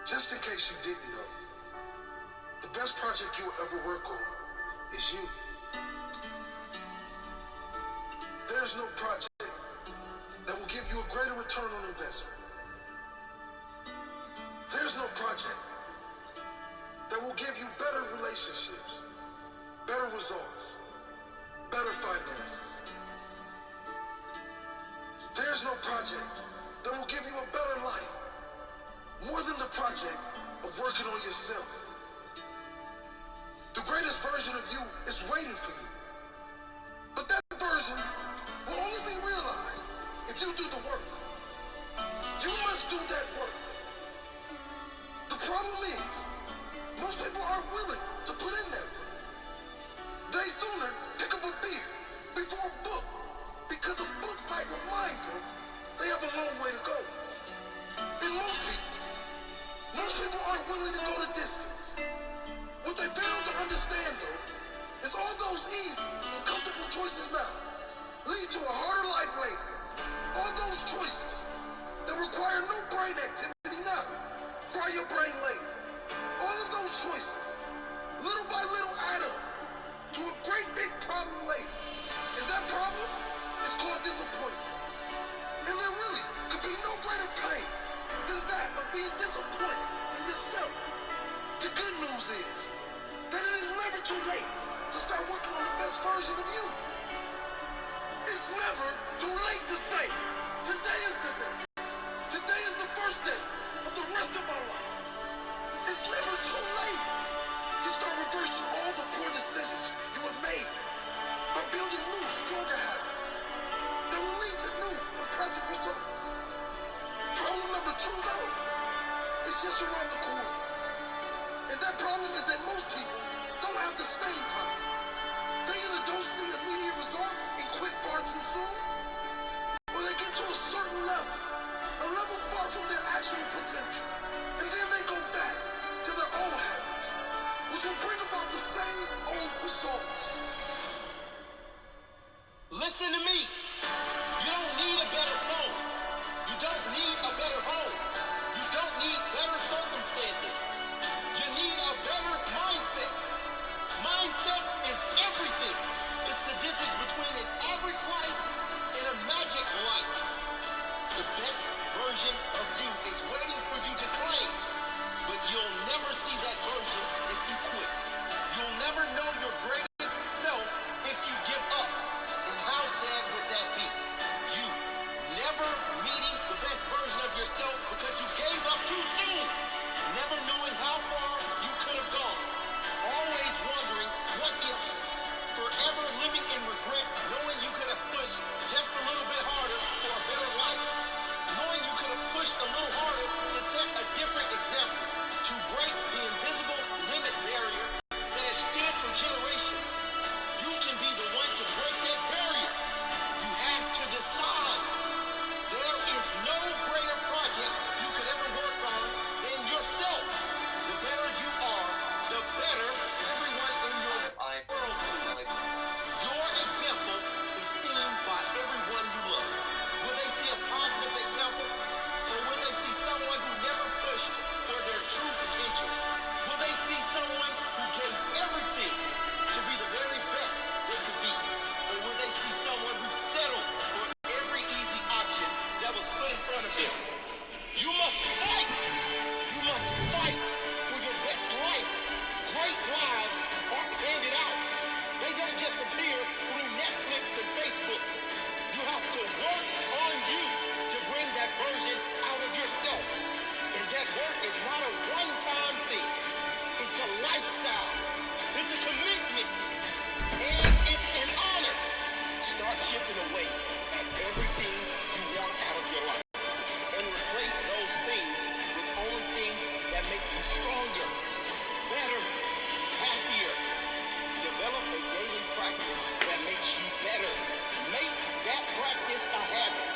Just in case you didn't know, the best project you'll ever work on is you. There's no project that will give you a greater return on investment. There's no project that will give you better relationships, better results, better finances. There's no project that will give you a better life, more than the project of working on yourself. The greatest version of you is waiting for you. But that version will only be realized if you do the work. You must do that work. The problem is, most people aren't willing to put in that work. They sooner pick up a beer before a book, because a book might remind them they have a long way to go. And most people aren't willing to go the distance. What they fail to understand, though, is all those easy and comfortable choices now lead to a harder life later. All those choices that require no brain activity now fry your brain later. All of those choices, little by little, add up to a great big problem later. And that problem is called disappointment. And there really could be no greater pain than that of being disappointed in yourself. The good news is that it is never too late to start working on the best version of you. It's never too late to say, today is the day. Today is the first day of the rest of my life. It's never too late to start reversing all the poor decisions you have made by building new, stronger habits that will lead to new, impressive results. Problem number 2, though, is just around the corner. And that problem is that most people don't have the staying power. They either don't see immediate results and quit far too soon, or they get to a certain level, a level far from their actual potential, and then they go back to their old habits, which will bring about the same old results. Listen to me. You don't need a better phone. You don't need a better home. You don't need better circumstances. You need a better mindset. Mindset is everything. It's the difference between an average life and a magic life. The best version of you is waiting for you to claim, but you'll never see that version if you quit. You'll never know your greatest self if you give up. And how sad would that be? You never meeting the best version of yourself because you gave up too soon. Never knowing how far you could have gone. Always wondering what if. Forever living in regret, knowing you could have pushed just a little bit harder for a better life. Knowing you could have pushed a little harder to set a different example. To break the invisible limit barrier that has stood for generations. You can be the one to break that barrier. You have to decide. There is no greater project you could ever work on than yourself. The better you are, the better everyone in your world is. Your example is seen by everyone you love. Will they see a positive example? Or will they see someone who never pushed for their true potential? Will they see someone who gave everything to be the very best they could be? Or will they see someone who settled for every easy option that was put in front of them? You must fight. You must fight for your best life. Great lives aren't handed out. They don't just appear through Netflix and Facebook. You have to work on you to bring that version out of yourself. And that work is not a one-time thing. It's a lifestyle. It's a commitment. And it's an honor. Start chipping away at everything you want out of your life. And replace those things with only things that make you stronger, better, happier. Develop a daily practice that makes you better. Make that practice a habit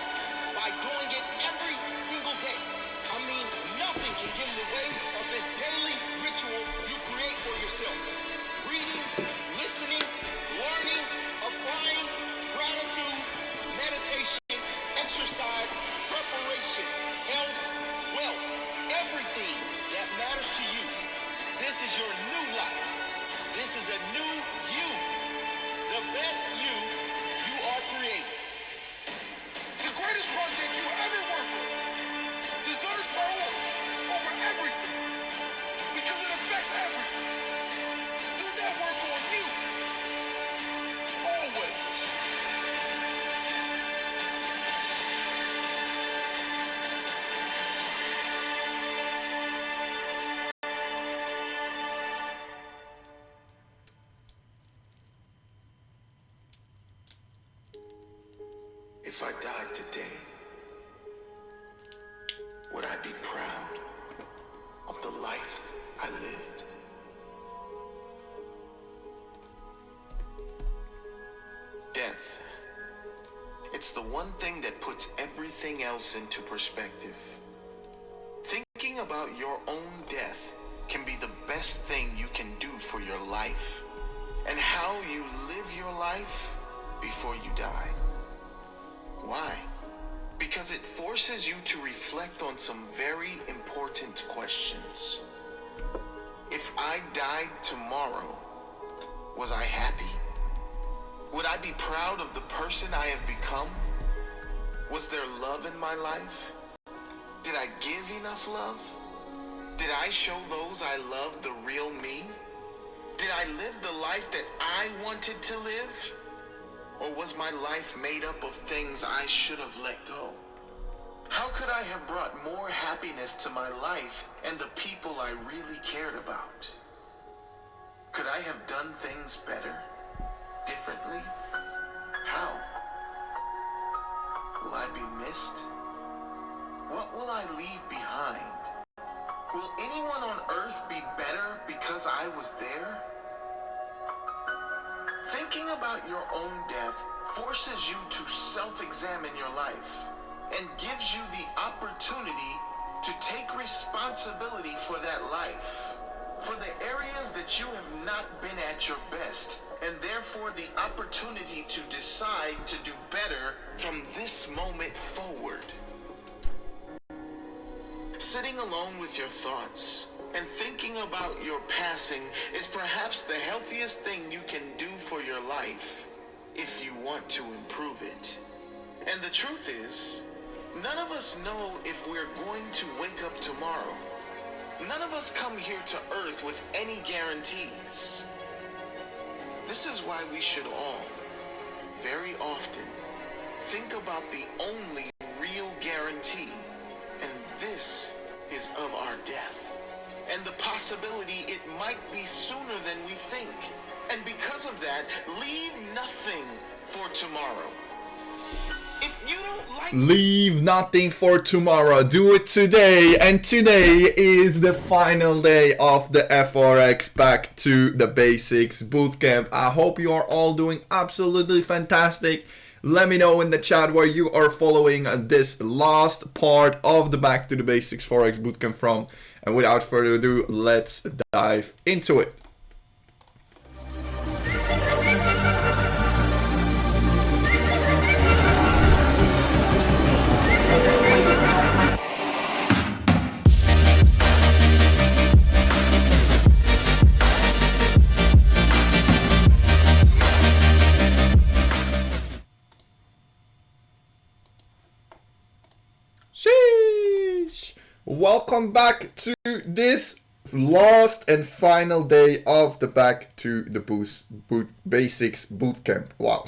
by doing it every single day. I mean, nothing can get in the way of this daily ritual you create for yourself. Reading, listening, learning, applying, gratitude, meditation, exercise, preparation, health, wealth, everything that matters to you. This is your new life. This is a new you. The best you are creating. The greatest project you ever worked on deserves priority over everything because it affects everything. Do that work on you. Always. If I died today, would I be proud of the life I lived? Death. It's the one thing that puts everything else into perspective. Thinking about your own death can be the best thing you can do for your life and how you live your life before you die. Why? Because it forces you to reflect on some very important questions. If I died tomorrow, was I happy? Would I be proud of the person I have become? Was there love in my life? Did I give enough love? Did I show those I loved the real me? Did I live the life that I wanted to live? Or was my life made up of things I should have let go? How could I have brought more happiness to my life and the people I really cared about? Could I have done things better? Differently? How? Will I be missed? What will I leave behind? Will anyone on earth be better because I was there? Thinking about your own death forces you to self-examine your life and gives you the opportunity to take responsibility for that life, for the areas that you have not been at your best, and therefore the opportunity to decide to do better from this moment forward. Sitting alone with your thoughts and thinking about your passing is perhaps the healthiest thing you can do for your life if you want to improve it. And the truth is, none of us know if we're going to wake up tomorrow. None of us come here to Earth with any guarantees. This is why we should all, very often, think about the only real guarantee, and this is of our death. And the possibility it might be sooner than we think. And because of that, leave nothing for tomorrow. If you don't like... Leave nothing for tomorrow. Do it today. And today is the final day of the FRX Back to the Basics Bootcamp. I hope you are all doing absolutely fantastic. Let me know in the chat where you are following this last part of the Back to the Basics Forex Bootcamp from. And without further ado, let's dive into it. Sheesh. Welcome back to this last and final day of the Back to the Basics Bootcamp. Wow,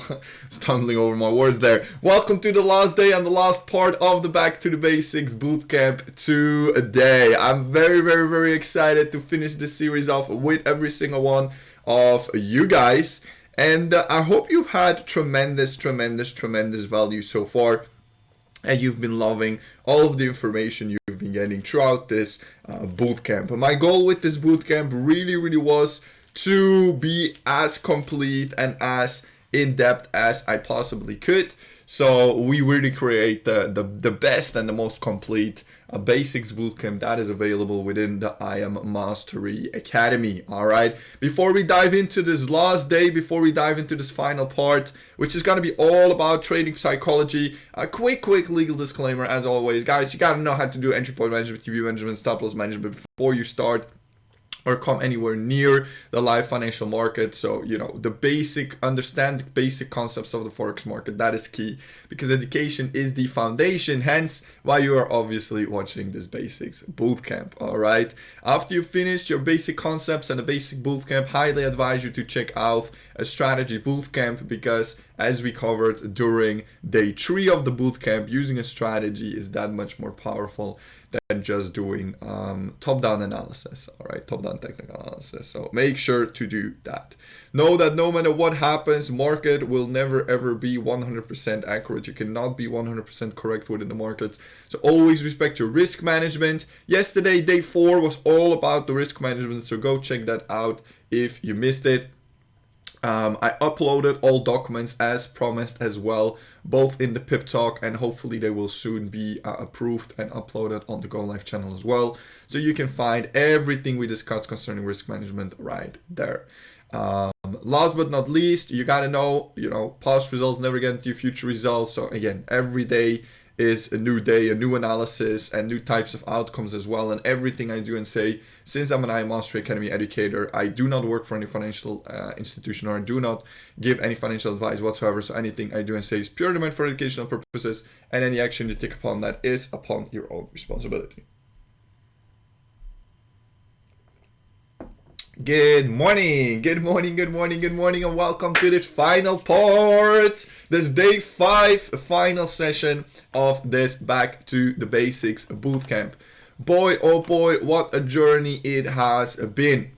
stumbling over my words there. Welcome to the last day and the last part of the Back to the Basics Bootcamp today. I'm very excited to finish this series off with every single one of you guys. And I hope you've had tremendous value so far. And you've been loving all of the information you've been getting throughout this bootcamp. My goal with this bootcamp really was to be as complete and as in-depth as I possibly could. So we really create the best and the most complete basics bootcamp that is available within the I Am Mastery Academy. All right. Before we dive into this last day, before we dive into this final part, which is going to be all about trading psychology, a quick legal disclaimer as always, guys. You got to know how to do entry point management, TV management, stop loss management before you start or come anywhere near the live financial market. So, you know, understand the basic concepts of the Forex market. That is key, because education is the foundation, hence why you are obviously watching this basics bootcamp. All right. After you finish your basic concepts and the basic bootcamp, highly advise you to check out a strategy bootcamp, because as we covered during day 3 of the bootcamp, using a strategy is that much more powerful than just doing top-down analysis, all right, top-down technical analysis. So make sure to do that. Know that no matter what happens, market will never ever be 100% accurate. You cannot be 100% correct within the markets. So always respect your risk management. Yesterday, day 4 was all about the risk management, so go check that out if you missed it. I uploaded all documents as promised as well, both in the pip talk, and hopefully they will soon be approved and uploaded on the Go Live channel as well. So you can find everything we discussed concerning risk management right there. Last but not least, you gotta know, past results never guarantee your future results. So again, every day is a new day, a new analysis, and new types of outcomes as well. And everything I do and say, since I'm an I Am Mastery Academy educator, I do not work for any financial institution, or I do not give any financial advice whatsoever. So anything I do and say is purely meant for educational purposes, and any action you take upon that is upon your own responsibility. Good morning, and welcome to this final part, this day 5 final session of this Back to the Basics bootcamp. Boy, oh boy, what a journey it has been.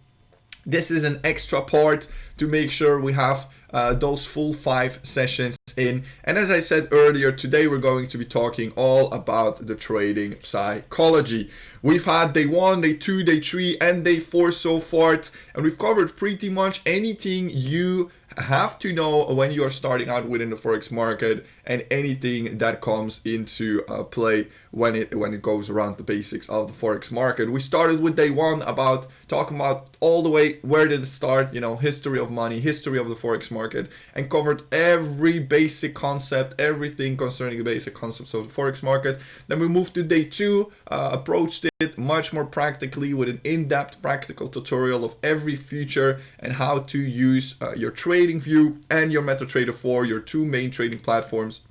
This is an extra part to make sure we have those full 5 sessions in. And as I said earlier, today we're going to be talking all about the trading psychology. We've had day 1, day 2, day 3, and day 4 so far, and we've covered pretty much anything you have to know when you are starting out within the Forex market, and anything that comes into play when it goes around the basics of the Forex market. We started with day 1 about talking about all the way where did it start, history of money, history of the Forex market, and covered every basic concept, everything concerning the basic concepts of the Forex market. Then we moved to day 2, approached it much more practically with an in-depth practical tutorial of every feature and how to use your trading view and your MetaTrader 4, your 2 main trading platforms.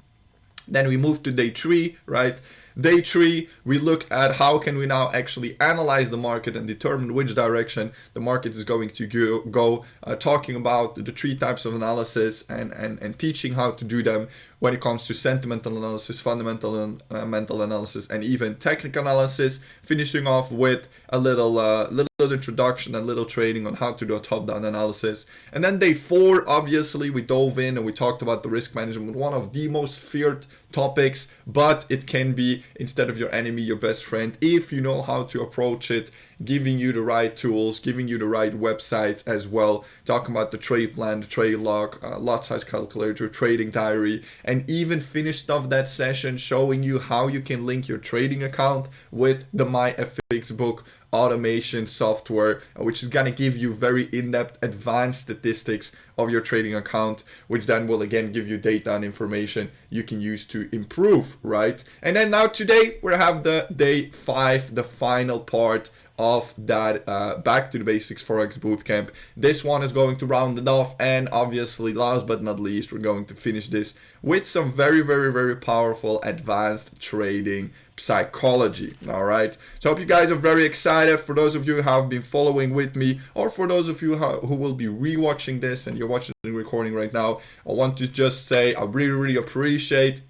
Then we moved to day 3, right? Day 3, we look at how can we now actually analyze the market and determine which direction the market is going to go, talking about the 3 types of analysis and teaching how to do them when it comes to sentimental analysis, fundamental and mental analysis, and even technical analysis, finishing off with a little introduction and little training on how to do a top-down analysis. And then day 4, obviously, we dove in and we talked about the risk management, one of the most feared topics, but it can be, instead of your enemy, your best friend, if you know how to approach it, giving you the right tools, giving you the right websites as well, talking about the trade plan, the trade log, lot size calculator, trading diary, and even finished off that session showing you how you can link your trading account with the MyFX book automation software, which is going to give you very in-depth advanced statistics of your trading account, which then will again give you data and information you can use to improve, right? And then now today we have the day 5, the final part of that Back to the Basics Forex Bootcamp. This one is going to round it off, and obviously last but not least, we're going to finish this with some very, very, very powerful advanced trading psychology. All right, so I hope you guys are very excited. For those of you who have been following with me, or for those of you who will be rewatching this and you're watching the recording right now, I want to just say I really, really appreciate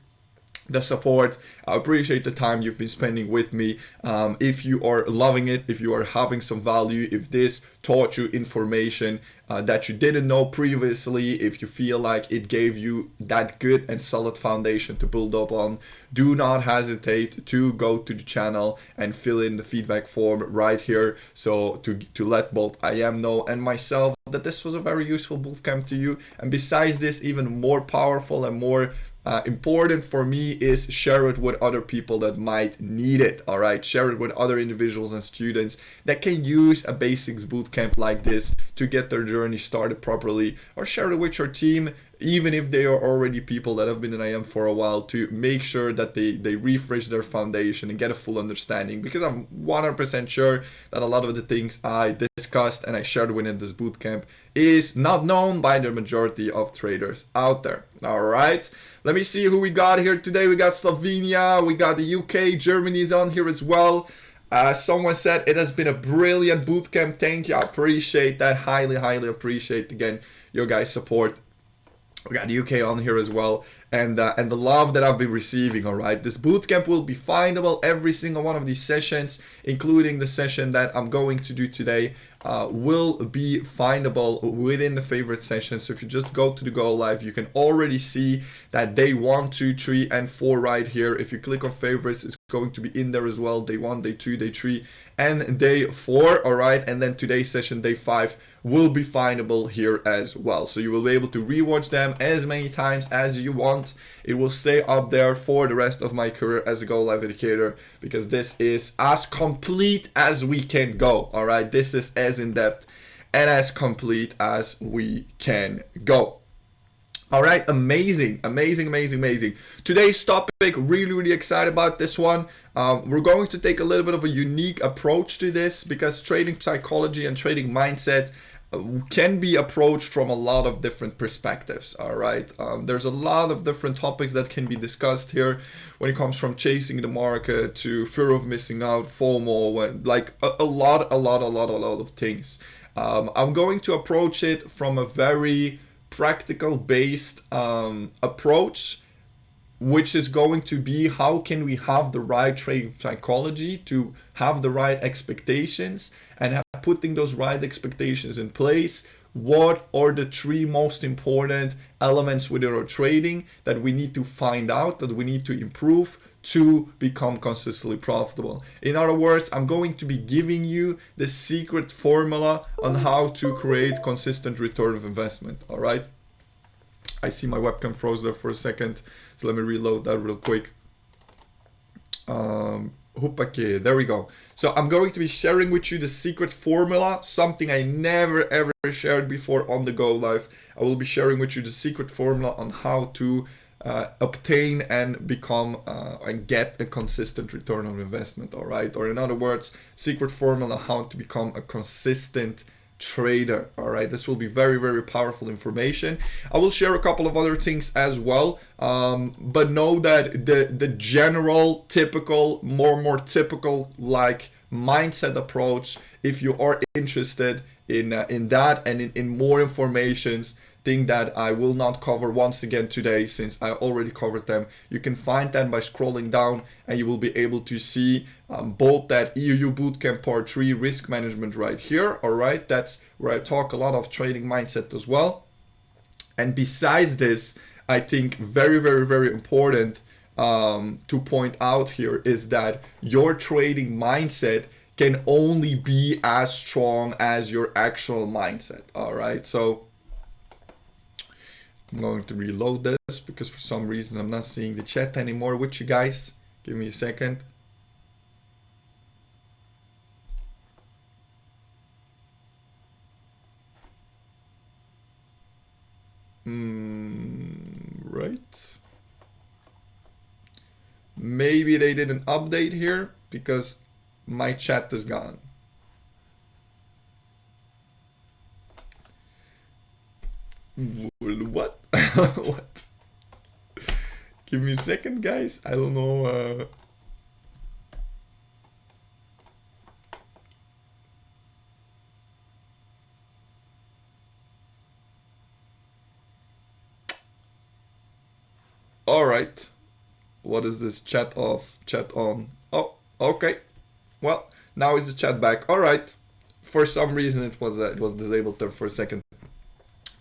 the support. I appreciate the time you've been spending with me. If you are loving it, if you are having some value, if this taught you information that you didn't know previously, if you feel like it gave you that good and solid foundation to build up on, do not hesitate to go to the channel and fill in the feedback form right here, so to let both I am know and myself that this was a very useful bootcamp to you. And besides this, even more powerful and more important for me is share it with other people that might need it. All right, share it with other individuals and students that can use a basics bootcamp like this to get their journey started properly, or share it with your team, even if they are already people that have been in IM for a while, to make sure that they refresh their foundation and get a full understanding, because I'm 100% sure that a lot of the things I discussed and I shared within this bootcamp is not known by the majority of traders out there. All right, let me see who we got here today. We got Slovenia, we got the UK, Germany's on here as well. Someone said it has been a brilliant bootcamp. Thank you, I appreciate that, highly appreciate again your guys' support. We got the UK on here as well, and the love that I've been receiving. All right, this bootcamp will be findable. Every single one of these sessions, including the session that I'm going to do today, will be findable within the favorite sessions. So if you just go to the Go Live, you can already see that day 1, 2, 3, and 4 right here. If you click on favorites, it's going to be in there as well. Day 1, day 2, day 3, and day 4. All right, and then today's session, day 5, will be findable here as well. So you will be able to rewatch them as many times as you want. It will stay up there for the rest of my career as a Go Live educator, because this is as complete as we can go. All right, this is as in depth and as complete as we can go. All right, amazing. Today's topic, really excited about this one. We're going to take a little bit of a unique approach to this, because trading psychology and trading mindset can be approached from a lot of different perspectives. All right, there's a lot of different topics that can be discussed here when it comes from chasing the market to fear of missing out, FOMO, and like a lot of things. I'm going to approach it from a very practical based approach, which is going to be how can we have the right trading psychology to have the right expectations, and putting those right expectations in place. What are the 3 most important elements within our trading that we need to find out, that we need to improve to become consistently profitable? In other words, I'm going to be giving you the secret formula on how to create consistent return of investment. All right, I see my webcam froze there for a second, so let me reload that real quick. Okay, there we go. So I'm going to be sharing with you the secret formula, something I never ever shared before on the Go Live. I will be sharing with you the secret formula on how to obtain and become and get a consistent return on investment. All right, or in other words, secret formula how to become a consistent trader. All right, this will be very powerful information. I will share a couple of other things as well, but know that the general typical more typical like mindset approach, if you are interested in that and in more informations, thing that I will not cover once again today, since I already covered them, you can find that by scrolling down, and you will be able to see both that EUU Bootcamp Part 3 risk management right here. All right, that's where I talk a lot of trading mindset as well. And besides this, I think very important to point out here is that your trading mindset can only be as strong as your actual mindset. All right, so I'm going to reload this because for some reason I'm not seeing the chat anymore with you guys. Give me a second. Right. Maybe they did an update here because my chat is gone. What? What? Give me a second, guys. I don't know. All right. What is this? Chat off, chat on. Oh, okay. Well, now is the chat back. All right. for some reason it was disabled there for a second.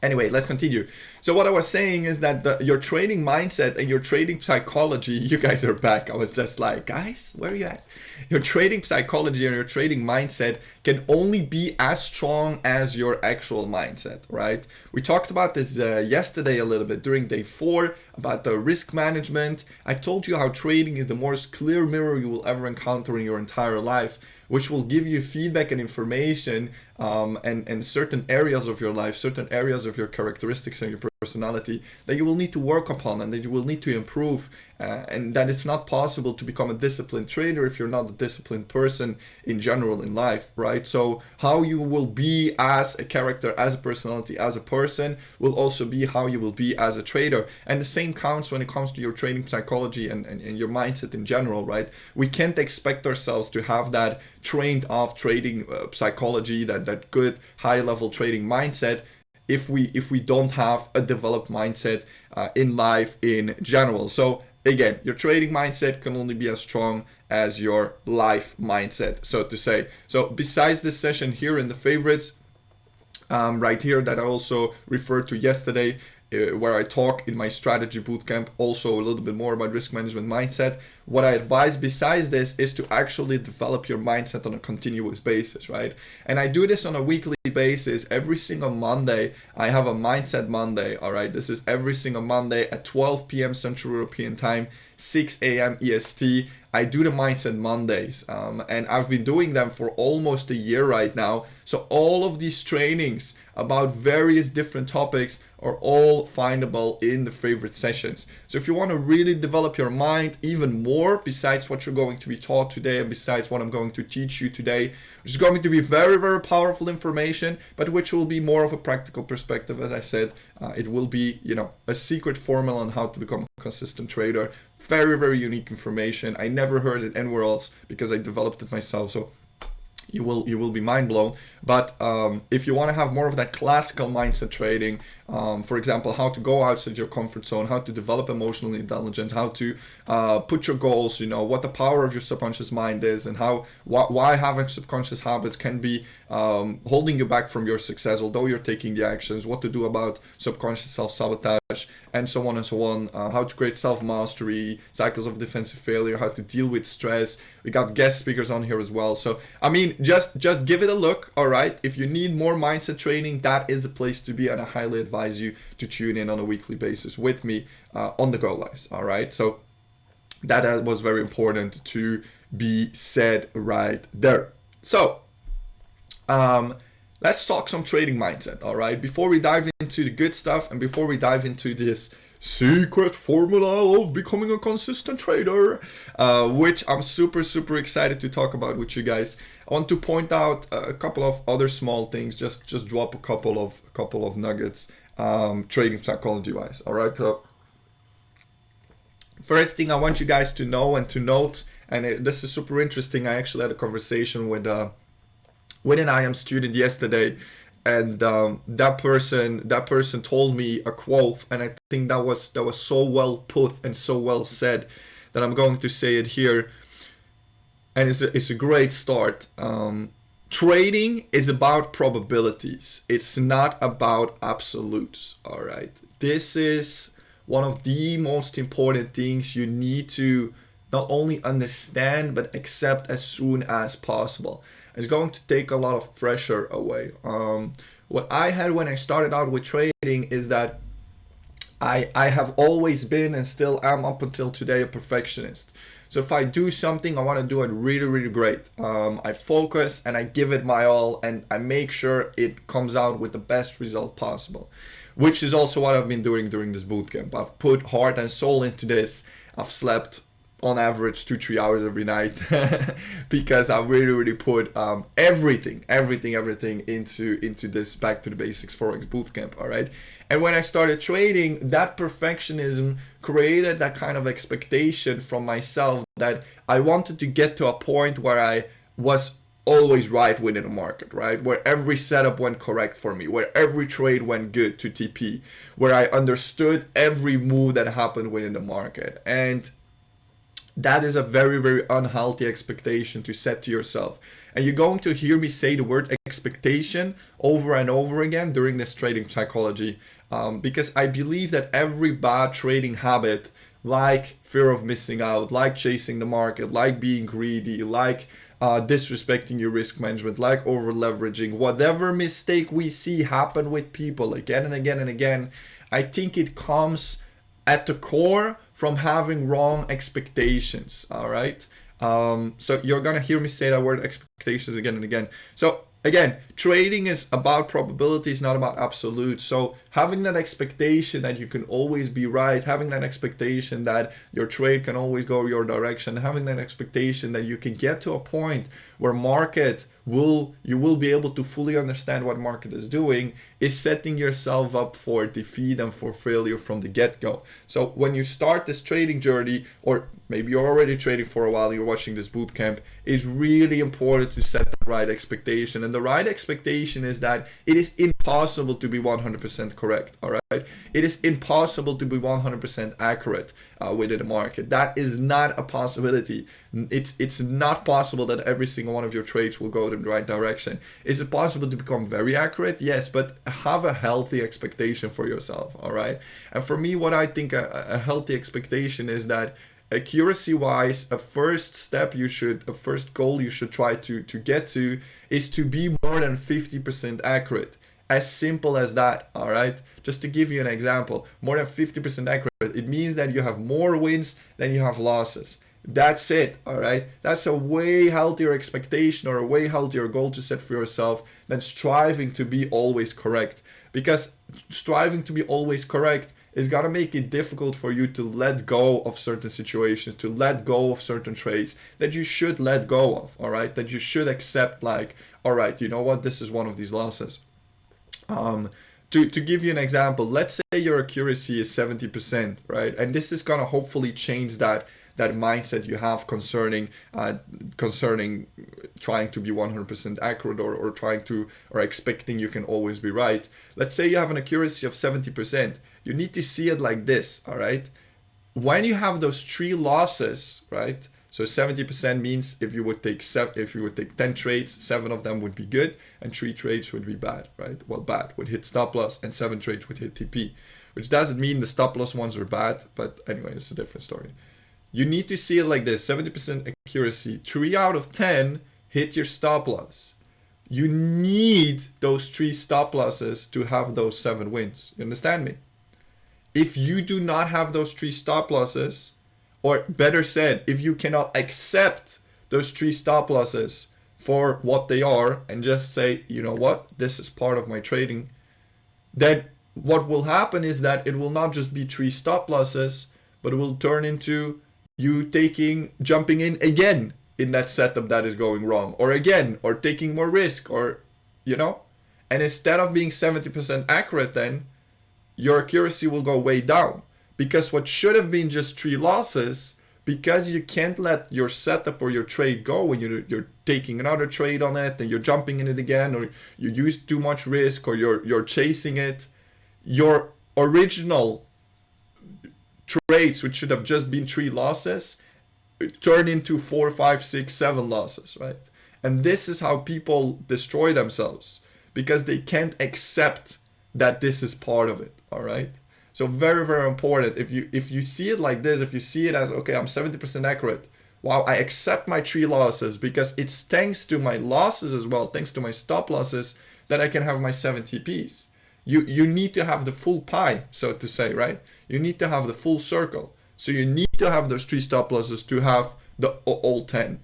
Anyway, let's continue. So what I was saying is that your trading mindset and your trading psychology, you guys are back. I was just like, guys, where are you at? Your trading psychology and your trading mindset can only be as strong as your actual mindset, right? We talked about this yesterday a little bit during day 4 about the risk management. I told you how trading is the most clear mirror you will ever encounter in your entire life, which will give you feedback and information and certain areas of your life, certain areas of your characteristics and your personality that you will need to work upon and that you will need to improve, and that it's not possible to become a disciplined trader if you're not a disciplined person in general in life, right? So how you will be as a character, as a personality, as a person will also be how you will be as a trader. And the same counts when it comes to your trading psychology and your mindset in general, right? We can't expect ourselves to have that trained off trading psychology, that good high level trading mindset if we don't have a developed mindset in life in general. So again, your trading mindset can only be as strong as your life mindset, so to say. So besides this session here in the favorites, right here that I also referred to yesterday, where I talk in my strategy bootcamp also a little bit more about risk management mindset. What I advise besides this is to actually develop your mindset on a continuous basis, right? And I do this on a weekly basis. Every single Monday, I have a Mindset Monday, all right? This is every single Monday at 12 p.m. Central European Time, 6 a.m. EST. I do the Mindset Mondays, and I've been doing them for almost a year right now. So all of these trainings about various different topics are all findable in the favorite sessions. So if you want to really develop your mind even more, besides what you're going to be taught today and besides what I'm going to teach you today, which is going to be very, very powerful information, but which will be more of a practical perspective. As I said, it will be, a secret formula on how to become a consistent trader. Very, very unique information. I never heard it anywhere else because I developed it myself. So you will be mind blown. But if you want to have more of that classical mindset trading, for example, how to go outside your comfort zone, how to develop emotional intelligence, how to put your goals, what the power of your subconscious mind is, and why having subconscious habits can be holding you back from your success, although you're taking the actions, what to do about subconscious self-sabotage, and so on and so on, how to create self-mastery, cycles of defensive failure, how to deal with stress. We got guest speakers on here as well. So, I mean, just give it a look, all right? If you need more mindset training, that is the place to be, and I highly advise you to tune in on a weekly basis with me on the go lives, all right? So that was very important to be said right there. So let's talk some trading mindset, all right? Before we dive into the good stuff and before we dive into this secret formula of becoming a consistent trader, which I'm super, super excited to talk about with you guys, I want to point out a couple of other small things, just drop a couple of nuggets, trading psychology wise, all right? So first thing I want you guys to know and to note, and this is super interesting, I actually had a conversation with an IM student yesterday, and that person told me a quote, and I think that was so well put and so well said that I'm going to say it here, and it's a great start. Trading is about probabilities. It's not about absolutes, all right? This is one of the most important things you need to not only understand but accept as soon as possible. It's going to take a lot of pressure away. What I had when I started out with trading is that I have always been and still am up until today a perfectionist. So if I do something, I want to do it really, really great. I focus and I give it my all, and I make sure it comes out with the best result possible, which is also what I've been doing during this bootcamp. I've put heart and soul into this. I've slept on average 2-3 hours every night because I really put everything into this Back to the Basics Forex Bootcamp, all right? And when I started trading, that perfectionism created that kind of expectation from myself that I wanted to get to a point where I was always right within the market, right? Where every setup went correct for me, where every trade went good to TP, where I understood every move that happened within the market. And That is a very, very unhealthy expectation to set to yourself. And you're going to hear me say the word expectation over and over again during this trading psychology, because I believe that every bad trading habit, like fear of missing out, like chasing the market, like being greedy, like disrespecting your risk management, like over leveraging, whatever mistake we see happen with people again and again and again, I think it comes at the core from having wrong expectations. All right. So you're gonna hear me say that word expectations again and again. So again, trading is about probabilities, not about absolutes. So having that expectation that you can always be right, having that expectation that your trade can always go your direction, having that expectation that you can get to a point where you will be able to fully understand what market is doing, is setting yourself up for defeat and for failure from the get-go. So when you start this trading journey, or maybe you're already trading for a while, you're watching this bootcamp, it's really important to set the right expectation. And the right expectation is that it is impossible to be 100% correct. All right, it is impossible to be 100% accurate within the market. That is not a possibility. It's not possible that every single one of your trades will go in the right direction. Is it possible to become very accurate? Yes, but have a healthy expectation for yourself. All right, and for me, what I think a healthy expectation is that, accuracy wise, a first goal you should try to get to is to be more than 50% accurate. As simple as that. All right, just to give you an example, more than 50% accurate, it means that you have more wins than you have losses. That's it. All right, that's a way healthier expectation, or a way healthier goal to set for yourself than striving to be always correct, because striving to be always correct is gonna make it difficult for you to let go of certain situations, to let go of certain trades that you should let go of. All right, that you should accept, like, all right, you know what, this is one of these losses. To give you an example, let's say your accuracy is 70%, right? And this is gonna hopefully change that mindset you have concerning trying to be 100% accurate, or expecting you can always be right. Let's say you have an accuracy of 70%. You need to see it like this. All right, when you have those 3 losses, right? So 70% means if you would take 10 trades, 7 of them would be good and 3 trades would be bad, right? Well, bad would hit stop loss and 7 trades would hit TP, which doesn't mean the stop loss ones are bad, but anyway, it's a different story. You need to see it like this: 70% accuracy, 3 out of 10 hit your stop loss. You need those 3 stop losses to have those 7 wins. You understand me? If you do not have those 3 stop losses, or better said, if you cannot accept those 3 stop losses for what they are and just say, you know what, this is part of my trading, then what will happen is that it will not just be 3 stop losses, but it will turn into you jumping in again in that setup that is going wrong, or taking more risk, or, and instead of being 70% accurate, then your accuracy will go way down. Because what should have been just 3 losses, because you can't let your setup or your trade go when you're taking another trade on it and you're jumping in it again, or you use too much risk, or you're chasing it, your original trades, which should have just been 3 losses, turn into 4, 5, 6, 7 losses, right? And this is how people destroy themselves, because they can't accept that this is part of it. All right. So very, very important. If you see it like this, if you see it as, okay, I'm 70% accurate. Wow, I accept my 3 losses, because it's thanks to my losses as well, thanks to my stop losses, that I can have my 7 TPs. You need to have the full pie, so to say, right? You need to have the full circle. So you need to have those 3 stop losses to have the all 10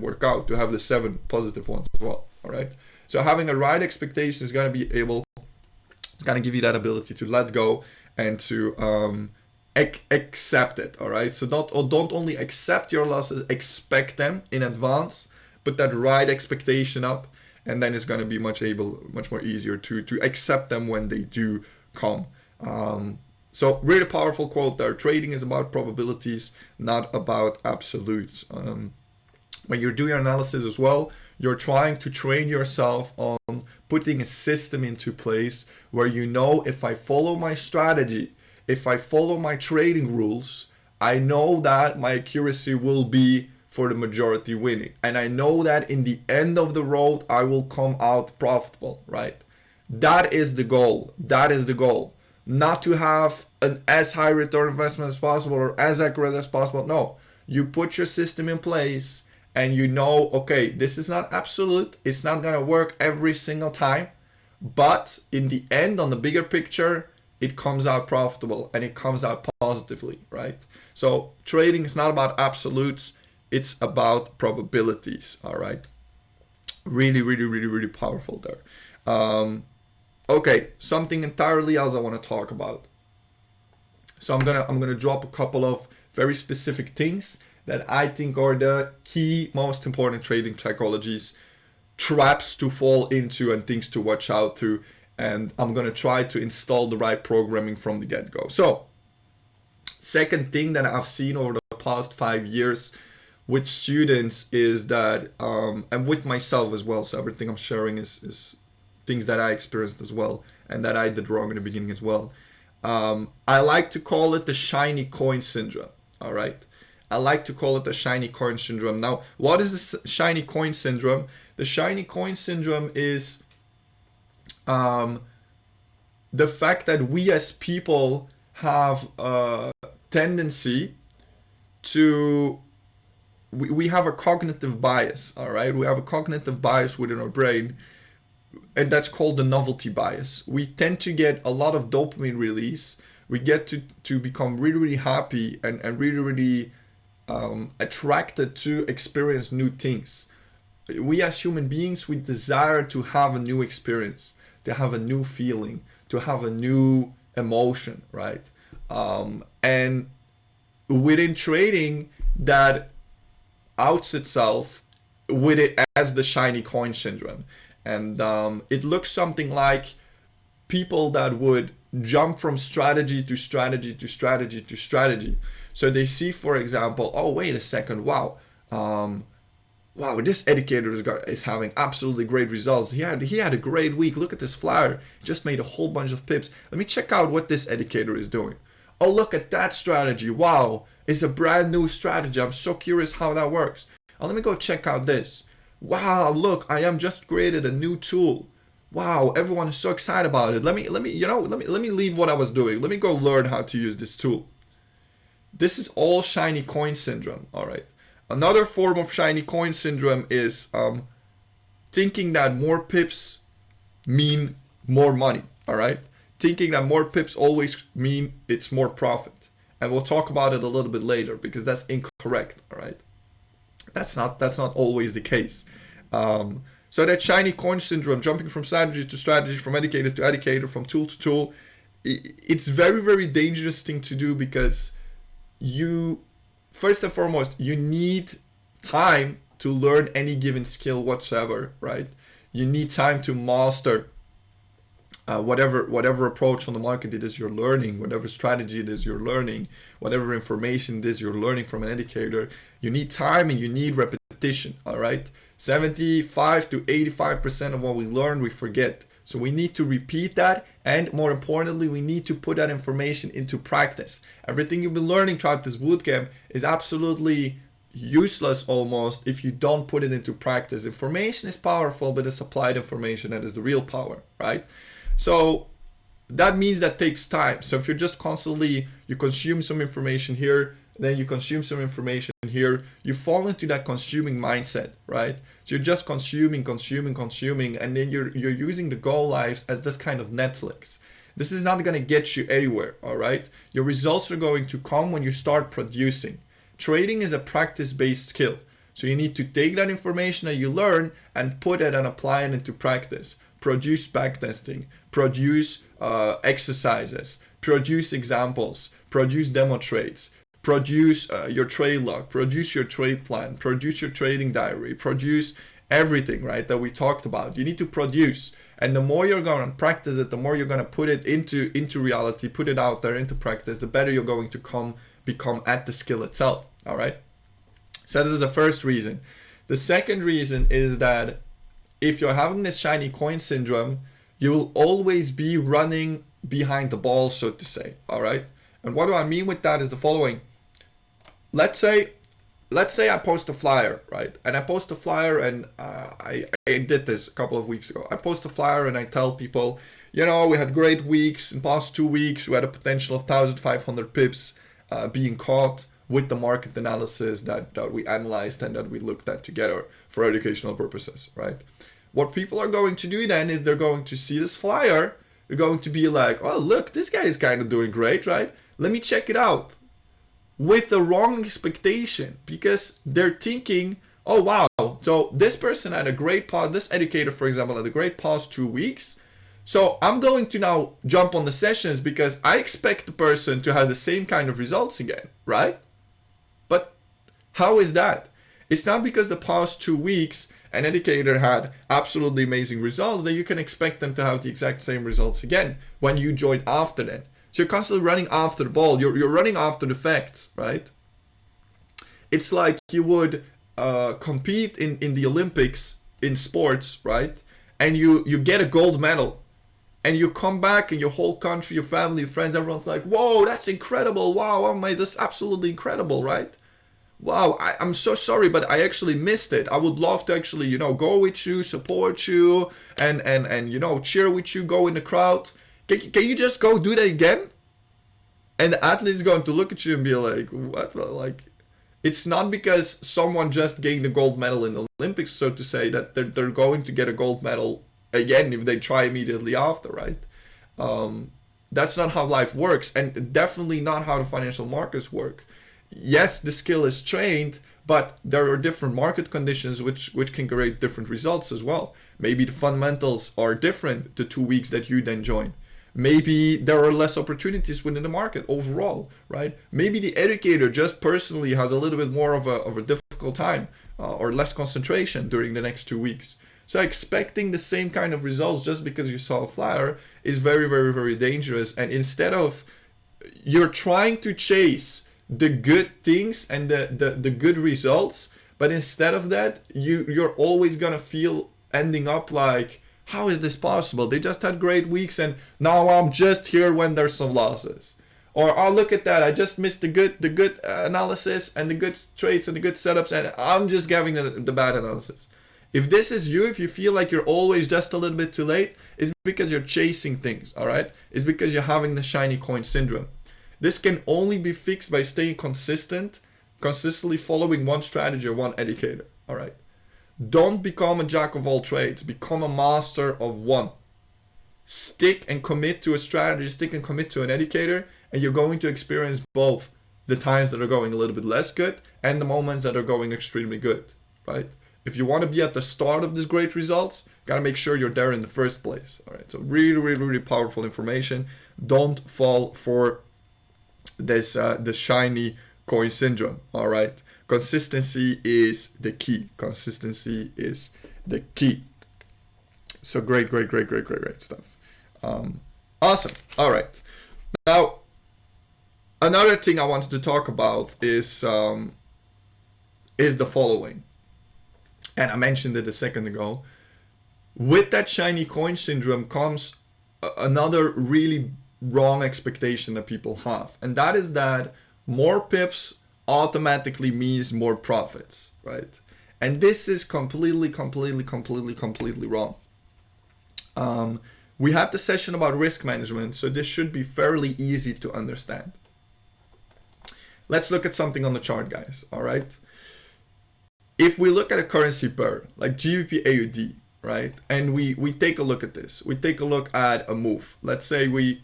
work out, to have the 7 positive ones as well. All right. So having a right expectation is going to give you that ability to let go and to accept it. All right. So don't only accept your losses, expect them in advance, put that right expectation up, and then it's going to be much more easier to accept them when they do come. So really powerful quote there. Trading is about probabilities, not about absolutes. When you're doing your analysis as well, you're trying to train yourself on putting a system into place where, if I follow my strategy, if I follow my trading rules, I know that my accuracy will be for the majority winning. And I know that in the end of the road, I will come out profitable, right? That is the goal. That is the goal. Not to have an as high return investment as possible or as accurate as possible. No, you put your system in place and you know, okay, this is not absolute. It's not going to work every single time. But in the end, on the bigger picture, it comes out profitable and it comes out positively, right? So trading is not about absolutes. It's about probabilities, all right? Really, really, really, really powerful there. Okay, something entirely else I want to talk about. So I'm gonna drop a couple of very specific things that I think are the key, most important trading psychologies, traps to fall into and things to watch out through. And I'm gonna try to install the right programming from the get-go. So, second thing that I've seen over the past 5 years with students is that, and with myself as well. So everything I'm sharing is things that I experienced as well and that I did wrong in the beginning as well. I like to call it the shiny coin syndrome. All right. I like to call it the shiny coin syndrome. Now, what is the shiny coin syndrome? The shiny coin syndrome is the fact that we as people have a tendency to, we have a cognitive bias. All right. We have a cognitive bias within our brain, and that's called the novelty bias. We tend to get a lot of dopamine release. We get to become really, really happy and really, really attracted to experience new things. We as human beings, we desire to have a new experience, to have a new feeling, to have a new emotion, right? And within trading, that outs itself with it as the shiny coin syndrome. And it looks something like people that would jump from strategy to strategy to strategy to strategy. So they see, for example, oh, wait a second, wow, this educator is having absolutely great results. He had a great week. Look at this flyer. He just made a whole bunch of pips. Let me check out what this educator is doing. Oh, look at that strategy. Wow, it's a brand new strategy. I'm so curious how that works. Oh, let me go check out this. Wow, look, I am just created a new tool. Wow, everyone is so excited about it. Let me leave what I was doing. Let me go learn how to use this tool. This is all shiny coin syndrome, all right? Another form of shiny coin syndrome is thinking that more pips mean more money, all right? Thinking that more pips always mean it's more profit. And we'll talk about it a little bit later because that's incorrect, all right? That's not always the case. So that shiny coin syndrome, jumping from strategy to strategy, from educator to educator, from tool to tool, it's very, very dangerous thing to do because you, first and foremost, you need time to learn any given skill whatsoever, right? You need time to master whatever approach on the market it is you're learning, whatever strategy it is you're learning, whatever information it is you're learning from an educator. You need time and you need repetition, all right? 75 to 85% of what we learn, we forget. So we need to repeat that, and more importantly, we need to put that information into practice. Everything you've been learning throughout this bootcamp is absolutely useless almost if you don't put it into practice. Information is powerful, but it's applied information that is the real power, right? So that means that takes time. So if you're just constantly, you consume some information here, then you consume some information here, you fall into that consuming mindset, right? So you're just consuming, and then you're using the goal lives as this kind of Netflix. This is not going to get you anywhere, all right? Your results are going to come when you start producing. Trading is a practice-based skill. So you need to take that information that you learn and put it and apply it into practice. Produce backtesting, produce exercises, produce examples, produce demo trades, produce your trade log, produce your trade plan, produce your trading diary, produce everything, right, that we talked about. You need to produce. And the more you're going to practice it, the more you're going to put it into reality, put it out there into practice, the better you're going to become at the skill itself, all right? So this is the first reason. The second reason is that if you're having this shiny coin syndrome, you will always be running behind the ball, so to say, all right? And what do I mean with that is the following. let's say I post a flyer, right? And I post a flyer, and I did this a couple of weeks ago. I post a flyer and I tell people, you know, we had great weeks. In the past 2 weeks, we had a potential of 1,500 pips being caught with the market analysis that we analyzed and that we looked at together for educational purposes, right? What people are going to do then is they're going to see this flyer. They're going to be like, oh, look, this guy is kind of doing great, right? Let me check it out. With the wrong expectation, because they're thinking, oh, wow, so this person had a great pause, this educator, for example, had a great pause 2 weeks. So I'm going to now jump on the sessions because I expect the person to have the same kind of results again, right? But how is that? It's not because the past 2 weeks an educator had absolutely amazing results that you can expect them to have the exact same results again when you join after that. So you're constantly running after the ball. You're running after the facts, right? It's like you would compete in the Olympics in sports, right? And you get a gold medal. And you come back and your whole country, your family, your friends, everyone's like, whoa, that's incredible. Wow, oh my, that's absolutely incredible, right? Wow, I'm so sorry, but I actually missed it. I would love to actually, you know, go with you, support you, and you know, cheer with you, go in the crowd. Can you just go do that again? And the athlete is going to look at you and be like, what? Like, it's not because someone just gained a gold medal in the Olympics, so to say, that they're going to get a gold medal again if they try immediately after, right? That's not how life works, and definitely not how the financial markets work. Yes, the skill is trained, but there are different market conditions which can create different results as well. Maybe the fundamentals are different the 2 weeks that you then join. Maybe there are less opportunities within the market overall, right? Maybe the educator just personally has a little bit more of a difficult time or less concentration during the next 2 weeks. So expecting the same kind of results just because you saw a flyer is very, very, very dangerous. And instead of, you're trying to chase the good things and the good results, but instead of that, you're always gonna feel ending up like, how is this possible? They just had great weeks and now I'm just here when there's some losses. Or, oh, look at that, I just missed the good analysis and the good trades and the good setups, and I'm just giving the bad analysis. If this is you, if you feel like you're always just a little bit too late, it's because you're chasing things, all right? It's because you're having the shiny coin syndrome. This can only be fixed by staying consistently following one strategy or one educator, all right? Don't become a jack of all trades. Become a master of one. Stick and commit to a strategy, stick and commit to an educator, and you're going to experience both the times that are going a little bit less good and the moments that are going extremely good, right? If you want to be at the start of these great results, gotta make sure you're there in the first place. All right, so really, really, really powerful information. Don't fall for this the shiny coin syndrome. All right, consistency is the key. Consistency is the key. So great stuff. Awesome. All right, now another thing I wanted to talk about is the following. And I mentioned it a second ago. With that shiny coin syndrome comes another really wrong expectation that people have. And that is that more pips automatically means more profits, right? And this is completely wrong. We had the session about risk management, so this should be fairly easy to understand. Let's look at something on the chart, guys, all right? If we look at a currency pair like GBP AUD, right, and we take a look at this, we take a look at a move. Let's say we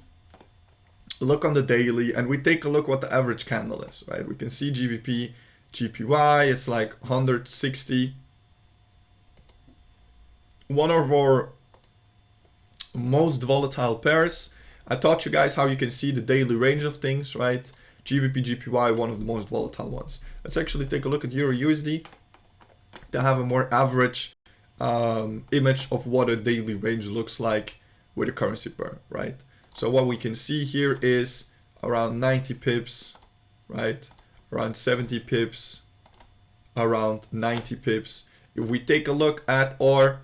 look on the daily and we take a look what the average candle is, right? We can see GBP, GPY, it's like 160. One of our most volatile pairs. I taught you guys how you can see the daily range of things, right? GBP, GPY, one of the most volatile ones. Let's actually take a look at Euro USD. To have a more average image of what a daily range looks like with a currency pair, right? So what we can see here is around 90 pips, right? Around 70 pips, around 90 pips. If we take a look at our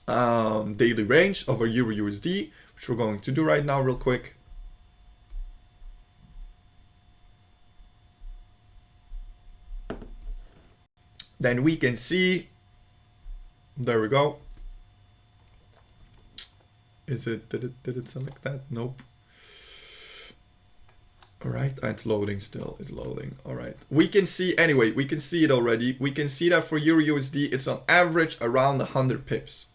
daily range of our Euro USD, which we're going to do right now real quick. then we can see, there we go. Is it, did it select that? Nope. All right, it's loading still, it's loading. All right, we can see, anyway, we can see it already. We can see that for Euro USD, it's on average around 100 pips,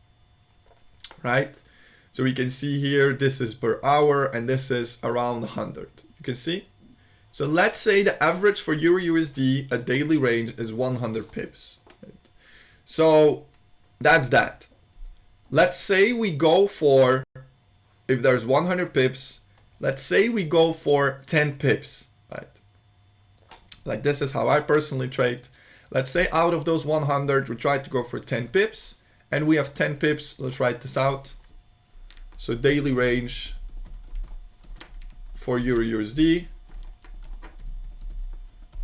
right? So we can see here, this is per hour and this is around 100. You can see? So let's say the average for Euro USD, a daily range is 100 pips. Right? So that's that. Let's say we go for, if there's 100 pips, let's say we go for 10 pips, right? Like this is how I personally trade. Let's say out of those 100, we try to go for 10 pips and we have 10 pips. Let's write this out. So daily range for Euro USD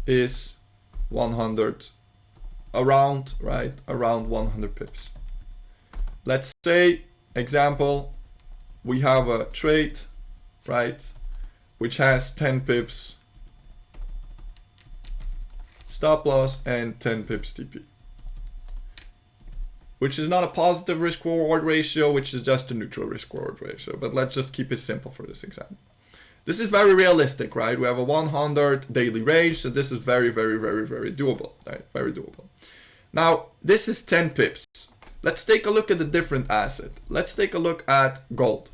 is 100, around, right? Around 100 pips. Let's say, example, we have a trade, right, which has 10 pips stop loss and 10 pips TP, which is not a positive risk reward ratio, which is just a neutral risk reward ratio. But let's just keep it simple for this example. This is very realistic, right? We have a 100 daily range, so this is very, very, very, very doable, right? Very doable. Now, this is 10 pips. Let's take a look at a different asset. Let's take a look at gold.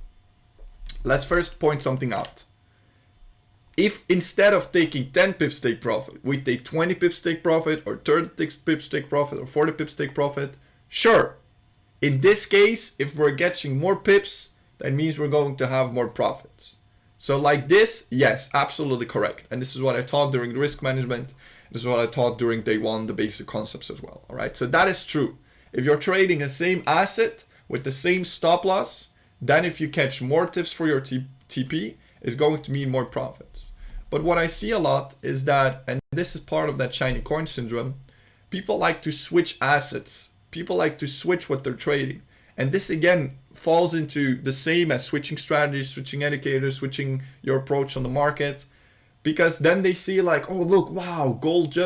Let's first point something out. If instead of taking 10 pips take profit, we take 20 pips take profit, or 30 pips take profit, or 40 pips take profit, sure. In this case, if we're getting more pips, that means we're going to have more profits. So like this, yes, absolutely correct. And this is what I taught during the risk management. This is what I taught during day one, the basic concepts as well. All right, so that is true. If you're trading the same asset with the same stop loss, then if you catch more tips for your TP, it's going to mean more profits. But what I see a lot is that, and this is part of that shiny coin syndrome, people like to switch assets. People like to switch what they're trading. And this again falls into the same as switching strategies, switching indicators, switching your approach on the market. Because then they see like, oh look, wow, gold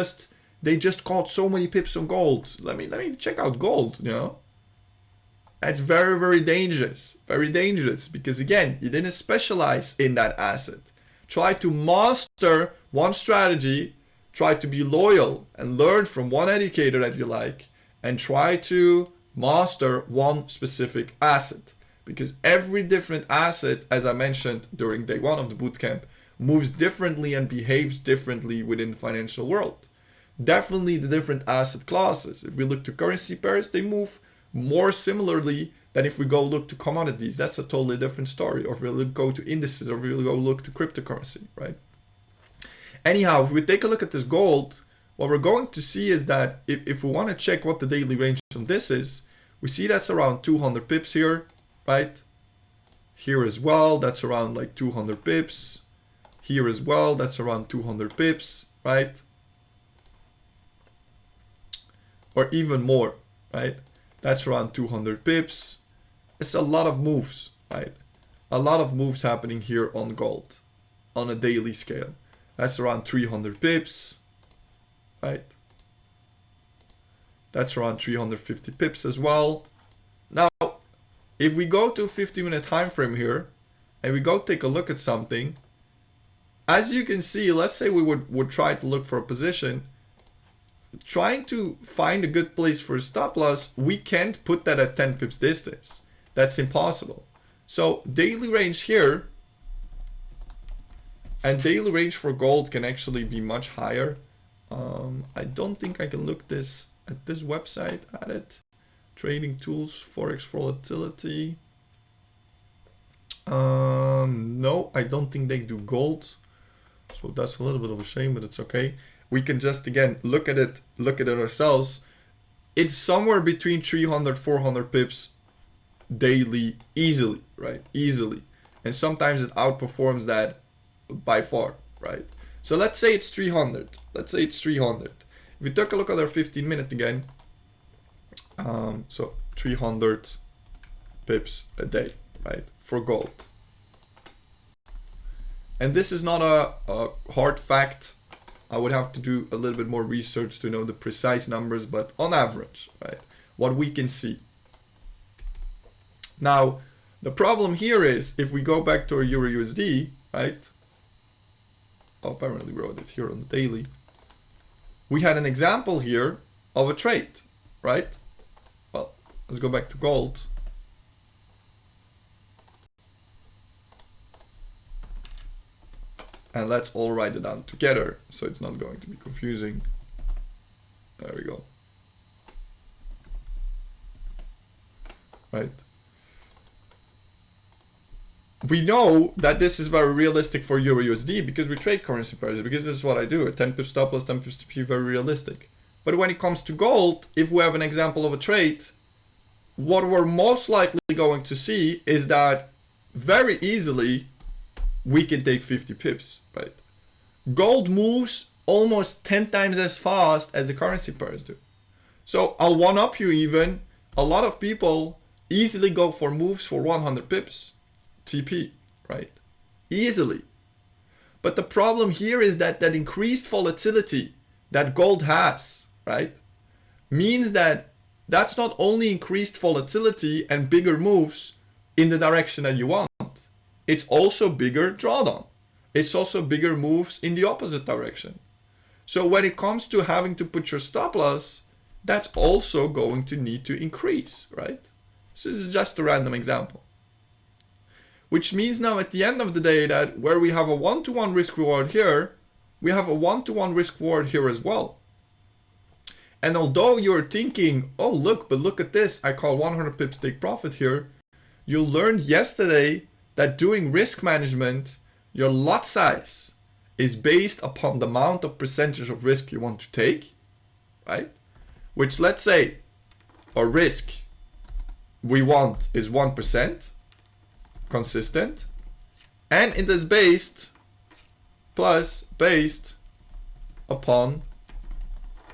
they just caught so many pips on gold. Let me check out gold, you know. That's very, very dangerous. Very dangerous because again, you didn't specialize in that asset. Try to master one strategy, try to be loyal and learn from one indicator that you like, and try to master one specific asset. Because every different asset, as I mentioned during day one of the bootcamp, moves differently and behaves differently within the financial world. Definitely the different asset classes. If we look to currency pairs, they move more similarly than if we go look to commodities. That's a totally different story. Or if we go to indices, or if we go look to cryptocurrency, right? Anyhow, if we take a look at this gold, what we're going to see is that if we want to check what the daily range on this is, we see that's around 200 pips here, right? Here as well, that's around like 200 pips. Here as well, that's around 200 pips, right? Or even more, right? That's around 200 pips. It's a lot of moves, right? A lot of moves happening here on gold on a daily scale. That's around 300 pips, right? That's around 350 pips as well. Now, if we go to a 50-minute time frame here and we go take a look at something, as you can see, let's say we would try to look for a position. Trying to find a good place for a stop loss, we can't put that at 10 pips distance. That's impossible. So daily range here and daily range for gold can actually be much higher. I don't think I can look this at this website at it. Trading tools, Forex volatility. No, I don't think they do gold. So that's a little bit of a shame, but it's okay. We can just again look at it ourselves. It's somewhere between 300, 400 pips daily, easily, right? Easily. And sometimes it outperforms that by far, right? So let's say it's 300. Let's say it's 300. If we take a look at our 15-minute again, so 300 pips a day, right? For gold. And this is not a hard fact. I would have to do a little bit more research to know the precise numbers, but on average, right, what we can see. Now, the problem here is if we go back to our Euro USD, right? Oh, apparently we wrote it here on the daily. We had an example here of a trade, right? Well, let's go back to gold. And let's all write it down together so it's not going to be confusing. There we go. Right. We know that this is very realistic for Euro USD because we trade currency pairs, because this is what I do. A 10 pip stop loss, 10 pips TP, very realistic. But when it comes to gold, if we have an example of a trade, what we're most likely going to see is that very easily we can take 50 pips, right? Gold moves almost 10 times as fast as the currency pairs do. So I'll one up you even. A lot of people easily go for moves for 100 pips. TP, right? Easily. But the problem here is that that increased volatility that gold has, right, means that that's not only increased volatility and bigger moves in the direction that you want, it's also bigger drawdown. It's also bigger moves in the opposite direction. So when it comes to having to put your stop loss, that's also going to need to increase, right? So this is just a random example. Which means now at the end of the day that where we have a one-to-one risk reward here, we have a one-to-one risk reward here as well. And although you're thinking, oh look, but look at this, I call 100 pips take profit here, you learned yesterday that doing risk management, your lot size is based upon the amount of percentage of risk you want to take, right? Which, let's say our risk we want is 1%, consistent, and it is based upon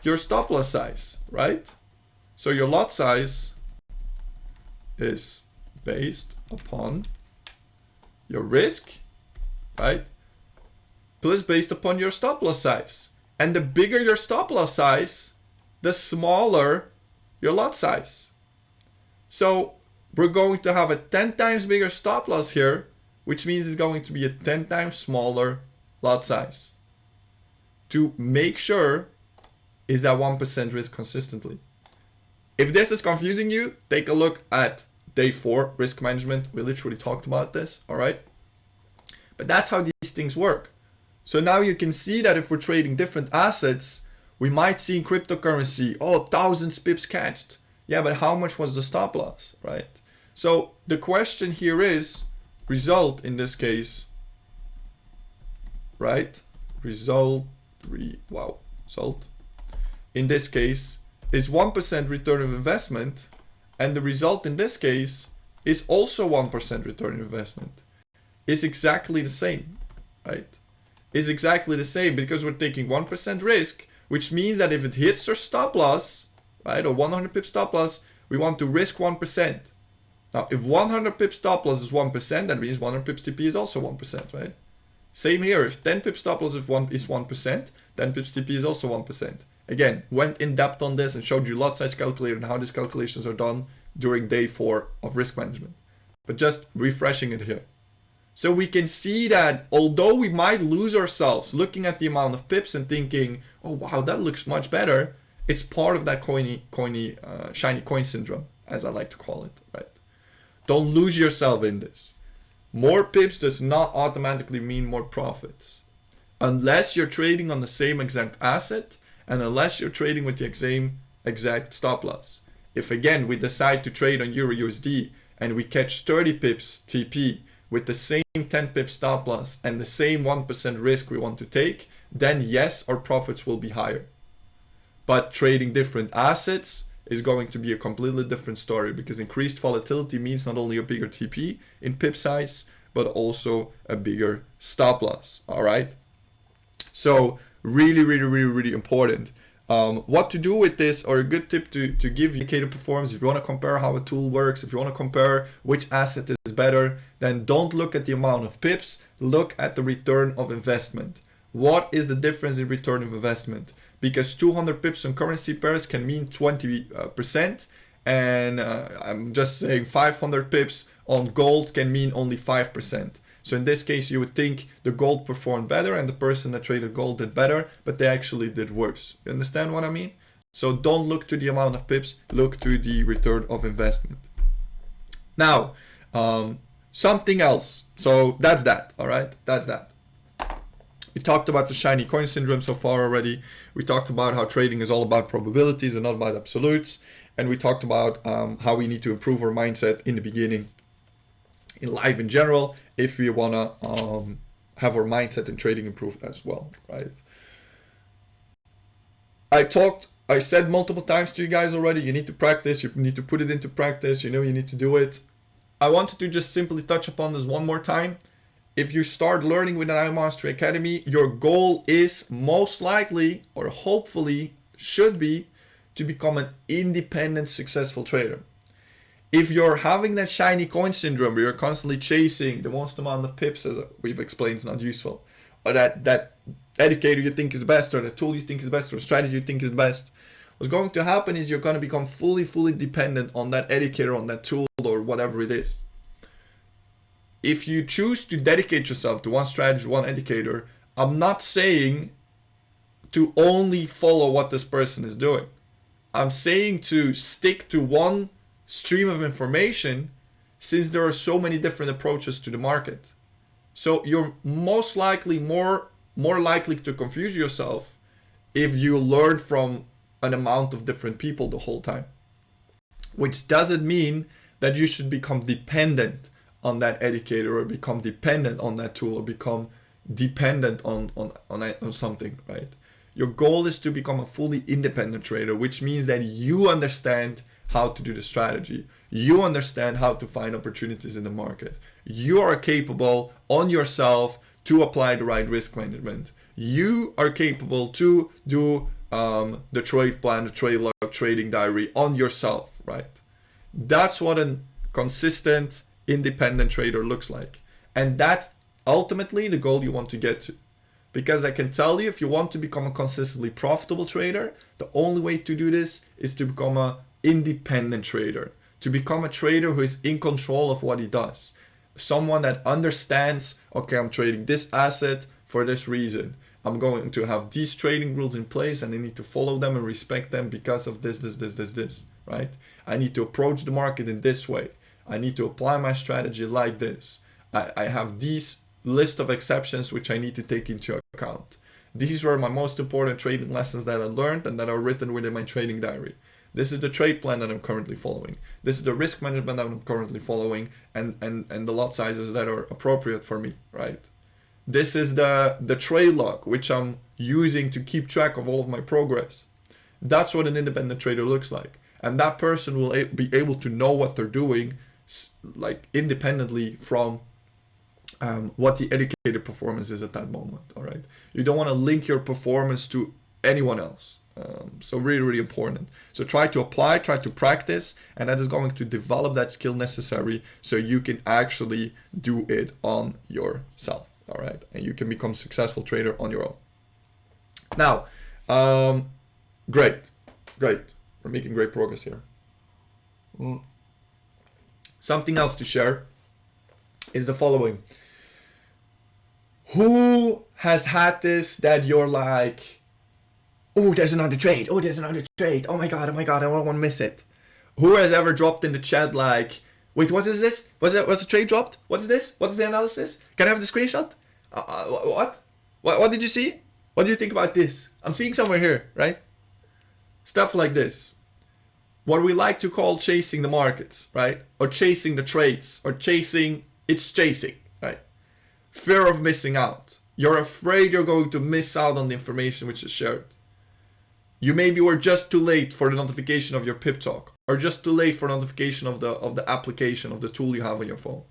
your stop loss size, right? So your lot size is based upon your risk, right, plus based upon your stop loss size. And the bigger your stop loss size, the smaller your lot size. So we're going to have a 10 times bigger stop loss here, which means it's going to be a 10 times smaller lot size. To make sure is that 1% risk consistently. If this is confusing you, take a look at day 4 risk management. We literally talked about this, all right? But that's how these things work. So now you can see that if we're trading different assets, we might see in cryptocurrency, oh, thousands pips catched. Yeah, but how much was the stop loss, right? So the question here is, result in this case, right? Result in this case is 1% return of investment, and the result in this case is also 1% return of investment. Is exactly the same, right? Is exactly the same because we're taking 1% risk, which means that if it hits our stop loss, right, or 100 pip stop loss, we want to risk 1%. Now, if 100 pip stop loss is 1%, that means 100 pips TP is also 1%, right? Same here, if 10 pip stop loss is 1%, 10 pips TP is also 1%. Again, went in depth on this and showed you lot size calculator and how these calculations are done during day 4 of risk management. But just refreshing it here. So we can see that although we might lose ourselves looking at the amount of pips and thinking, oh wow, that looks much better, it's part of that shiny coin syndrome, as I like to call it, right? Don't lose yourself in this. More pips does not automatically mean more profits. Unless you're trading on the same exact asset and unless you're trading with the same exact stop loss. If again, we decide to trade on Euro USD and we catch 30 pips TP with the same 10 pip stop loss and the same 1% risk we want to take, then yes, our profits will be higher. But trading different assets is going to be a completely different story because increased volatility means not only a bigger TP in pip size, but also a bigger stop loss, all right? So really important. What to do with this, or a good tip to give indicator performance, if you want to compare how a tool works, if you want to compare which asset is better, then don't look at the amount of pips, look at the return of investment. What is the difference in return of investment? Because 200 pips on currency pairs can mean 20%, and I'm just saying 500 pips on gold can mean only 5%. So in this case, you would think the gold performed better and the person that traded gold did better, but they actually did worse. You understand what I mean? So don't look to the amount of pips, look to the return of investment. Now, something else. So that's that, all right? That's that. We talked about the shiny coin syndrome so far already. We talked about how trading is all about probabilities and not about absolutes. And we talked about how we need to improve our mindset in the beginning, in life in general, if we want to have our mindset in trading improved as well, right? I said multiple times to you guys already, you need to practice, you need to put it into practice, you know, you need to do it. I wanted to just simply touch upon this one more time. If you start learning with an iMastery Academy, your goal is most likely, or hopefully should be, to become an independent, successful trader. If you're having that shiny coin syndrome where you're constantly chasing the most amount of pips, as we've explained, is not useful, or that educator you think is best, or the tool you think is best, or strategy you think is best, what's going to happen is you're going to become fully dependent on that educator, on that tool, or whatever it is. If you choose to dedicate yourself to one strategy, one educator, I'm not saying to only follow what this person is doing. I'm saying to stick to one stream of information, since there are so many different approaches to the market. So you're most likely more likely to confuse yourself if you learn from an amount of different people the whole time. Which doesn't mean that you should become dependent on that educator, or become dependent on that tool, or become dependent on something, right? Your goal is to become a fully independent trader, which means that you understand how to do the strategy. You understand how to find opportunities in the market. You are capable on yourself to apply the right risk management. You are capable to do the trade plan, the trade log, trading diary on yourself, right? That's what a consistent independent trader looks like. And that's ultimately the goal you want to get to. Because I can tell you, if you want to become a consistently profitable trader, the only way to do this is to become an independent trader, to become a trader who is in control of what he does. Someone that understands, okay, I'm trading this asset for this reason. I'm going to have these trading rules in place and I need to follow them and respect them because of this, right? I need to approach the market in this way. I need to apply my strategy like this. I have these list of exceptions which I need to take into account. These were my most important trading lessons that I learned and that are written within my trading diary. This is the trade plan that I'm currently following. This is the risk management that I'm currently following, and the lot sizes that are appropriate for me, right? This is the trade log which I'm using to keep track of all of my progress. That's what an independent trader looks like. And that person will be able to know what they're doing, like independently from what the educated performance is at that moment. All right, you don't want to link your performance to anyone else. So really important. So try to apply, try to practice, and that is going to develop that skill necessary so you can actually do it on yourself. All right, and you can become a successful trader on your own. Now, great, we're making great progress here. Something else to share is the following. Who has had this that you're like, oh, there's another trade. Oh, there's another trade. Oh my God, I don't want to miss it. Who has ever dropped in the chat like, wait, what is this? Was the trade dropped? What is this? What is the analysis? Can I have the screenshot? What did you see? What do you think about this? I'm seeing somewhere here, right? Stuff like this. What we like to call chasing the markets, right? Or chasing the trades, or chasing, right? Fear of missing out. You're afraid you're going to miss out on the information which is shared. You maybe were just too late for the notification of your pip talk, or just too late for notification of the application of the tool you have on your phone.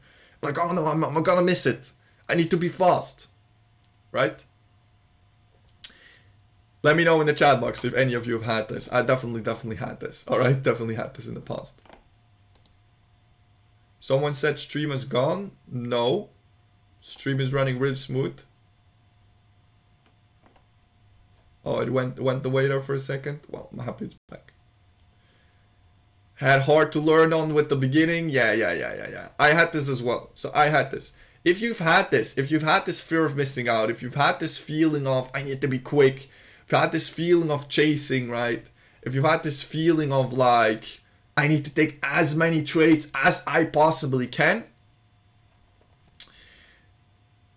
Like, oh no, I'm gonna miss it. I need to be fast, right? Let me know in the chat box if any of you have had this. I definitely had this. All right, definitely had this in the past. Someone said stream is gone. No, stream is running real smooth. Oh, it went away there for a second. Well, I'm happy it's back. Had hard to learn on with the beginning. Yeah. I had this as well. So I had this. If you've had this fear of missing out, if you've had this feeling of I need to be quick, if you've had this feeling of chasing, right? If you've had this feeling of like I need to take as many trades as I possibly can,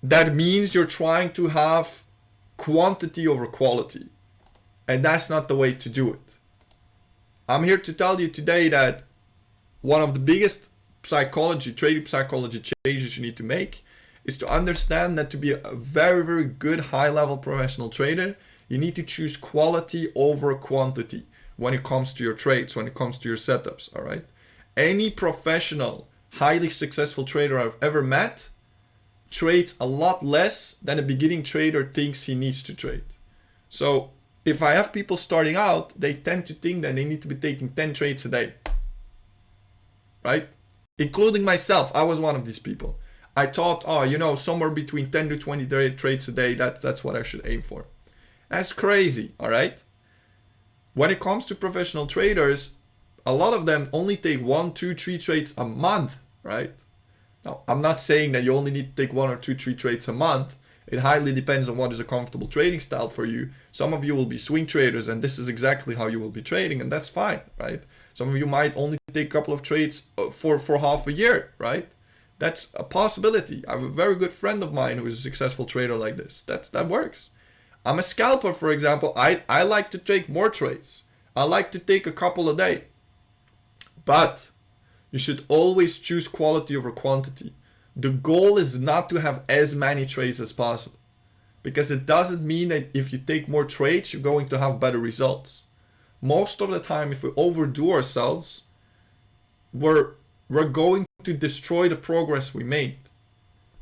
that means you're trying to have quantity over quality. And that's not the way to do it. I'm here to tell you today that one of the biggest trading psychology changes you need to make is to understand that to be a very, very good high-level professional trader, you need to choose quality over quantity when it comes to your trades, when it comes to your setups, all right? Any professional, highly successful trader I've ever met trades a lot less than a beginning trader thinks he needs to trade. So if I have people starting out, they tend to think that they need to be taking 10 trades a day, right? Including myself. I was one of these people. I thought, somewhere between 10 to 20 trades a day, that's what I should aim for. That's crazy, all right? When it comes to professional traders, a lot of them only take 1, 2, 3 trades a month, right? Now, I'm not saying that you only need to take 1 or 2, 3 trades a month. It highly depends on what is a comfortable trading style for you. Some of you will be swing traders, and this is exactly how you will be trading, and that's fine, right? Some of you might only take a couple of trades for half a year, right? That's a possibility. I have a very good friend of mine who is a successful trader like this. That works. I'm a scalper, for example. I like to take more trades. I like to take a couple a day. But you should always choose quality over quantity. The goal is not to have as many trades as possible, because it doesn't mean that if you take more trades, you're going to have better results. Most of the time, if we overdo ourselves, we're going to destroy the progress we made.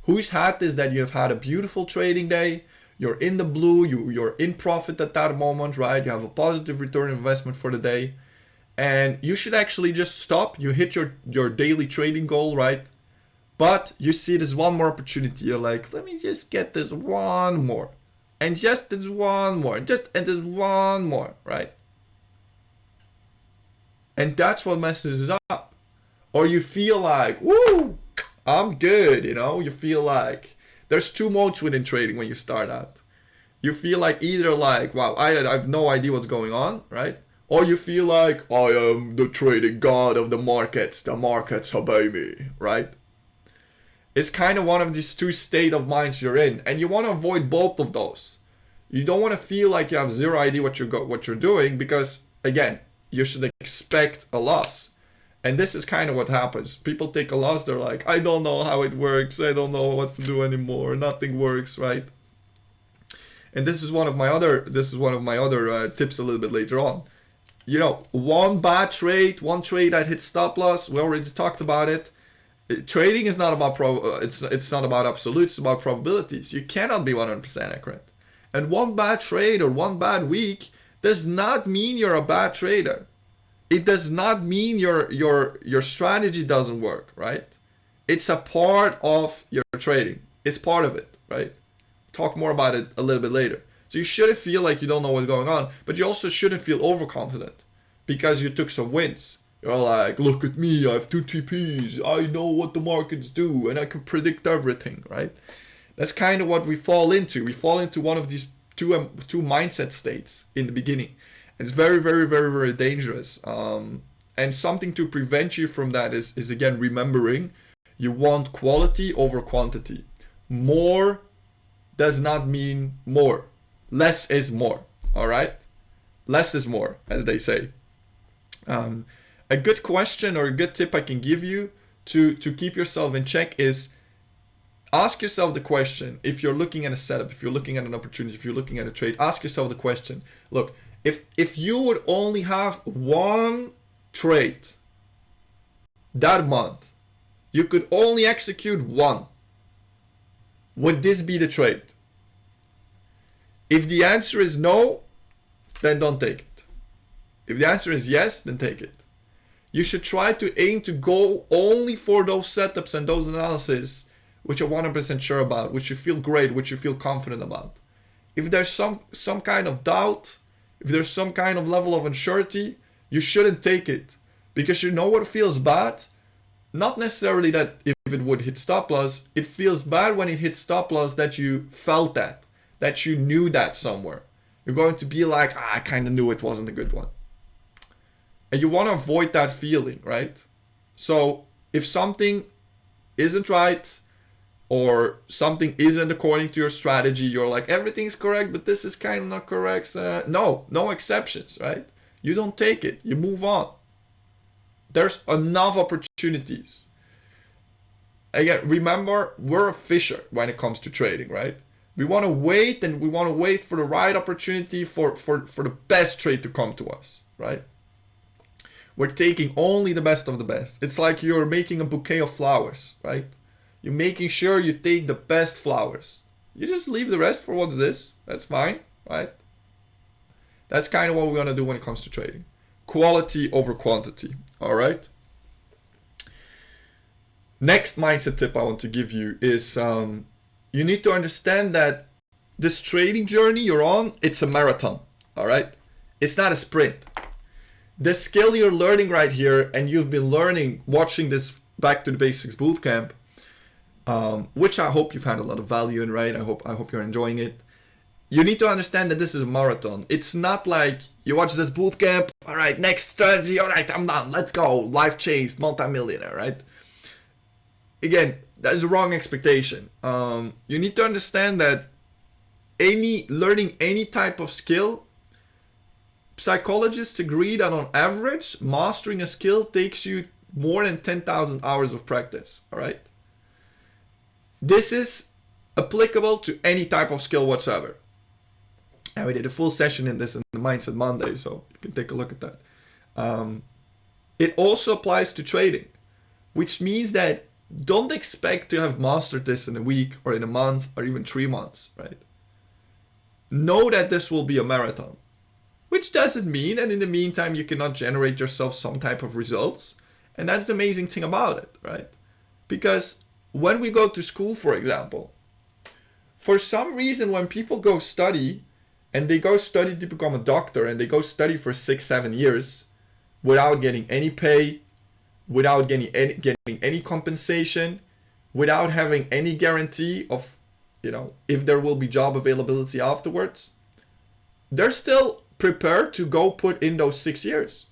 Who's had this, that you have had a beautiful trading day, you're in the blue, you're in profit at that moment, right? You have a positive return on investment for the day, and you should actually just stop. You hit your daily trading goal, right? But you see this one more opportunity. You're like, let me just get this one more. And just this one more. And this one more, right? And that's what messes it up. Or you feel like, woo, I'm good, You feel like there's two modes within trading when you start out. You feel like either like, wow, I have no idea what's going on, right? Or you feel like, I am the trading god of the markets obey me, right? It's kind of one of these two state of minds you're in, and you want to avoid both of those. You don't want to feel like you have zero idea what you're doing, because again, you should expect a loss. And this is kind of what happens. People take a loss, they're like, I don't know how it works, I don't know what to do anymore, nothing works, right? And this is one of my other tips a little bit later on. One bad trade, one trade that hits stop loss, we already talked about it. Trading is not about it's not about absolutes, it's about probabilities. You cannot be 100% accurate. And one bad trade or one bad week does not mean you're a bad trader. It does not mean your strategy doesn't work, right? It's a part of your trading. It's part of it, right? Talk more about it a little bit later. So you shouldn't feel like you don't know what's going on, but you also shouldn't feel overconfident because you took some wins. You're like, look at me, I have 2 TPs, I know what the markets do, and I can predict everything, right? That's kind of what we fall into. We fall into one of these two mindset states in the beginning. It's very, very, very, very dangerous. And something to prevent you from that is again, remembering you want quality over quantity. More does not mean more. Less is more, all right? Less is more, as they say. A good question or a good tip I can give you to keep yourself in check is ask yourself the question. If you're looking at a setup, if you're looking at an opportunity, if you're looking at a trade, ask yourself the question. Look, if you would only have one trade that month, you could only execute one. Would this be the trade? If the answer is no, then don't take it. If the answer is yes, then take it. You should try to aim to go only for those setups and those analyses which you're 100% sure about, which you feel great, which you feel confident about. if there's some kind of doubt, if there's some kind of level of uncertainty, you shouldn't take it, because you know what feels bad? Not necessarily that if it would hit stop loss, it feels bad when it hits stop loss that you felt that you knew that somewhere. You're going to be like, I kind of knew it wasn't a good one. And you want to avoid that feeling, right? So if something isn't right, or something isn't according to your strategy, you're like, everything's correct, but this is kind of not correct. No exceptions, right? You don't take it, you move on. There's enough opportunities. Again, remember, we're a fisher when it comes to trading, right? We want to wait, and we want to wait for the right opportunity for the best trade to come to us, right? We're taking only the best of the best. It's like you're making a bouquet of flowers, right? You're making sure you take the best flowers. You just leave the rest for what it is. That's fine, right? That's kind of what we're going to do when it comes to trading. Quality over quantity, all right? Next mindset tip I want to give you is you need to understand that this trading journey you're on, it's a marathon, all right? It's not a sprint. The skill you're learning right here, and you've been learning watching this Back to the Basics Bootcamp, which I hope you found a lot of value in, right? I hope you're enjoying it. You need to understand that this is a marathon. It's not like you watch this bootcamp, all right, next strategy, all right, I'm done, let's go, life changed, multimillionaire, right? Again, that is a wrong expectation. You need to understand that learning any type of skill, psychologists agree that on average, mastering a skill takes you more than 10,000 hours of practice, all right? This is applicable to any type of skill whatsoever. And we did a full session in this in the Mindset Monday, so you can take a look at that. It also applies to trading, which means that don't expect to have mastered this in a week or in a month or even 3 months, right? Know that this will be a marathon, which doesn't mean that in the meantime you cannot generate yourself some type of results. And that's the amazing thing about it, right? Because when we go to school, for example, for some reason when people go study, and they go study to become a doctor, and they go study for 6-7 years without getting any pay, without getting any compensation, without having any guarantee of, if there will be job availability afterwards, they're still prepared to go put in those 6 years.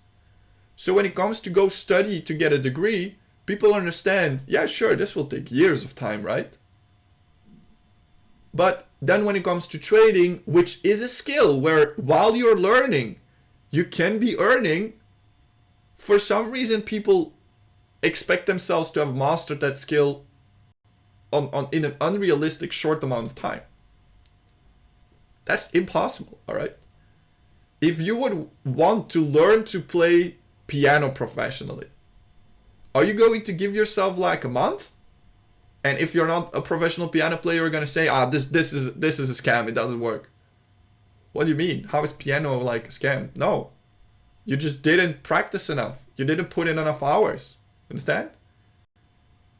So when it comes to go study to get a degree, people understand, yeah, sure, this will take years of time, right? But then when it comes to trading, which is a skill where while you're learning, you can be earning, for some reason people expect themselves to have mastered that skill in an unrealistic short amount of time. That's impossible, all right? If you would want to learn to play piano professionally, are you going to give yourself like a month? And if you're not a professional piano player, you're going to say, this is a scam, it doesn't work. What do you mean? How is piano like a scam? No. You just didn't practice enough. You didn't put in enough hours. Understand?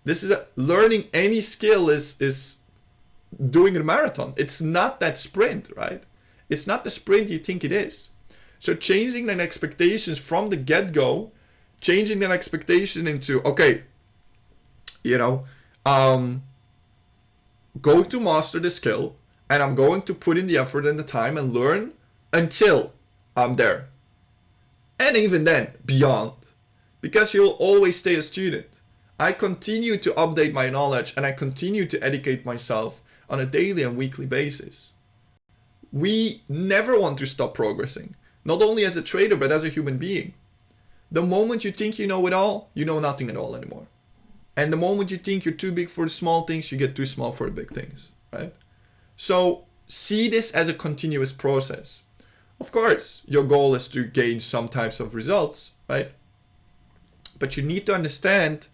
This is learning any skill is doing a marathon. It's not that sprint, right? It's not the sprint you think it is. So changing that expectations from the get-go, changing that expectation into, okay, going to master the skill, and I'm going to put in the effort and the time and learn until I'm there. And even then, beyond. Because you'll always stay a student. I continue to update my knowledge, and I continue to educate myself on a daily and weekly basis. We never want to stop progressing, not only as a trader, but as a human being. The moment you think you know it all, you know nothing at all anymore. And the moment you think you're too big for the small things, you get too small for the big things, right? So see this as a continuous process. Of course, your goal is to gain some types of results, right? But you need to understand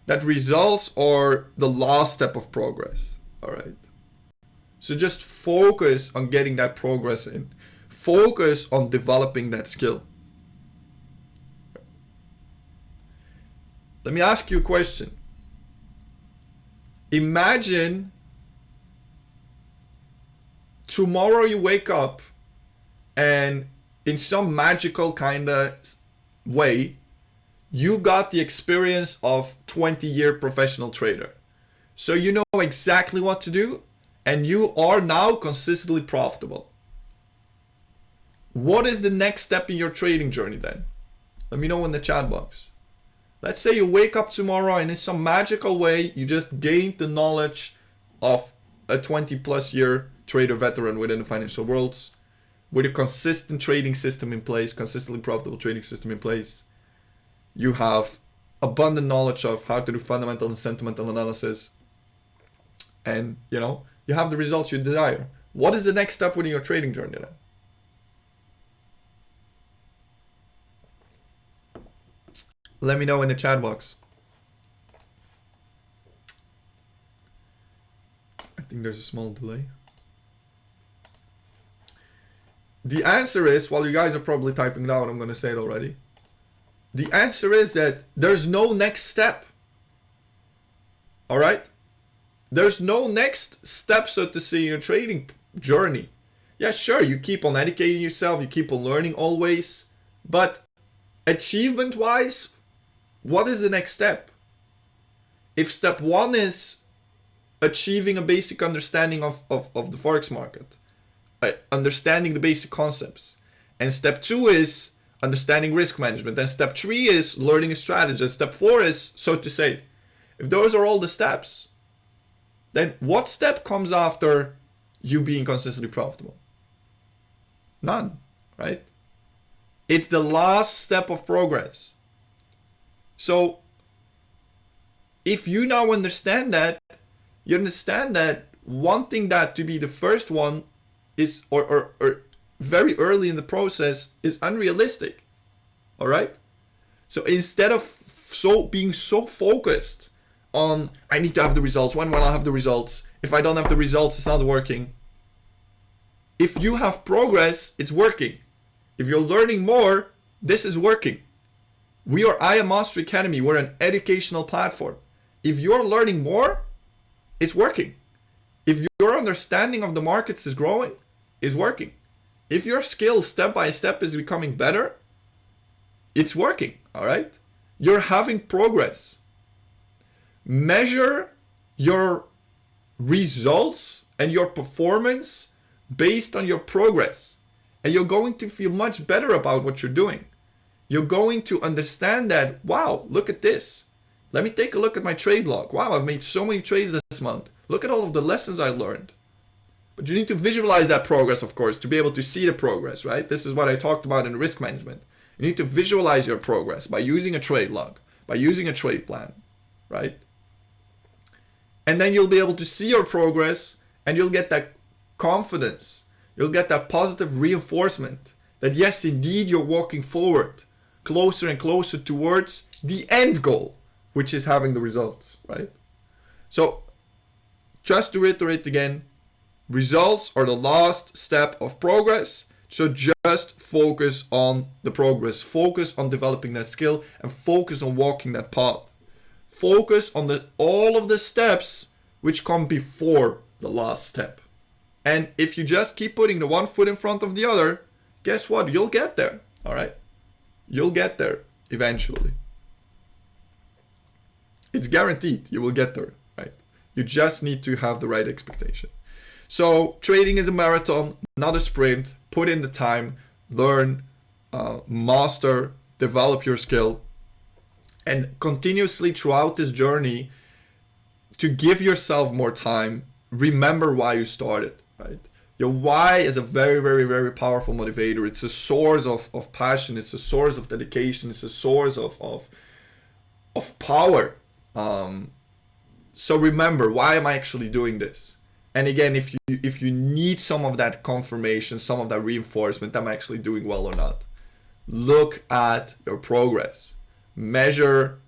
that results are the last step of progress, all right? So just focus on getting that progress in. Focus on developing that skill. Let me ask you a question. Imagine tomorrow you wake up and in some magical kind of way, you got the experience of 20-year professional trader. So you know exactly what to do, and you are now consistently profitable. What is the next step in your trading journey then? Let me know in the chat box. Let's say you wake up tomorrow and in some magical way, you just gained the knowledge of a 20+ year trader veteran within the financial worlds, with a consistent trading system in place, consistently profitable trading system in place. You have abundant knowledge of how to do fundamental and sentimental analysis. And you know, you have the results you desire. What is the next step within your trading journey then? Let me know in the chat box. I think there's a small delay. The answer is, while you guys are probably typing down, I'm going to say it already. The answer is that there's no next step. All right? There's no next step, so to say, in your trading journey. Yeah, sure, you keep on educating yourself, you keep on learning always, but achievement-wise, what is the next step? If step 1 is achieving a basic understanding of the Forex market, understanding the basic concepts, and step 2 is understanding risk management, and step 3 is learning a strategy, and step 4 is, so to say, if those are all the steps, then what step comes after you being consistently profitable? None, right? It's the last step of progress. So if you now understand that, you understand that wanting that to be the first one is, or very early in the process, is unrealistic. All right? So instead of being so focused on, I need to have the results, when will I have the results? If I don't have the results, it's not working. If you have progress, it's working. If you're learning more, this is working. We are I Am Master Academy. We're an educational platform. If you're learning more, it's working. If your understanding of the markets is growing, it's working. If your skill step by step is becoming better, it's working, all right? You're having progress. Measure your results and your performance based on your progress. And you're going to feel much better about what you're doing. You're going to understand that, wow, look at this. Let me take a look at my trade log. Wow, I've made so many trades this month. Look at all of the lessons I learned. But you need to visualize that progress, of course, to be able to see the progress, right? This is what I talked about in risk management. You need to visualize your progress by using a trade log, by using a trade plan, right? And then you'll be able to see your progress and you'll get that confidence. You'll get that positive reinforcement that yes, indeed, you're walking forward, closer and closer towards the end goal, which is having the results, right? So just to reiterate again, results are the last step of progress. So just focus on the progress, focus on developing that skill, and focus on walking that path. Focus on all of the steps which come before the last step. And if you just keep putting the one foot in front of the other, guess what? You'll get there, all right? You'll get there eventually. It's guaranteed you will get there, right? You just need to have the right expectation. So trading is a marathon, not a sprint. Put in the time, learn, master, develop your skill, and continuously throughout this journey to give yourself more time, remember why you started, right? Your why is a very, very, very powerful motivator. It's a source of passion. It's a source of dedication. It's a source of power. So remember, why am I actually doing this? And again, if you need some of that confirmation, some of that reinforcement, I'm actually doing well or not, look at your progress. Measure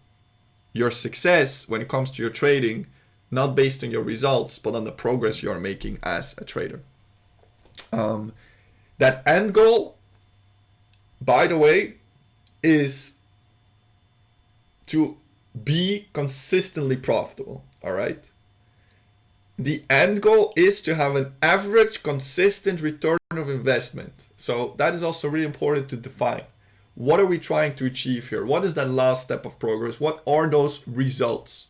your success when it comes to your trading, not based on your results, but on the progress you are making as a trader. That end goal, by the way, is to be consistently profitable, all right? the end goal is to have an average consistent return of investment. So that is also really important to define. What are we trying to achieve here? What is that last step of progress? What are those results?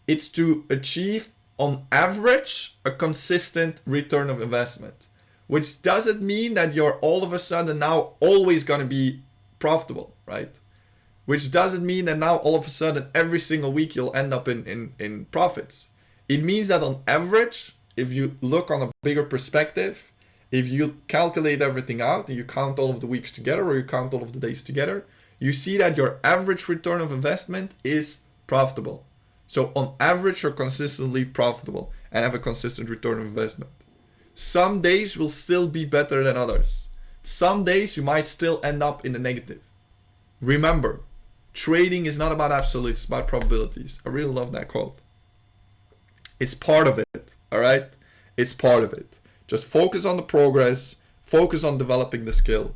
It's to achieve on average a consistent return of investment, which doesn't mean that you're all of a sudden now always going to be profitable, right? Which doesn't mean that now all of a sudden every single week you'll end up in profits. It means that on average, if you look on a bigger perspective, if you calculate everything out and you count all of the weeks together or you count all of the days together, you see that your average return of investment is profitable. So on average, you're consistently profitable and have a consistent return of investment. Some days will still be better than others. Some days you might still end up in the negative. Remember, trading is not about absolutes, it's about probabilities. I really love that quote. It's part of it, all right? It's part of it. Just focus on the progress, focus on developing the skill,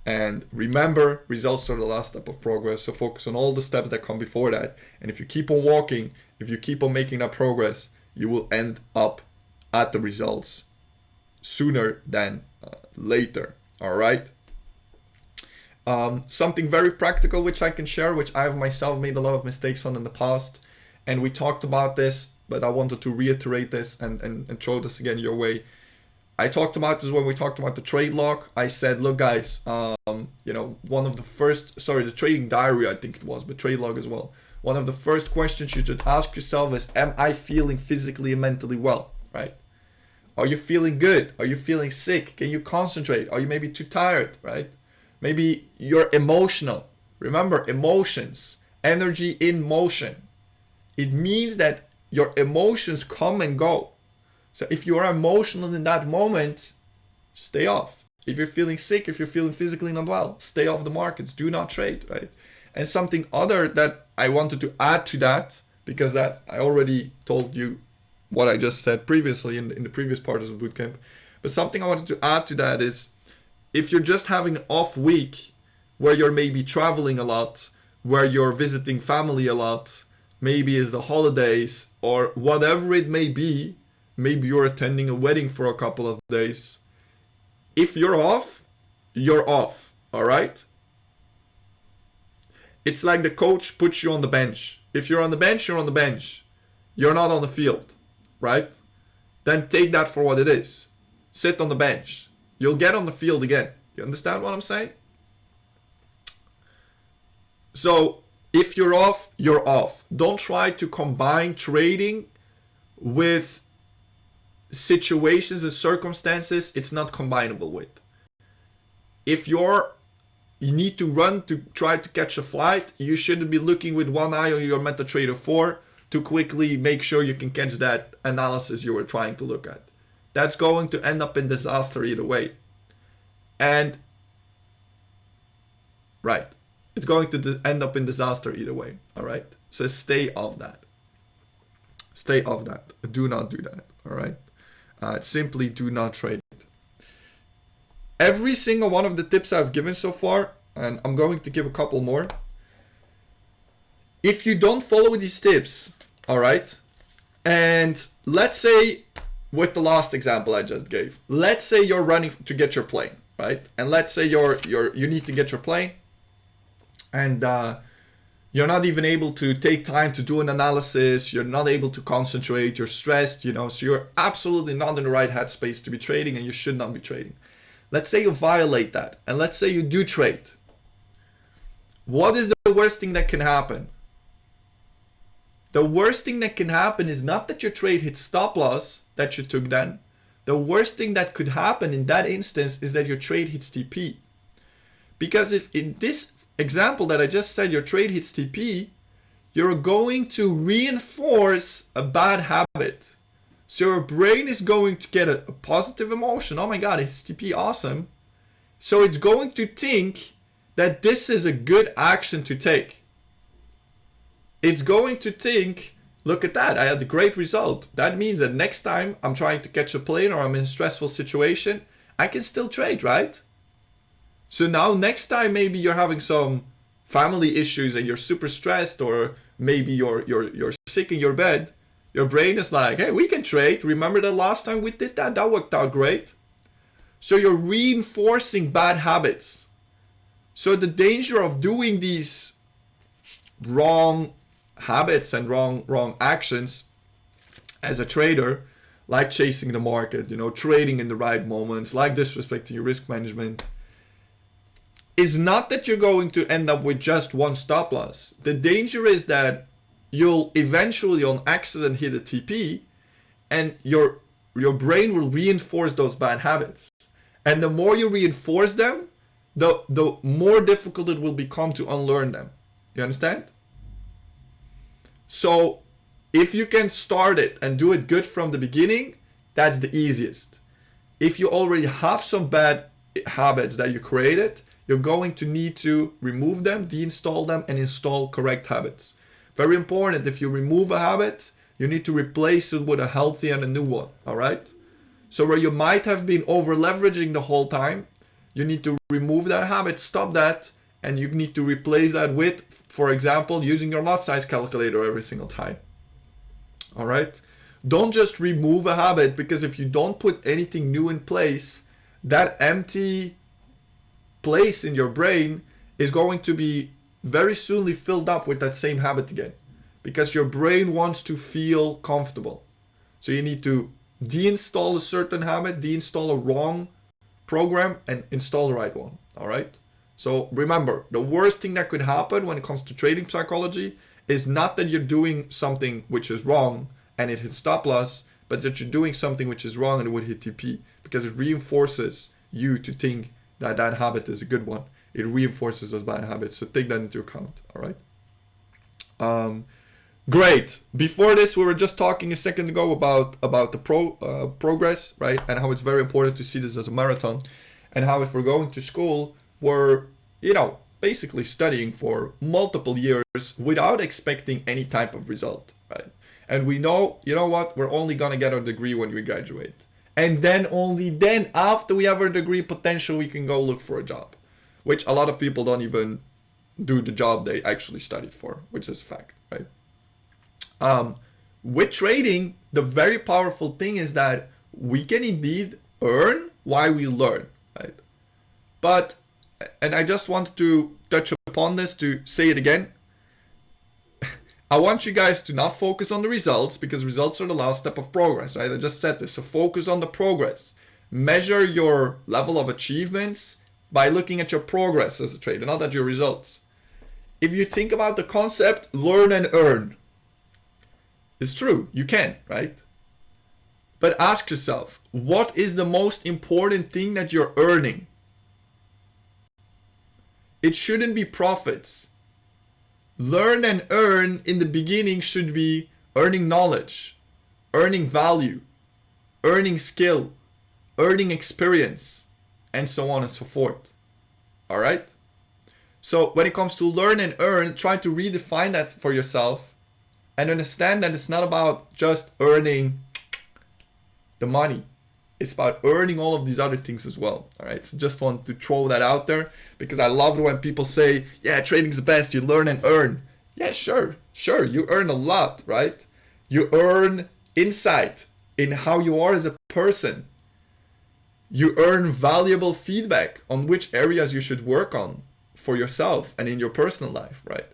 and remember, results are the last step of progress. So focus on all the steps that come before that. And if you keep on walking, if you keep on making that progress, you will end up at the results sooner than later, all right? Something very practical which I can share, which I have myself made a lot of mistakes on in the past, and we talked about this, but I wanted to reiterate this and throw this again your way. I talked about this when we talked about the trade log. I said, look guys, one of the first, the trading diary I think it was, but trade log as well. One of the first questions you should ask yourself is, am I feeling physically and mentally well, right? Are you feeling good? Are you feeling sick? Can you concentrate? Are you maybe too tired, right? Maybe you're emotional. Remember, emotions, energy in motion. It means that your emotions come and go. So if you are emotional in that moment, stay off. If you're feeling sick, if you're feeling physically not well, stay off the markets. Do not trade, right? And something other that I wanted to add to that, because that I already told you what I just said previously in the previous part of the bootcamp. But something I wanted to add to that is, if you're just having an off week where you're maybe traveling a lot, where you're visiting family a lot, maybe it's the holidays or whatever it may be, maybe you're attending a wedding for a couple of days. If you're off, all right? It's like the coach puts you on the bench. If you're on the bench, you're on the bench. You're not on the field, right? Then take that for what it is. Sit on the bench. You'll get on the field again. You understand what I'm saying? So if you're off, you're off. Don't try to combine trading with situations and circumstances it's not combinable with. If you need to run to try to catch a flight, you shouldn't be looking with one eye on your MetaTrader 4 to quickly make sure you can catch that analysis you were trying to look at. That's going to end up in disaster either way. And right, it's going to end up in disaster either way, all right? So stay off that. Stay off that. Do not do that, all right? Simply do not trade it. Every single one of the tips I've given so far, and I'm going to give a couple more. If you don't follow these tips, all right, and let's say with the last example I just gave, let's say you're running to get your plane, right? And let's say you need to get your plane, and you're not even able to take time to do an analysis. You're not able to concentrate. You're stressed, so you're absolutely not in the right headspace to be trading, and you should not be trading. Let's say you violate that, and let's say you do trade. What is the worst thing that can happen? The worst thing that can happen is not that your trade hits stop loss that you took then. The worst thing that could happen in that instance is that your trade hits TP. Because if in this example that I just said your trade hits TP, you're going to reinforce a bad habit. So your brain is going to get a positive emotion. Oh my God, it's TP, awesome. So it's going to think that this is a good action to take. It's going to think, look at that, I had a great result. That means that next time I'm trying to catch a plane or I'm in a stressful situation, I can still trade, right? So now next time maybe you're having some family issues and you're super stressed, or maybe you're sick in your bed, Your brain is like, hey, we can trade. Remember the last time we did that? That worked out great. So you're reinforcing bad habits. So the danger of doing these wrong habits and wrong actions as a trader, like chasing the market, trading in the right moments, like disrespecting your risk management, is not that you're going to end up with just one stop loss. The danger is that you'll eventually on accident hit a TP, and your brain will reinforce those bad habits. And the more you reinforce them, the more difficult it will become to unlearn them. You understand? So if you can start it and do it good from the beginning, that's the easiest. If you already have some bad habits that you created, you're going to need to remove them, deinstall them, and install correct habits. Very important, if you remove a habit, you need to replace it with a healthy and a new one, all right? So where you might have been over leveraging the whole time, you need to remove that habit, stop that, and you need to replace that with, for example, using your lot size calculator every single time. All right? Don't just remove a habit, because if you don't put anything new in place, that empty place in your brain is going to be very soonly filled up with that same habit again, because your brain wants to feel comfortable. So you need to deinstall a certain habit, deinstall a wrong program, and install the right one. All right? So remember, the worst thing that could happen when it comes to trading psychology is not that you're doing something which is wrong and it hits stop loss, but that you're doing something which is wrong and it would hit TP, because it reinforces you to think that that habit is a good one. It reinforces those bad habits. So take that into account. All right. Great. Before this, we were just talking a second ago about the progress, right? And how it's very important to see this as a marathon, and how if we're going to school, we're, basically studying for multiple years without expecting any type of result, right? And we know, we're only gonna get our degree when we graduate. And then only then, after we have our degree, potentially we can go look for a job, which a lot of people don't even do the job they actually studied for, which is a fact, right? With trading, the very powerful thing is that we can indeed earn while we learn, right? But, and I just wanted to touch upon this to say it again. I want you guys to not focus on the results, because results are the last step of progress, right? I just said this. So focus on the progress. Measure your level of achievements by looking at your progress as a trader, not at your results. If you think about the concept, learn and earn, it's true, you can, right? But ask yourself, what is the most important thing that you're earning? It shouldn't be profits. Learn and earn in the beginning should be earning knowledge, earning value, earning skill, earning experience, and so on and so forth. All right? So when it comes to learn and earn, try to redefine that for yourself and understand that it's not about just earning the money. It's about earning all of these other things as well. All right, so just want to throw that out there, because I love it when people say, yeah, trading's the best, you learn and earn. Yeah, sure, you earn a lot, right? You earn insight in how you are as a person. You earn valuable feedback on which areas you should work on for yourself and in your personal life, right?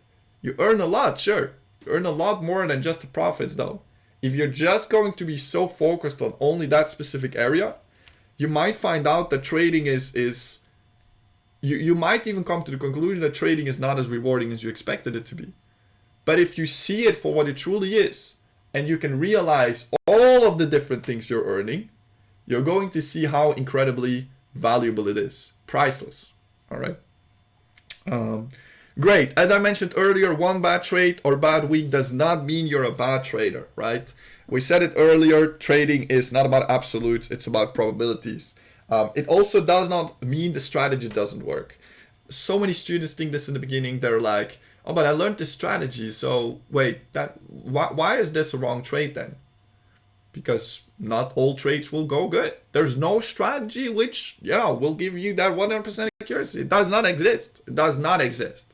You earn a lot, sure. You earn a lot more than just the profits though. If you're just going to be so focused on only that specific area, you might find out that trading is you might even come to the conclusion that trading is not as rewarding as you expected it to be. But if you see it for what it truly is, and you can realize all of the different things you're earning, you're going to see how incredibly valuable it is. Priceless. All right. Great. As I mentioned earlier, one bad trade or bad week does not mean you're a bad trader, right? We said it earlier, trading is not about absolutes, it's about probabilities. It also does not mean the strategy doesn't work. So many students think this in the beginning. They're like, oh, but I learned this strategy, so wait, why is this a wrong trade then? Because not all trades will go good. There's no strategy which, will give you that 100% accuracy. It does not exist. It does not exist.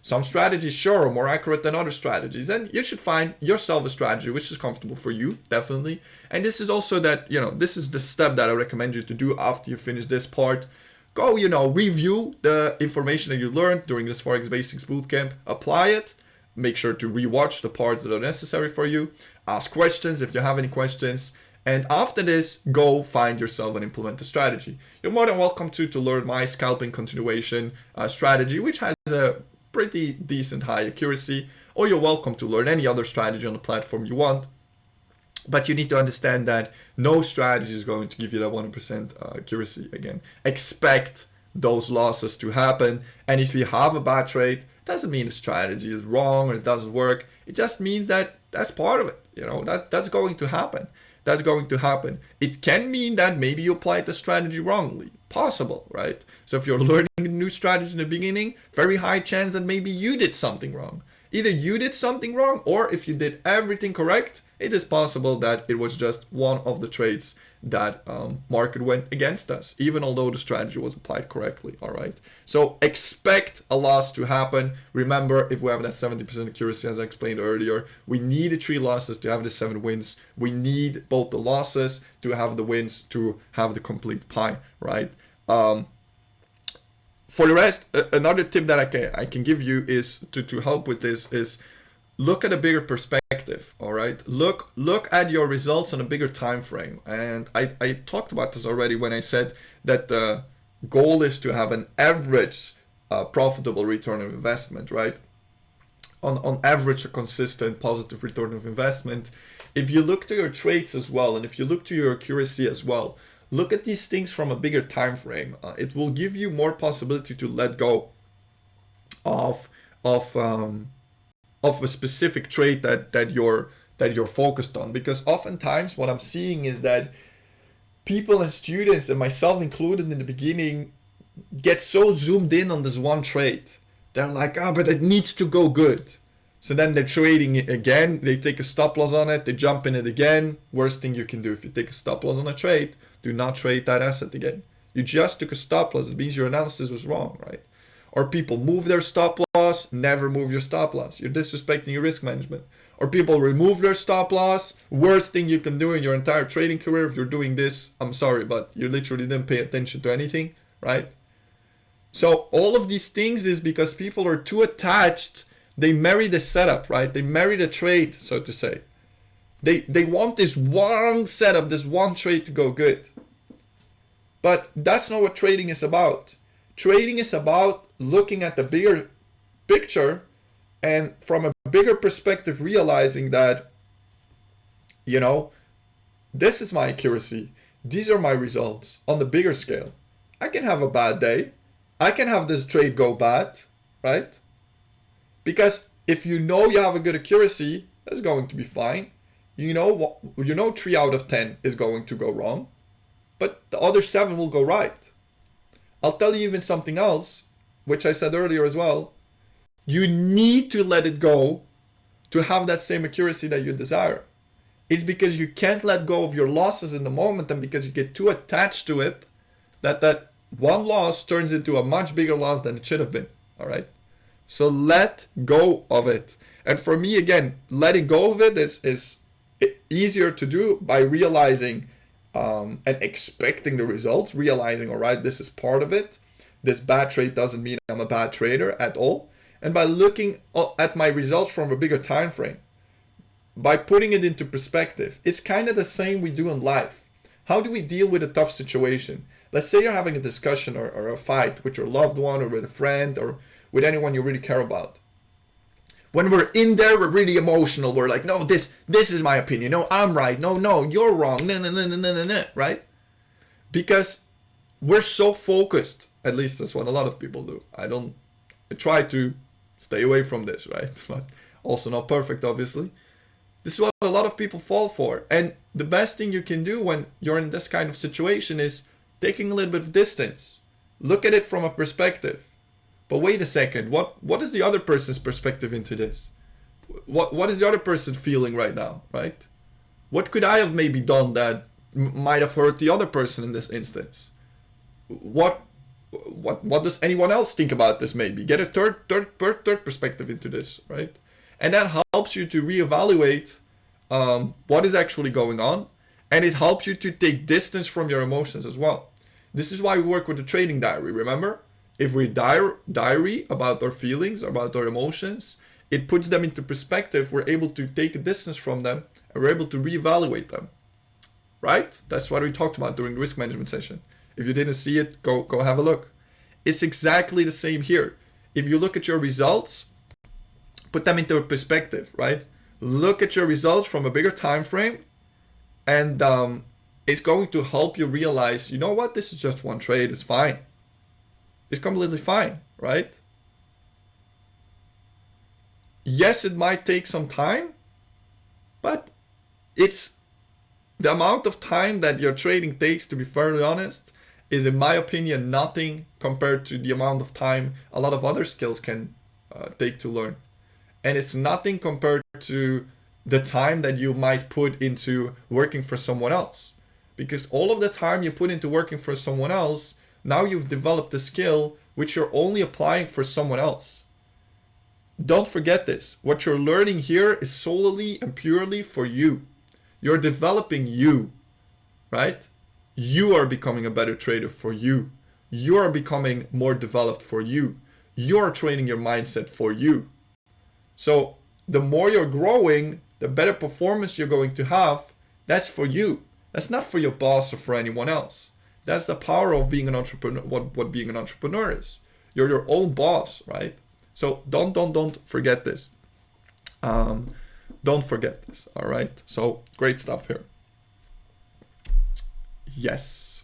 Some strategies, sure, are more accurate than other strategies, and you should find yourself a strategy which is comfortable for you, definitely. And this is also that, this is the step that I recommend you to do after you finish this part. Go, review the information that you learned during this Forex Basics Bootcamp, apply it, make sure to rewatch the parts that are necessary for you, ask questions if you have any questions, and after this, go find yourself and implement the strategy. You're more than welcome to learn my scalping continuation strategy, which has a pretty decent high accuracy, or you're welcome to learn any other strategy on the platform you want. But you need to understand that no strategy is going to give you that 100% accuracy. Again, expect those losses to happen. And if you have a bad trade, it doesn't mean the strategy is wrong or it doesn't work. It just means that that's part of it. That's going to happen. That's going to happen. It can mean that maybe you applied the strategy wrongly. Possible, right? So if you're learning a new strategy in the beginning, very high chance that maybe you did something wrong. Either you did something wrong, or if you did everything correct, it is possible that it was just one of the trades that market went against us, even although the strategy was applied correctly. All right. So expect a loss to happen. Remember, if we have that 70% accuracy, as I explained earlier, we need the 3 losses to have the 7 wins. We need both the losses to have the wins to have the complete pie, right? For the rest, another tip that I can give you is to help with this is look at a bigger perspective. All right, look at your results on a bigger time frame. And I talked about this already when I said that the goal is to have an average profitable return of investment, right? On average, a consistent positive return of investment. If you look to your trades as well, and if you look to your accuracy as well, look at these things from a bigger time frame. It will give you more possibility to let go of a specific trade that you're focused on. Because oftentimes what I'm seeing is that people and students, and myself included in the beginning, get so zoomed in on this one trade. They're like, but it needs to go good. So then they're trading it again. They take a stop loss on it. They jump in it again. Worst thing you can do if you take a stop loss on a trade, do not trade that asset again. You just took a stop loss. It means your analysis was wrong, right? Or people move their stop loss, never move your stop loss. You're disrespecting your risk management. Or people remove their stop loss. Worst thing you can do in your entire trading career if you're doing this. I'm sorry, but you literally didn't pay attention to anything, right? So all of these things is because people are too attached. They marry the setup, right? They marry the trade, so to say. They want this one setup, this one trade to go good. But that's not what trading is about. Trading is about looking at the bigger picture and from a bigger perspective realizing that, this is my accuracy. These are my results on the bigger scale. I can have a bad day. I can have this trade go bad, right? Because if you have a good accuracy, that's going to be fine. 3 out of 10 is going to go wrong, but the other 7 will go right. I'll tell you even something else, which I said earlier as well. You need to let it go to have that same accuracy that you desire. It's because you can't let go of your losses in the moment, and because you get too attached to it, that one loss turns into a much bigger loss than it should have been. All right. So let go of it. And for me, again, letting go of it is easier to do by realizing and expecting the results, realizing, all right, this is part of it. This bad trade doesn't mean I'm a bad trader at all. And by looking at my results from a bigger time frame, by putting it into perspective, it's kind of the same we do in life. How do we deal with a tough situation? Let's say you're having a discussion or a fight with your loved one or with a friend or with anyone you really care about. When we're in there, we're really emotional. We're like, no, this is my opinion. No, I'm right. No, you're wrong. No, right? Because we're so focused. At least that's what a lot of people do. I try to stay away from this, right? But also not perfect, obviously. This is what a lot of people fall for. And the best thing you can do when you're in this kind of situation is taking a little bit of distance. Look at it from a perspective. But wait a second, what is the other person's perspective into this? What is the other person feeling right now, right? What could I have maybe done that might have hurt the other person in this instance? What what does anyone else think about this? Maybe get a third perspective into this, right? And that helps you to reevaluate what is actually going on, and it helps you to take distance from your emotions as well. This is why we work with the trading diary. Remember, if we diary about our feelings, about our emotions, it puts them into perspective. We're able to take a distance from them, and we're able to reevaluate them, right? That's what we talked about during the risk management session. If you didn't see it, go have a look. It's exactly the same here. If you look at your results, put them into a perspective, right? Look at your results from a bigger time frame, and it's going to help you realize, you know what, this is just one trade, it's fine. It's completely fine, right? Yes, it might take some time, but it's the amount of time that your trading takes, to be fairly honest, is, in my opinion, nothing compared to the amount of time a lot of other skills can take to learn. And it's nothing compared to the time that you might put into working for someone else. Because all of the time you put into working for someone else, now you've developed a skill which you're only applying for someone else. Don't forget this. What you're learning here is solely and purely for you. You're developing you, right? You are becoming a better trader for you. You are becoming more developed for you. You're training your mindset for you. So the more you're growing, the better performance you're going to have. That's for you. That's not for your boss or for anyone else. That's the power of being an entrepreneur, what being an entrepreneur is. You're your own boss, right? So don't forget this. Don't forget this, all right? So great stuff here. Yes.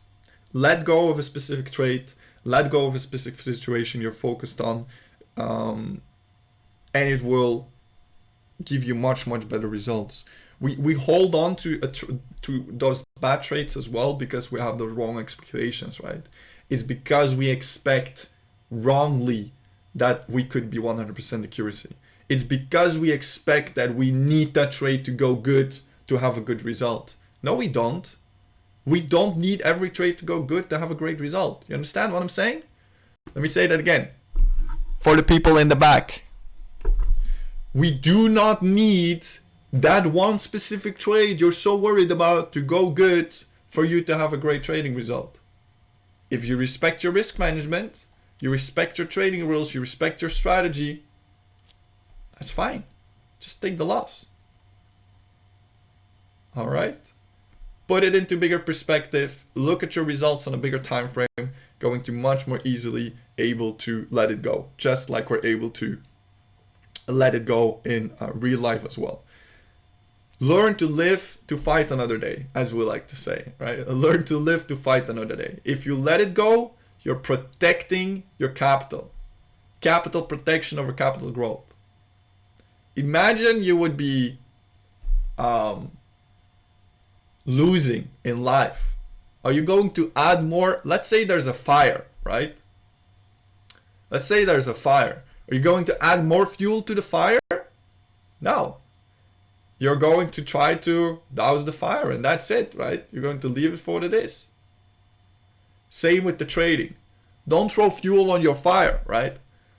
Let go of a specific trade. Let go of a specific situation you're focused on. And it will give you much better results. We hold on to those bad traits as well because we have those wrong expectations, right? It's because we expect wrongly that we could be 100% accuracy. It's because we expect that we need that trade to go good to have a good result. No, we don't. We don't need every trade to go good to have a great result. You understand what I'm saying? Let me say that again. For the people in the back. We do not need that one specific trade you're so worried about to go good for you to have a great trading result. If you respect your risk management, you respect your trading rules, you respect your strategy, that's fine. Just take the loss. All right? Put it into bigger perspective. Look at your results on a bigger time frame. Going to much more easily able to let it go. Just like we're able to let it go in real life as well. Learn to live to fight another day, as we like to say, right? Learn to live to fight another day. If you let it go, you're protecting your capital. Capital protection over capital growth. Imagine you would be losing in life. Are you going to add more? Let's say there's a fire, right? Let's say there's a fire. Are you going to add more fuel to the fire? No. You're going to try to douse the fire and that's it, right? You're going to leave it for what it is. Same with the trading. Don't throw fuel on your fire, right?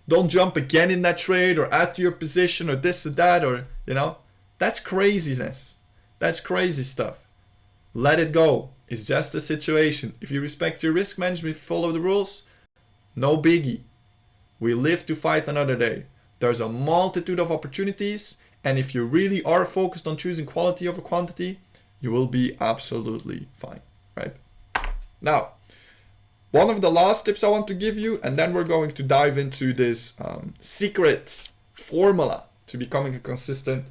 Don't jump again in that trade or add to your position or this or that or, you know, that's craziness. That's crazy stuff. Let it go. It's just a situation. If you respect your risk management, follow the rules, no biggie. We live to fight another day. There's a multitude of opportunities, and if you really are focused on choosing quality over quantity, you will be absolutely fine, right? Now, one of the last tips I want to give you, and then we're going to dive into this secret formula to becoming a consistent,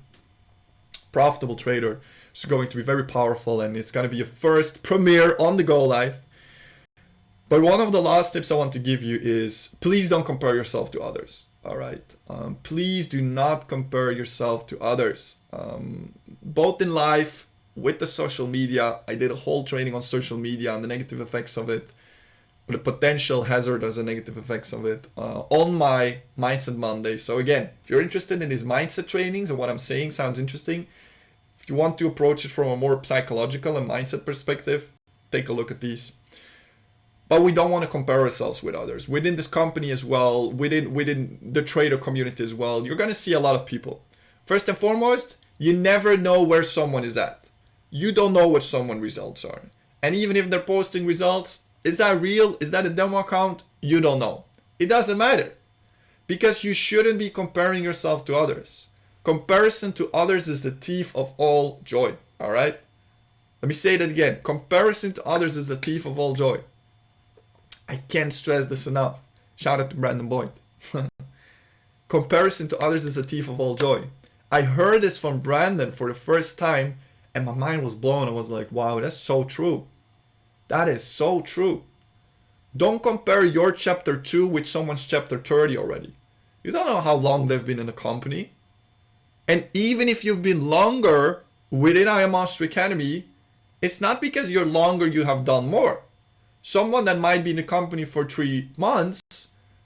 profitable trader. It's going to be very powerful, and it's going to be your first premiere on the Go Live. But one of the last tips I want to give you is please don't compare yourself to others. All right. Please do not compare yourself to others. Both in life, with the social media. I did a whole training on social media and the negative effects of it, the potential hazard as the negative effects of it on my Mindset Monday. So again, if you're interested in these mindset trainings and what I'm saying sounds interesting, if you want to approach it from a more psychological and mindset perspective, take a look at these. But we don't want to compare ourselves with others. Within this company as well, within the trader community as well, you're going to see a lot of people. First and foremost, you never know where someone is at. You don't know what someone's results are. And even if they're posting results, is that real? Is that a demo account? You don't know. It doesn't matter. Because you shouldn't be comparing yourself to others. Comparison to others is the thief of all joy. All right? Let me say that again. Comparison to others is the thief of all joy. I can't stress this enough. Shout out to Brandon Boyd. Comparison to others is the thief of all joy. I heard this from Brandon for the first time and my mind was blown. I was like, wow, that's so true. That is so true. Don't compare your chapter 2 with someone's chapter 30 already. You don't know how long they've been in the company. And even if you've been longer within I Am Master Academy, it's not because you're longer you have done more. Someone that might be in the company for 3 months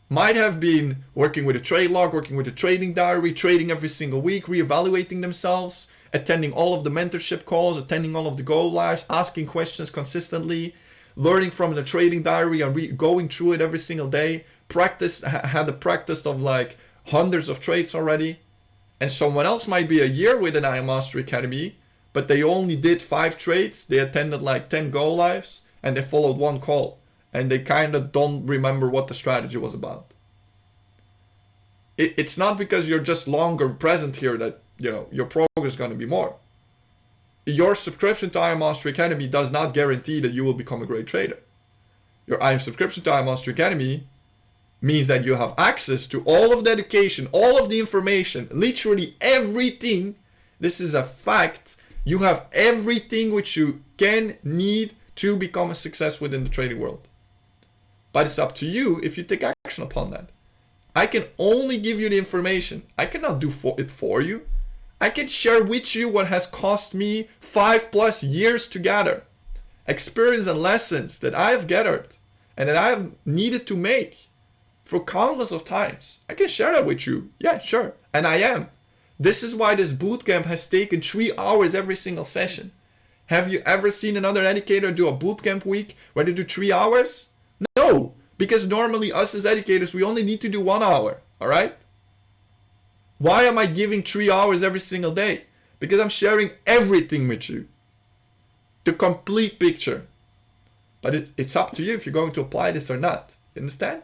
might have been working with a trade log, working with a trading diary, trading every single week, reevaluating themselves, attending all of the mentorship calls, attending all of the go lives, asking questions consistently, learning from the trading diary and going through it every single day. Had the practice of like hundreds of trades already. And someone else might be a year with an I Am Master Academy, but they only did 5 trades. They attended like 10 go lives and they followed 1 call. And they kind of don't remember what the strategy was about. It's not because you're just longer present here that your progress is going to be more. Your subscription to I Am Master Academy does not guarantee that you will become a great trader. Your I Am subscription to I Am Master Academy means that you have access to all of the education, all of the information, literally everything. This is a fact. You have everything which you can need to become a success within the trading world. But it's up to you if you take action upon that. I can only give you the information. I cannot do it for you. I can share with you what has cost me 5+ years to gather. Experience and lessons that I have gathered and that I have needed to make for countless of times. I can share that with you. Yeah, sure. And I am. This is why this bootcamp has taken 3 hours every single session. Have you ever seen another educator do a bootcamp week where they do 3 hours? No, because normally us as educators, we only need to do 1 hour, all right? Why am I giving 3 hours every single day? Because I'm sharing everything with you. The complete picture. But it's up to you if you're going to apply this or not. You understand?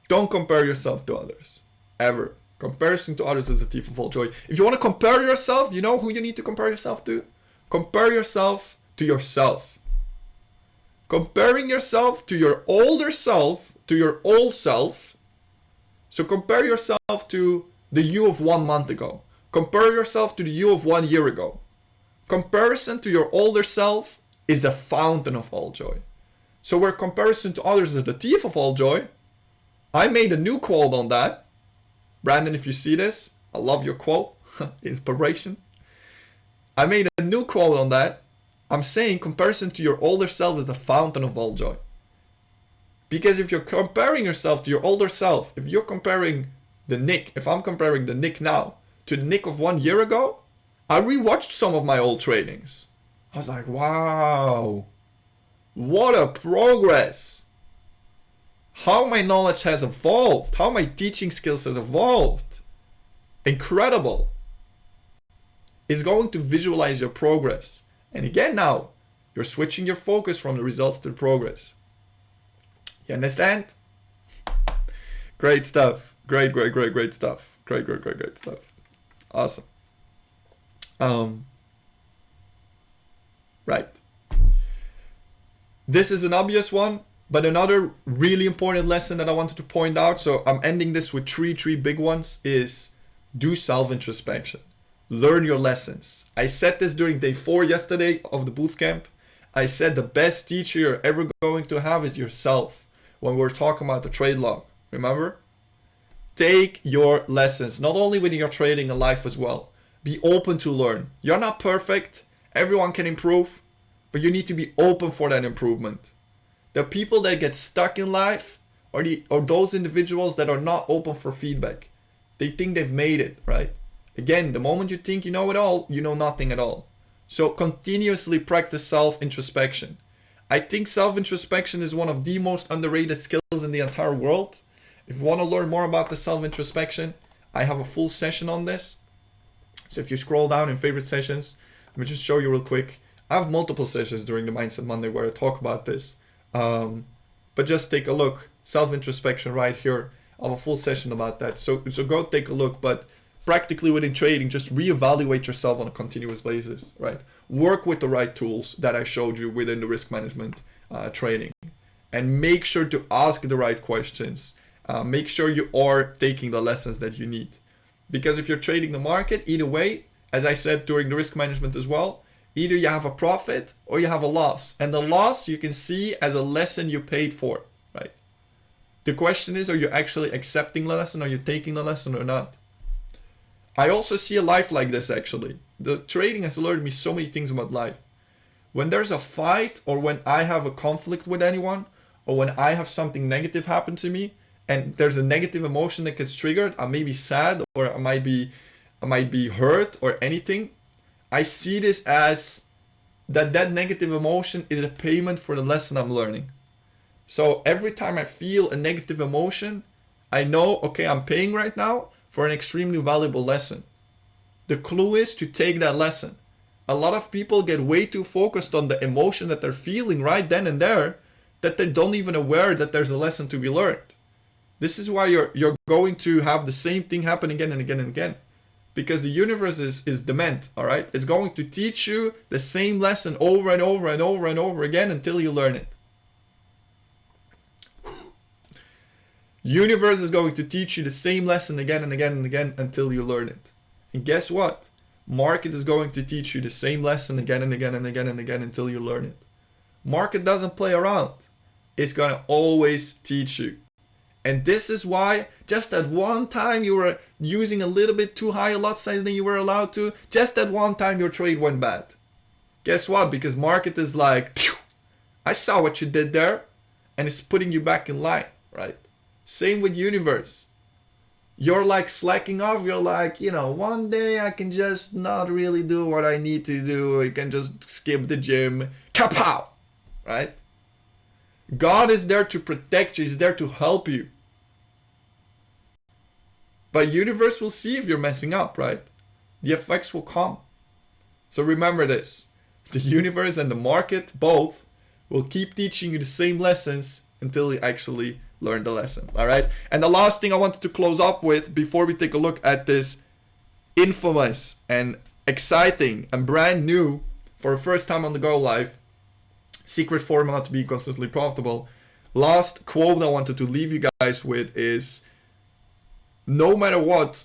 Don't compare yourself to others. Ever. Comparison to others is the thief of all joy. If you want to compare yourself, you know who you need to compare yourself to? Compare yourself to yourself. Comparing yourself to your older self, to your old self. So compare yourself to the you of 1 month ago. Compare yourself to the you of 1 year ago. Comparison to your older self is the fountain of all joy. So where comparison to others is the thief of all joy, I made a new quote on that. Brandon, if you see this, I love your quote. Inspiration. I made a new quote on that. I'm saying comparison to your older self is the fountain of all joy. Because if you're comparing yourself to your older self, if you're comparing the Nick, if I'm comparing the Nick now to the Nick of 1 year ago, I rewatched some of my old trainings. I was like, wow, what a progress. How my knowledge has evolved, how my teaching skills has evolved. Incredible. It's going to visualize your progress. And again now, you're switching your focus from the results to the progress. You understand? Great stuff. Great stuff. Great stuff. Awesome. Right. This is an obvious one, but another really important lesson that I wanted to point out, so I'm ending this with three big ones, is do self-introspection. Learn your lessons. I said this during day 4 yesterday of the bootcamp. I said the best teacher you're ever going to have is yourself when we're talking about the trade log. Remember? Take your lessons, not only with your trading and life as well. Be open to learn. You're not perfect. Everyone can improve, but you need to be open for that improvement. The people that get stuck in life are those individuals that are not open for feedback. They think they've made it, right? Again, the moment you think you know it all, you know nothing at all. So continuously practice self-introspection. I think self-introspection is one of the most underrated skills in the entire world. If you want to learn more about the self-introspection, I have a full session on this. So if you scroll down in favorite sessions, let me just show you real quick. I have multiple sessions during the Mindset Monday where I talk about this. But just take a look. Self-introspection right here. I have a full session about that. So go take a look. But practically within trading, just reevaluate yourself on a continuous basis, right? Work with the right tools that I showed you within the risk management training. And make sure to ask the right questions. Make sure you are taking the lessons that you need. Because if you're trading the market, either way, as I said during the risk management as well, either you have a profit or you have a loss. And the loss you can see as a lesson you paid for, right? The question is, are you actually accepting the lesson? Are you taking the lesson or not? I also see a life like this actually. The trading has learned me so many things about life. When there's a fight or when I have a conflict with anyone or when I have something negative happen to me and there's a negative emotion that gets triggered, I may be sad or I might be hurt or anything. I see this as that negative emotion is a payment for the lesson I'm learning. So every time I feel a negative emotion, I know, okay, I'm paying right now for an extremely valuable lesson. The clue is to take that lesson. A lot of people get way too focused on the emotion that they're feeling right then and there that they don't even aware that there's a lesson to be learned. This is why you're going to have the same thing happen again and again and again. Because the universe is dement, all right? It's going to teach you the same lesson over and over and over and over again until you learn it. Universe is going to teach you the same lesson again and again and again until you learn it. And guess what? Market is going to teach you the same lesson again and again and again and again until you learn it. Market doesn't play around. It's going to always teach you. And this is why just at one time you were using a little bit too high a lot size than you were allowed to. Just at one time your trade went bad. Guess what? Because market is like, I saw what you did there and it's putting you back in line, right? Same with universe. You're like slacking off. You're like, one day I can just not really do what I need to do. I can just skip the gym. Kapow! Right? God is there to protect you. He's there to help you. But universe will see if you're messing up, right? The effects will come. So remember this. The universe and the market, both, will keep teaching you the same lessons until you actually learn the lesson, all right? And the last thing I wanted to close up with before we take a look at this infamous and exciting and brand new, for the first time on the Go Live, secret formula to be consistently profitable. Last quote I wanted to leave you guys with is, no matter what,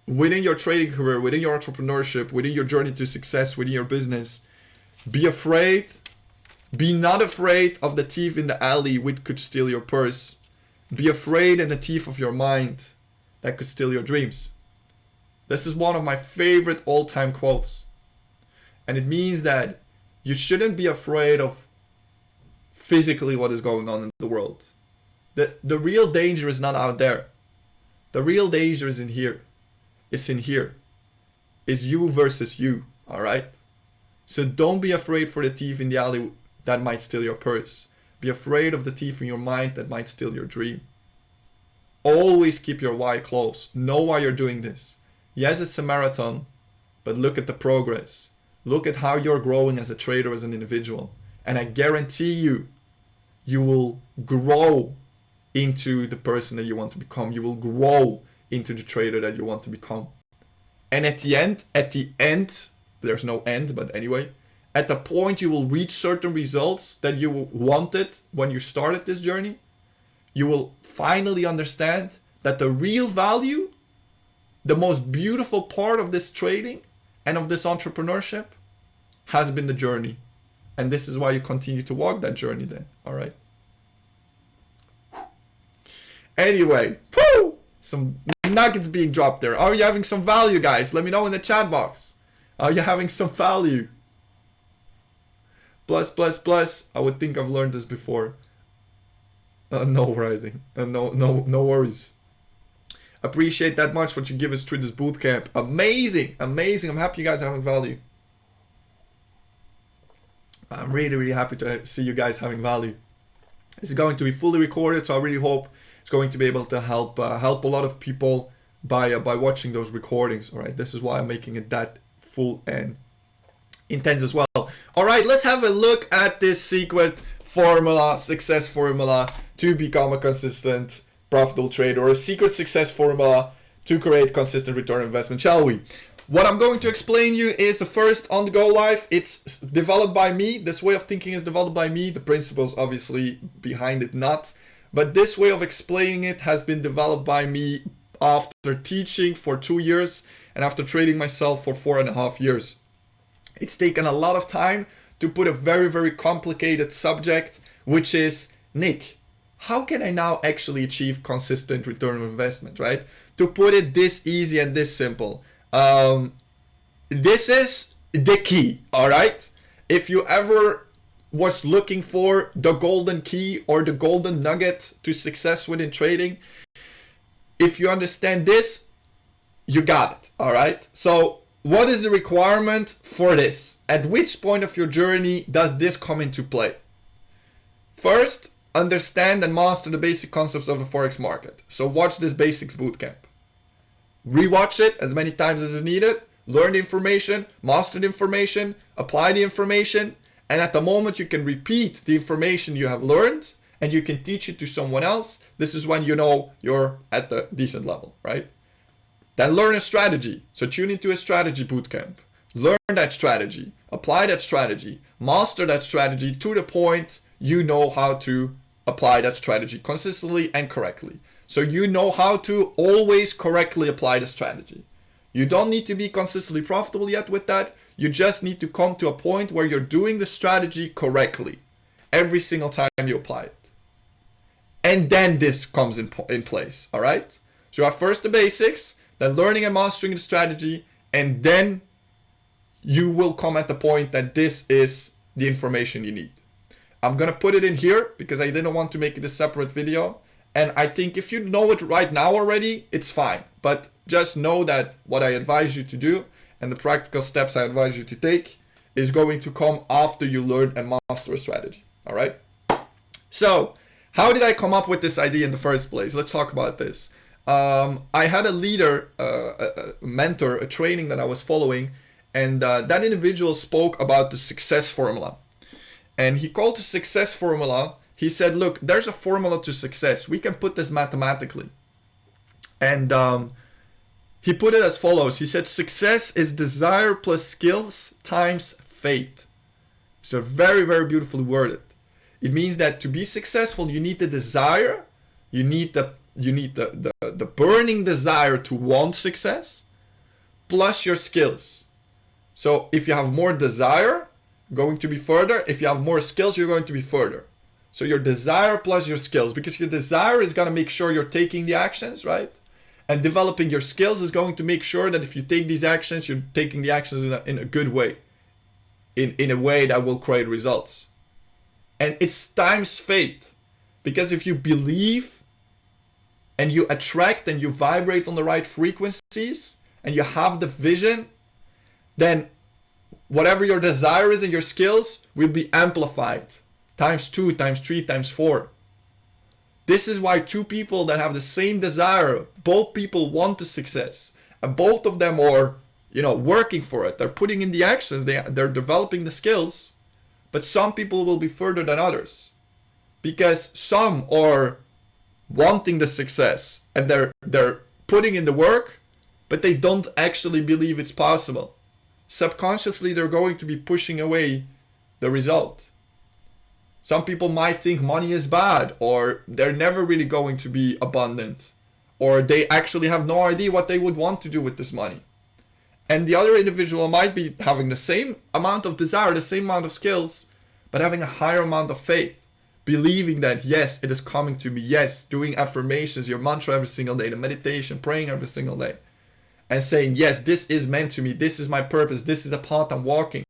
within your trading career, within your entrepreneurship, within your journey to success, within your business, be not afraid of the thief in the alley which could steal your purse. Be afraid of the thief of your mind that could steal your dreams. This is one of my favorite all-time quotes. And it means that you shouldn't be afraid of physically what is going on in the world. The real danger is not out there. The real danger is in here. It's in here. It's you versus you, all right? So don't be afraid for the thief in the alley that might steal your purse. Be afraid of the thief in your mind that might steal your dream. Always keep your why close. Know why you're doing this. Yes, it's a marathon, but look at the progress. Look at how you're growing as a trader, as an individual. And I guarantee you, you will grow into the person that you want to become. You will grow into the trader that you want to become. And at the end, there's no end, but anyway, at the point you will reach certain results that you wanted when you started this journey, you will finally understand that the real value, the most beautiful part of this trading and of this entrepreneurship has been the journey. And this is why you continue to walk that journey then, all right? Anyway, some nuggets being dropped there. Are you having some value, guys? Let me know in the chat box. Are you having some value? Plus. I would think I've learned this before. No writing. No worries. Appreciate that much what you give us through this bootcamp. Amazing. I'm happy you guys are having value. I'm really, really happy to see you guys having value. It's going to be fully recorded, so I really hope it's going to be able to help help a lot of people by watching those recordings. All right, this is why I'm making it that full and intense as well. All right, let's have a look at this secret formula, success formula to become a consistent, profitable trader, or a secret success formula to create consistent return on investment, shall we? What I'm going to explain you is the first on the go live. It's developed by me. This way of thinking is developed by me. The principles obviously behind it not. But this way of explaining it has been developed by me after teaching for 2 years and after trading myself for 4.5 years. It's taken a lot of time to put a very, very complicated subject, which is, Nick, how can I now actually achieve consistent return on investment, right? To put it this easy and this simple. This is the key, all right? If you ever was looking for the golden key or the golden nugget to success within trading, if you understand this, you got it, all right? So what is the requirement for this? At which point of your journey does this come into play? First, understand and master the basic concepts of the Forex market. So watch this Basics Bootcamp. Rewatch it as many times as is needed, learn the information, master the information, apply the information, and at the moment you can repeat the information you have learned and you can teach it to someone else. This is when you know you're at the decent level, right? Then learn a strategy. So tune into a strategy bootcamp. Learn that strategy, apply that strategy, master that strategy to the point you know how to apply that strategy consistently and correctly. So you know how to always correctly apply the strategy. You don't need to be consistently profitable yet with that. You just need to come to a point where you're doing the strategy correctly every single time you apply it. And then this comes in place, all right? So you have first the basics, then learning and mastering the strategy, and then you will come at the point that this is the information you need. I'm gonna put it in here because I didn't want to make it a separate video. And I think if you know it right now already, it's fine. But just know that what I advise you to do and the practical steps I advise you to take is going to come after you learn and master a strategy. All right? So how did I come up with this idea in the first place? Let's talk about this. I had a leader, a mentor, a training that I was following, and that individual spoke about the success formula. And he called the success formula, he said, look, there's a formula to success. We can put this mathematically. And he put it as follows. He said, success is desire plus skills times faith. It's a very, very beautifully worded. It means that to be successful, you need the desire, you need the burning desire to want success, plus your skills. So if you have more desire, going to be further. If you have more skills, you're going to be further. So your desire plus your skills, because your desire is going to make sure you're taking the actions, right? And developing your skills is going to make sure that if you take these actions, you're taking the actions in a good way, in a way that will create results. And it's times faith, because if you believe and you attract and you vibrate on the right frequencies and you have the vision, then whatever your desire is and your skills will be amplified times 2, times 3, times 4. This is why two people that have the same desire, both people want the success, and both of them are, working for it. They're putting in the actions, they're developing the skills, but some people will be further than others because some are wanting the success and they're putting in the work, but they don't actually believe it's possible. Subconsciously, they're going to be pushing away the result. Some people might think money is bad, or they're never really going to be abundant, or they actually have no idea what they would want to do with this money. And the other individual might be having the same amount of desire, the same amount of skills, but having a higher amount of faith, believing that yes, it is coming to me, yes, doing affirmations, your mantra every single day, the meditation, praying every single day, and saying, yes, this is meant to me, this is my purpose, this is the path I'm walking.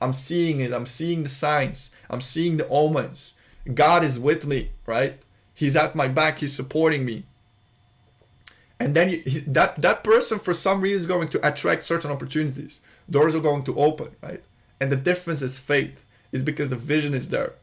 I'm seeing it, I'm seeing the signs, I'm seeing the omens. God is with me, right? He's at my back, he's supporting me. And then that person for some reason is going to attract certain opportunities. Doors are going to open, right? And the difference is faith. is because the vision is there.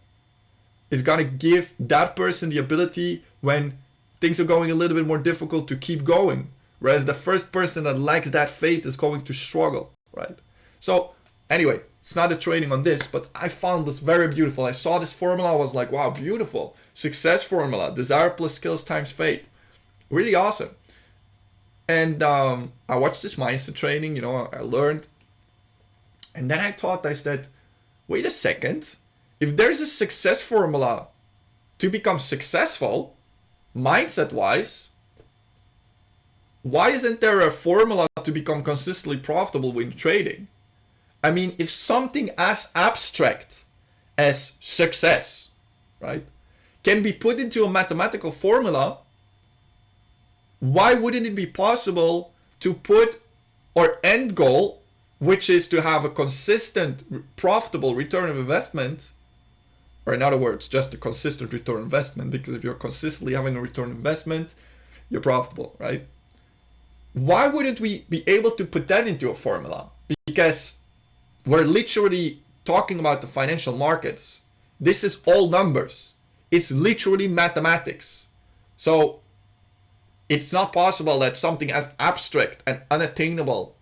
It's gonna give that person the ability when things are going a little bit more difficult to keep going. Whereas the first person that lacks that faith is going to struggle, right? So anyway, it's not a training on this, but I found this very beautiful. I saw this formula, I was like, wow, beautiful. Success formula, desire plus skills times faith. Really awesome. And I watched this mindset training, you know, I learned. And then I said, wait a second. If there's a success formula to become successful, mindset-wise, why isn't there a formula to become consistently profitable when trading? I mean, if something as abstract as success, right, can be put into a mathematical formula, why wouldn't it be possible to put our end goal, which is to have a consistent, profitable return of investment, or in other words, just a consistent return on investment, because if you're consistently having a return on investment, you're profitable, right? Why wouldn't we be able to put that into a formula? Because we're literally talking about the financial markets. This is all numbers. It's literally mathematics. So it's not possible that something as abstract and undefinable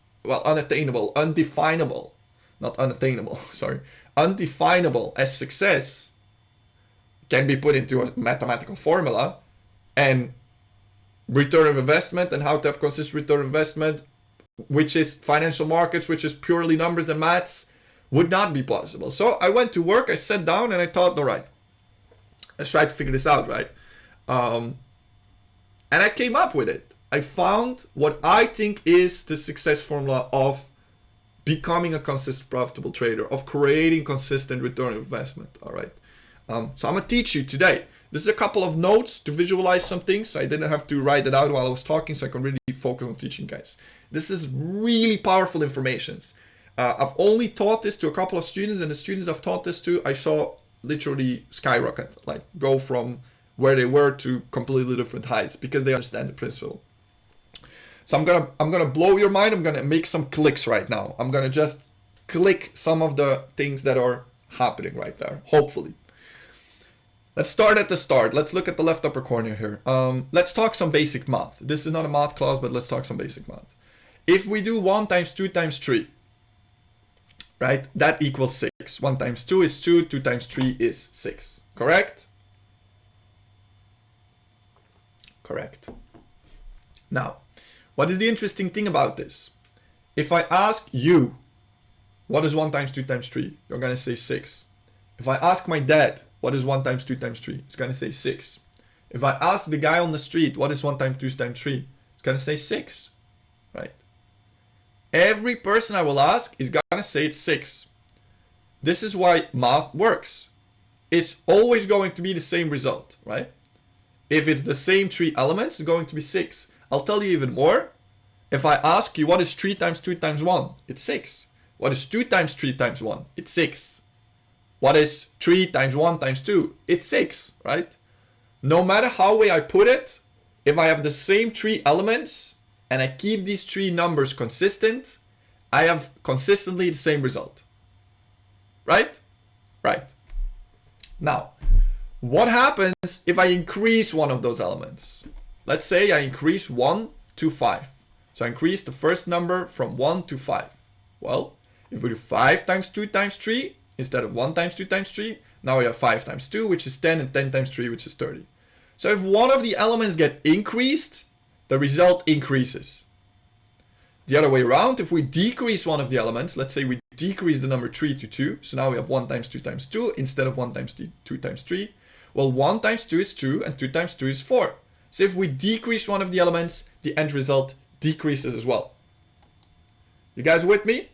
as success can be put into a mathematical formula, and return of investment and how to have consistent return of investment, which is financial markets, which is purely numbers and maths, would not be possible. So I went to work, I sat down and I thought, all right, let's try to figure this out, right? And I came up with it. I found what I think is the success formula of becoming a consistent profitable trader, of creating consistent return of investment, all right? So I'm gonna teach you today. This is a couple of notes to visualize some things. I didn't have to write it out while I was talking, so I can really focus on teaching guys. This is really powerful information. I've only taught this to a couple of students, and the students I've taught this to, I saw literally skyrocket, like go from where they were to completely different heights because they understand the principle. So I'm gonna blow your mind. I'm gonna make some clicks right now. I'm gonna just click some of the things that are happening right there, hopefully. Let's start at the start. Let's look at the left upper corner here. Let's talk some basic math. This is not a math class, but let's talk some basic math. If we do 1 times 2 times 3, right, that equals 6. 1 times 2 is 2, 2 times 3 is 6, correct? Correct. Now, what is the interesting thing about this? If I ask you, what is 1 times 2 times 3? You're gonna say 6. If I ask my dad, what is 1 times 2 times 3? It's gonna say 6. If I ask the guy on the street, what is 1 times 2 times 3? It's gonna say 6, right? Every person I will ask is gonna say it's 6. This is why math works. It's always going to be the same result, right? If it's the same 3 elements, it's going to be 6. I'll tell you even more. If I ask you what is 3 times 2 times 1, it's 6. What is 2 times 3 times 1? It's 6. What is 3 times 1 times 2? It's 6, right? No matter how way I put it, if I have the same 3 elements and I keep these 3 numbers consistent, I have consistently the same result. Right? Right. Now, what happens if I increase one of those elements? Let's say I increase 1 to 5. So I increase the first number from 1 to 5. Well, if we do 5 times 2 times 3, instead of 1 times 2 times 3, now we have 5 times 2, which is 10, and 10 times 3, which is 30. So if one of the elements get increased, the result increases. The other way around, if we decrease one of the elements, let's say we decrease the number 3 to 2, so now we have 1 times 2 times 2 instead of 1 times 2 times 3. Well, 1 times 2 is 2, and 2 times 2 is 4. So if we decrease one of the elements, the end result decreases as well. You guys with me?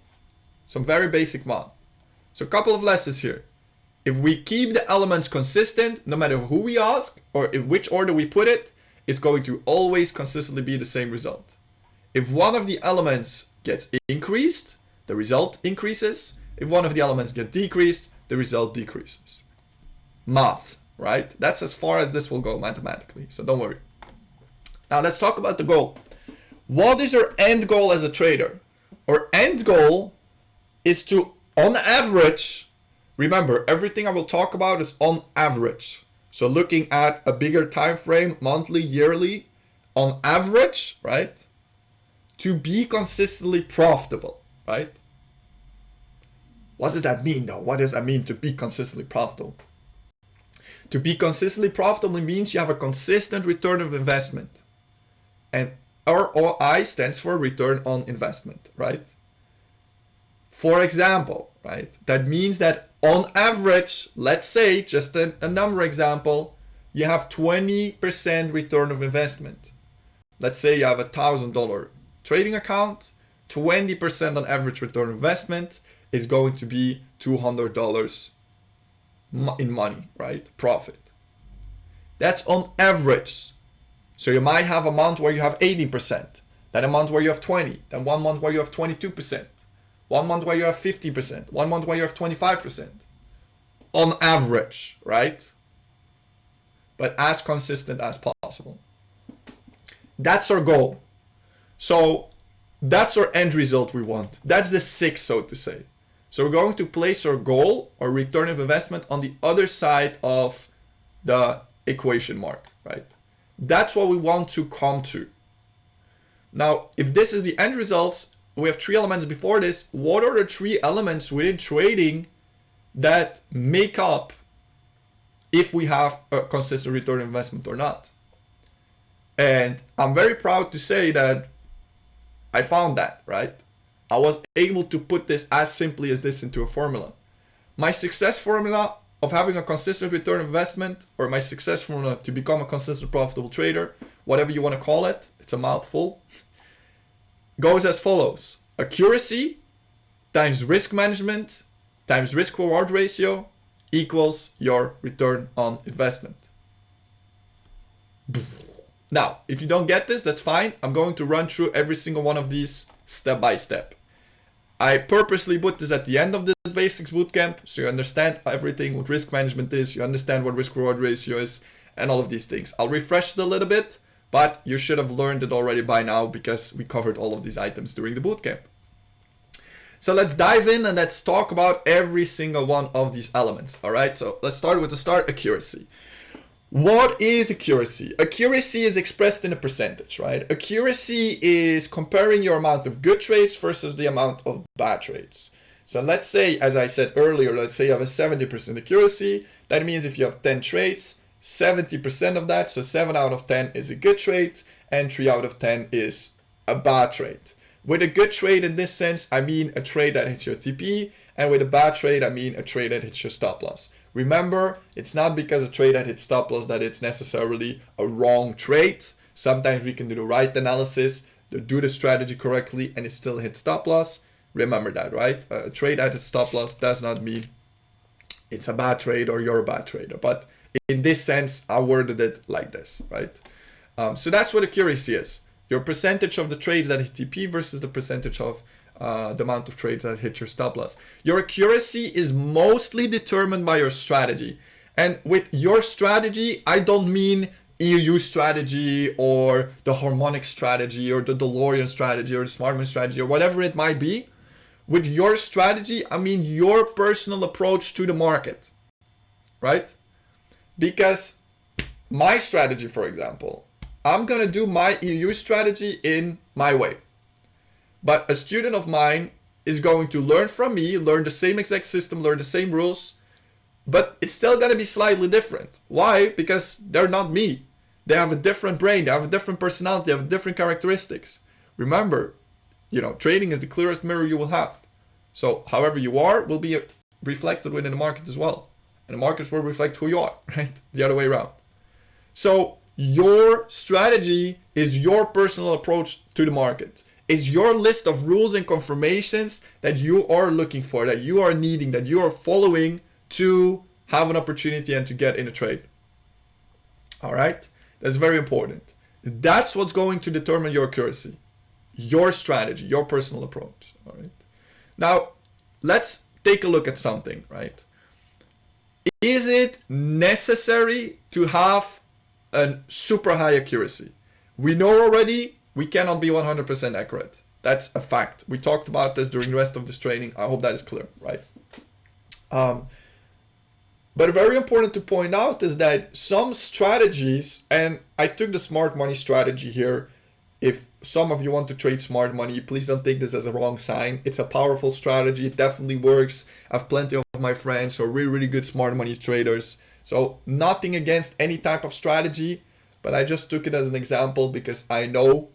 Some very basic math. So a couple of lessons here. If we keep the elements consistent, no matter who we ask or in which order we put it, it's going to always consistently be the same result. If one of the elements gets increased, the result increases. If one of the elements gets decreased, the result decreases. Math, right? That's as far as this will go mathematically, so don't worry. Now let's talk about the goal. What is our end goal as a trader? Our end goal is to, on average, Remember, everything I will talk about is on average. So looking at a bigger time frame, monthly, yearly, on average, right? To be consistently profitable, right? What does that mean though? What does that mean to be consistently profitable? To be consistently profitable means you have a consistent return of investment. And ROI stands for return on investment, right? For example, right? That means that on average, let's say, just a number example, you have 20% return of investment. Let's say you have $1,000 trading account, 20% on average return on investment is going to be $200 in money, right? Profit. That's on average. So you might have a month where you have 18%, then a month where you have 20, then 1 month where you have 22%, 1 month where you have 15%, 1 month where you have 25%. On average, right? But as consistent as possible. That's our goal. So that's our end result we want. That's the 6, so to say. So we're going to place our goal or return of investment on the other side of the equation mark, right? That's what we want to come to. Now, if this is the end results, we have 3 elements before this. What are the 3 elements within trading that make up if we have a consistent return on investment or not? And I'm very proud to say that I found that, right? I was able to put this as simply as this into a formula. My success formula of having a consistent return on investment, or my success formula to become a consistent profitable trader, whatever you want to call it, it's a mouthful, goes as follows. Accuracy times risk management times risk reward ratio equals your return on investment. Now, if you don't get this, that's fine. I'm going to run through every single one of these step by step. I purposely put this at the end of this basics bootcamp so you understand everything, what risk management is, you understand what risk reward ratio is, and all of these things. I'll refresh it a little bit, but you should have learned it already by now because we covered all of these items during the bootcamp. So let's dive in and let's talk about every single one of these elements. All right, so let's start with the start, accuracy. What is accuracy? Accuracy is expressed in a percentage, right? Accuracy is comparing your amount of good trades versus the amount of bad trades. So let's say, as I said earlier, let's say you have a 70% accuracy. That means if you have 10 trades, 70% of that, so 7 out of 10 is a good trade and 3 out of 10 is a bad trade. With a good trade in this sense, I mean a trade that hits your TP, and with a bad trade, I mean a trade that hits your stop loss. Remember, it's not because a trade that hits stop loss that it's necessarily a wrong trade. Sometimes we can do the right analysis, do the strategy correctly, and it still hits stop loss. Remember that, right? A trade that hits stop loss does not mean it's a bad trade or you're a bad trader. But in this sense, I worded it like this, right? So that's what accuracy is. Your percentage of the trades that hit TP versus the percentage of the amount of trades that hit your stop loss. Your accuracy is mostly determined by your strategy. And with your strategy, I don't mean EUU strategy or the harmonic strategy or the DeLorean strategy or the Smartman strategy or whatever it might be. With your strategy, I mean your personal approach to the market, right? Because my strategy, for example, I'm going to do my EUU strategy in my way. But a student of mine is going to learn from me, learn the same exact system, learn the same rules, but it's still going to be slightly different. Why? Because they're not me. They have a different brain, they have a different personality, they have different characteristics. Remember, trading is the clearest mirror you will have. So however you are will be reflected within the market as well. And the markets will reflect who you are, right? The other way around. So your strategy is your personal approach to the market. It's your list of rules and confirmations that you are looking for, that you are needing, that you are following to have an opportunity and to get in a trade. All right? That's very important. That's what's going to determine your accuracy, your strategy, your personal approach. All right? Now, let's take a look at something, right? Is it necessary to have a super high accuracy? We know already we cannot be 100% accurate. That's a fact. We talked about this during the rest of this training. I hope that is clear, right? But very important to point out is that some strategies, and I took the smart money strategy here. If some of you want to trade smart money, please don't take this as a wrong sign. It's a powerful strategy. It definitely works. I have plenty of my friends who are really, really good smart money traders. So nothing against any type of strategy, but I just took it as an example because I know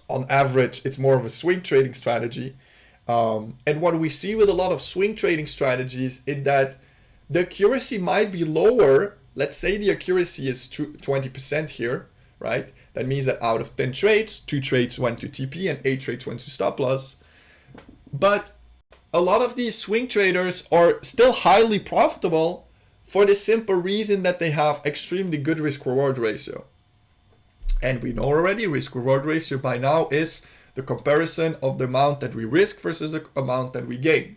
on average it's more of a swing trading strategy. And what we see with a lot of swing trading strategies is that the accuracy might be lower. Let's say the accuracy is 20% here, right? That means that out of 10 trades, 2 trades went to TP and 8 trades went to stop loss. But a lot of these swing traders are still highly profitable for the simple reason that they have extremely good risk-reward ratio. And we know already risk-reward ratio by now is the comparison of the amount that we risk versus the amount that we gain.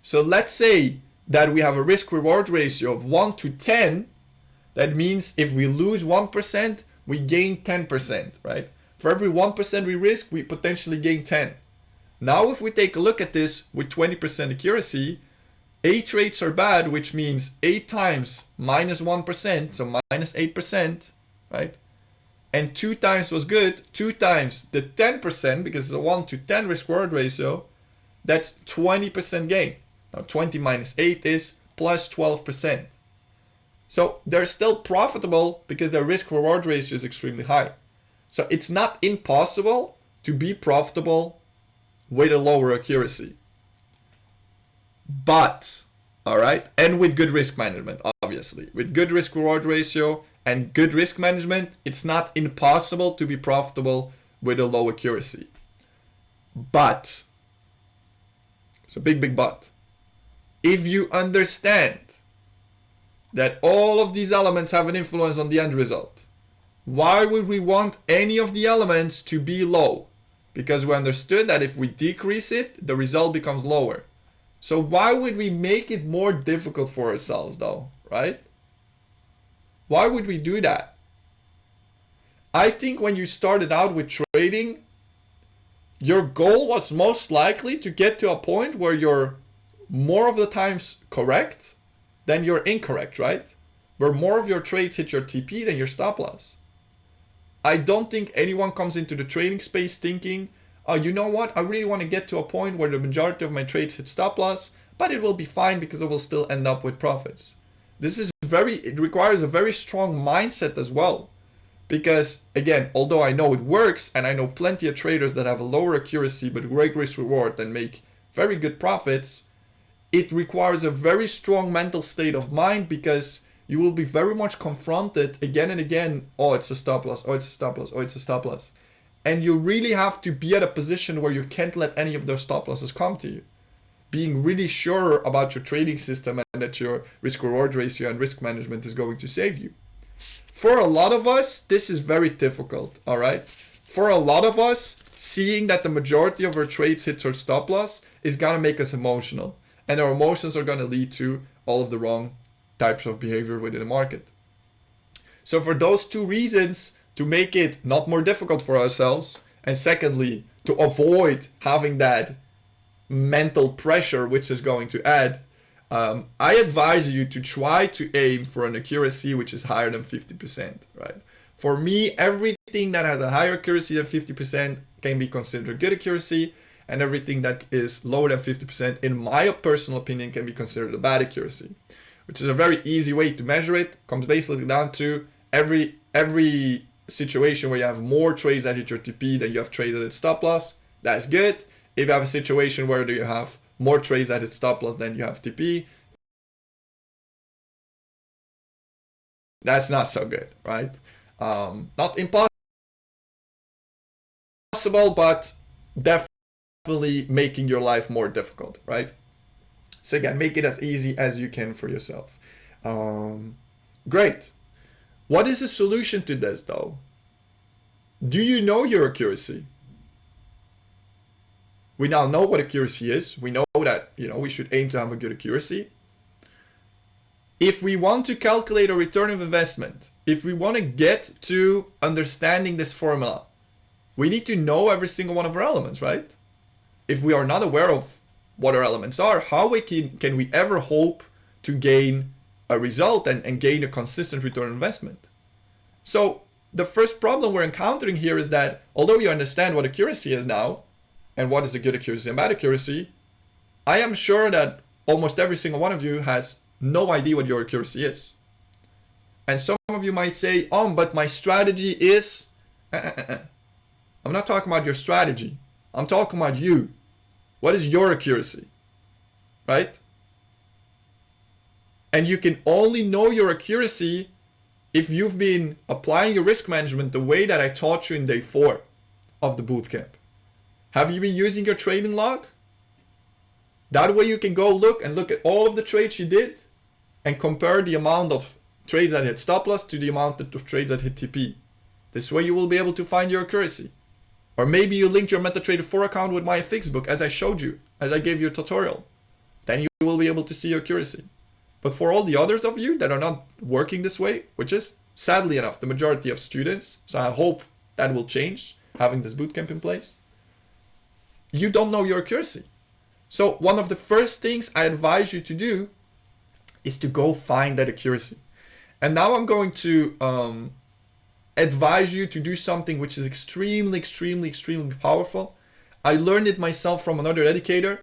So let's say that we have a risk-reward ratio of 1 to 10. That means if we lose 1%, we gain 10%, right? For every 1% we risk, we potentially gain 10. Now, if we take a look at this with 20% accuracy, 8 trades are bad, which means 8 times minus 1%, so minus 8%, right? And 2 times was good, 2 times the 10%, because it's a 1 to 10 risk-reward ratio, that's 20% gain. Now 20 minus 8 is plus 12%. So they're still profitable because their risk-reward ratio is extremely high. So it's not impossible to be profitable with a lower accuracy. But, all right, and with good risk management, obviously. With good risk-reward ratio and good risk management, it's not impossible to be profitable with a low accuracy. But, it's a big, big but. If you understand that all of these elements have an influence on the end result, why would we want any of the elements to be low? Because we understood that if we decrease it, the result becomes lower. So why would we make it more difficult for ourselves though, right? Why would we do that? I think when you started out with trading, your goal was most likely to get to a point where you're more of the times correct than you're incorrect, right? Where more of your trades hit your TP than your stop loss. I don't think anyone comes into the trading space thinking, oh, you know what? I really want to get to a point where the majority of my trades hit stop loss, but it will be fine because I will still end up with profits. It requires a very strong mindset as well. Because again, although I know it works and I know plenty of traders that have a lower accuracy but great risk reward and make very good profits, it requires a very strong mental state of mind because you will be very much confronted again and again. Oh, it's a stop loss. Oh, it's a stop loss. Oh, it's a stop loss. And you really have to be at a position where you can't let any of those stop losses come to you. Being really sure about your trading system and that your risk reward ratio and risk management is going to save you. For a lot of us, this is very difficult, all right? For a lot of us, seeing that the majority of our trades hits our stop loss is gonna make us emotional. And our emotions are gonna lead to all of the wrong types of behavior within the market. So for those two reasons, to make it not more difficult for ourselves, and secondly, to avoid having that mental pressure which is going to add, I advise you to try to aim for an accuracy which is higher than 50%, right? For me, everything that has a higher accuracy than 50% can be considered good accuracy, and everything that is lower than 50%, in my personal opinion, can be considered a bad accuracy, which is a very easy way to measure it. Comes basically down to every situation where you have more trades that hit your TP than you have traded at stop loss, that's good. If you have a situation where you have more trades that hit stop loss than you have TP, that's not so good, right? Not impossible, but definitely making your life more difficult, right? So again, make it as easy as you can for yourself. Great. What is the solution to this though? Do you know your accuracy? We now know what accuracy is. We know that, we should aim to have a good accuracy. If we want to calculate a return of investment, if we want to get to understanding this formula, we need to know every single one of our elements, right? If we are not aware of what our elements are, how can we ever hope to gain a result and gain a consistent return on investment. So the first problem we're encountering here is that although you understand what accuracy is now and what is a good accuracy and bad accuracy, I am sure that almost every single one of you has no idea what your accuracy is. And some of you might say, oh, but my strategy is... I'm not talking about your strategy. I'm talking about you. What is your accuracy? Right? And you can only know your accuracy if you've been applying your risk management the way that I taught you in day 4 of the bootcamp. Have you been using your trading log? That way you can go look at all of the trades you did and compare the amount of trades that hit stop loss to the amount of trades that hit TP. This way you will be able to find your accuracy. Or maybe you linked your MetaTrader 4 account with my fix book as I showed you, as I gave you a tutorial. Then you will be able to see your accuracy. But for all the others of you that are not working this way, which is sadly enough the majority of students, so I hope that will change having this bootcamp in place, you don't know your accuracy. So one of the first things I advise you to do is to go find that accuracy. And now I'm going to advise you to do something which is extremely powerful. I learned it myself from another educator,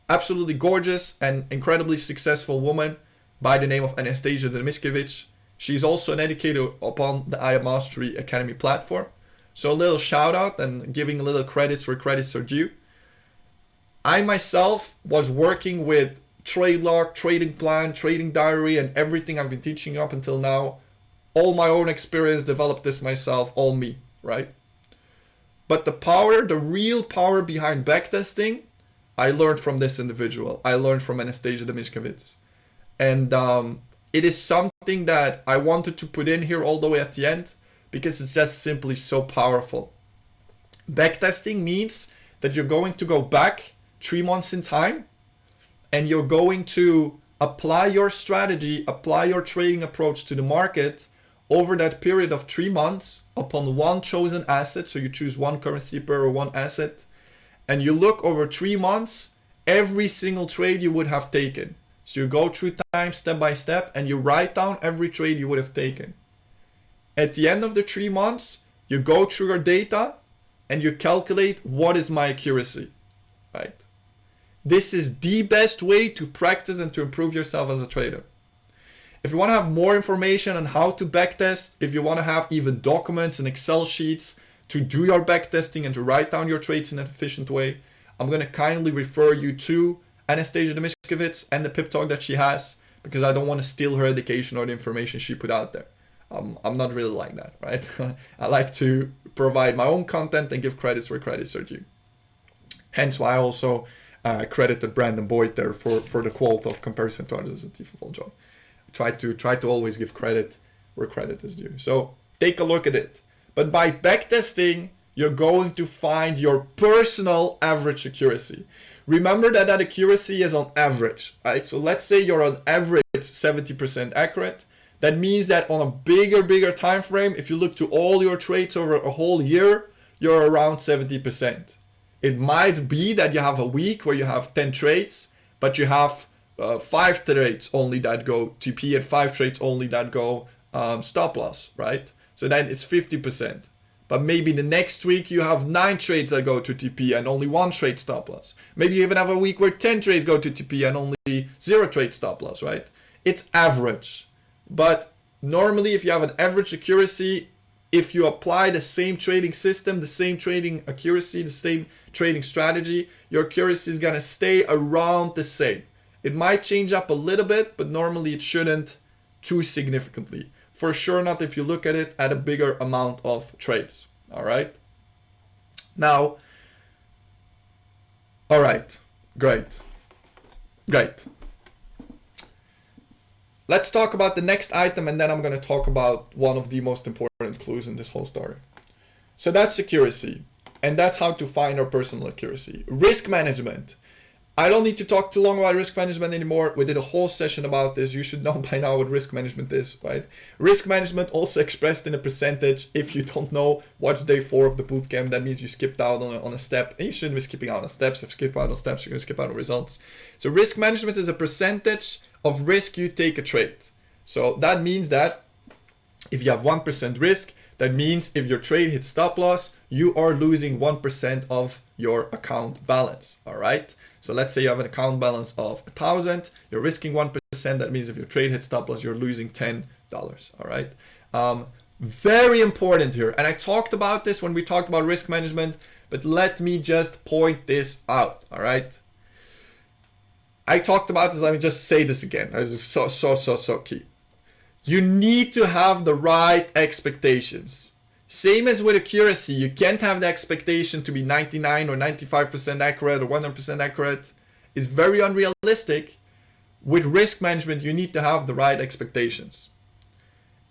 absolutely gorgeous and incredibly successful woman by the name of Anastasia Demiskevich. She's also an educator upon the I Mastery Academy platform. So a little shout out and giving a little credits where credits are due. I myself was working with trade log, trading plan, trading diary, and everything I've been teaching up until now. All my own experience, developed this myself, all me, right? But the power, the real power behind backtesting, I learned from this individual. I learned from Anastasia Demiskevich. And it is something that I wanted to put in here all the way at the end because it's just simply so powerful. Backtesting means that you're going to go back 3 months in time and you're going to apply your strategy, apply your trading approach to the market over that period of 3 months upon one chosen asset. So you choose one currency pair or one asset, and you look over 3 months, every single trade you would have taken. So you go through time step by step and you write down every trade you would have taken. At the end of the 3 months, you go through your data and you calculate what is my accuracy, right? This is the best way to practice and to improve yourself as a trader. If you want to have more information on how to backtest, if you want to have even documents and Excel sheets to do your backtesting and to write down your trades in an efficient way, I'm going to kindly refer you to Anastasia Demiskevich and the pip talk that she has, because I don't want to steal her education or the information she put out there. I'm not really like that, right? I like to provide my own content and give credits where credits are due. Hence why I also credited Brandon Boyd there for the quote of comparison to others is a thief of all joy. Try to always give credit where credit is due. So take a look at it. But by backtesting, you're going to find your personal average accuracy. Remember that accuracy is on average, right? So let's say you're on average 70% accurate. That means that on a bigger time frame, if you look to all your trades over a whole year, you're around 70%. It might be that you have a week where you have 10 trades, but you have 5 trades only that go TP and 5 trades only that go stop loss, right? So then it's 50%. But maybe the next week you have 9 trades that go to TP and only 1 trade stop loss. Maybe you even have a week where 10 trades go to TP and only 0 trade stop loss, right? It's average. But normally if you have an average accuracy, if you apply the same trading system, the same trading accuracy, the same trading strategy, your accuracy is going to stay around the same. It might change up a little bit, but normally it shouldn't too significantly. For sure not if you look at it at a bigger amount of trades. All right. Now, all right, great. Let's talk about the next item, and then I'm going to talk about one of the most important clues in this whole story. So that's accuracy, and that's how to find our personal accuracy. Risk management. I don't need to talk too long about risk management anymore. We did a whole session about this. You should know by now what risk management is, right? Risk management also expressed in a percentage. If you don't know, watch day 4 of the bootcamp. That means you skipped out on a step. And you shouldn't be skipping out on steps. If you skip out on steps, you're going to skip out on results. So risk management is a percentage of risk you take a trade. So that means that if you have 1% risk, that means if your trade hits stop loss, you are losing 1% of your account balance. All right. So let's say you have an account balance of 1,000, you're risking 1%. That means if your trade hits stop loss, you're losing $10. All right. Very important here. And I talked about this when we talked about risk management, but let me just point this out. All right. I talked about this. Let me just say this again. This is so key. You need to have the right expectations. Same as with accuracy, you can't have the expectation to be 99 or 95% accurate or 100% accurate. It's very unrealistic. With risk management, you need to have the right expectations.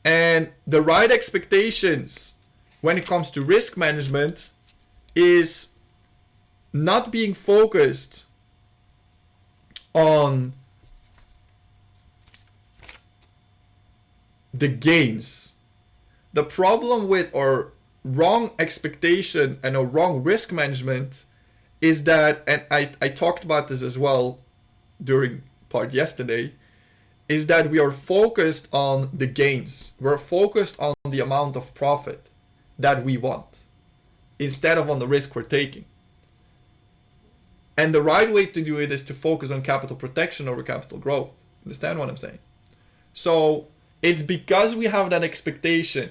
And the right expectations when it comes to risk management is not being focused on the gains. The problem with our wrong expectation and our wrong risk management is that, and I talked about this as well during part yesterday, is that we are focused on the gains. We're focused on the amount of profit that we want instead of on the risk we're taking. And the right way to do it is to focus on capital protection over capital growth. Understand what I'm saying? So it's because we have that expectation,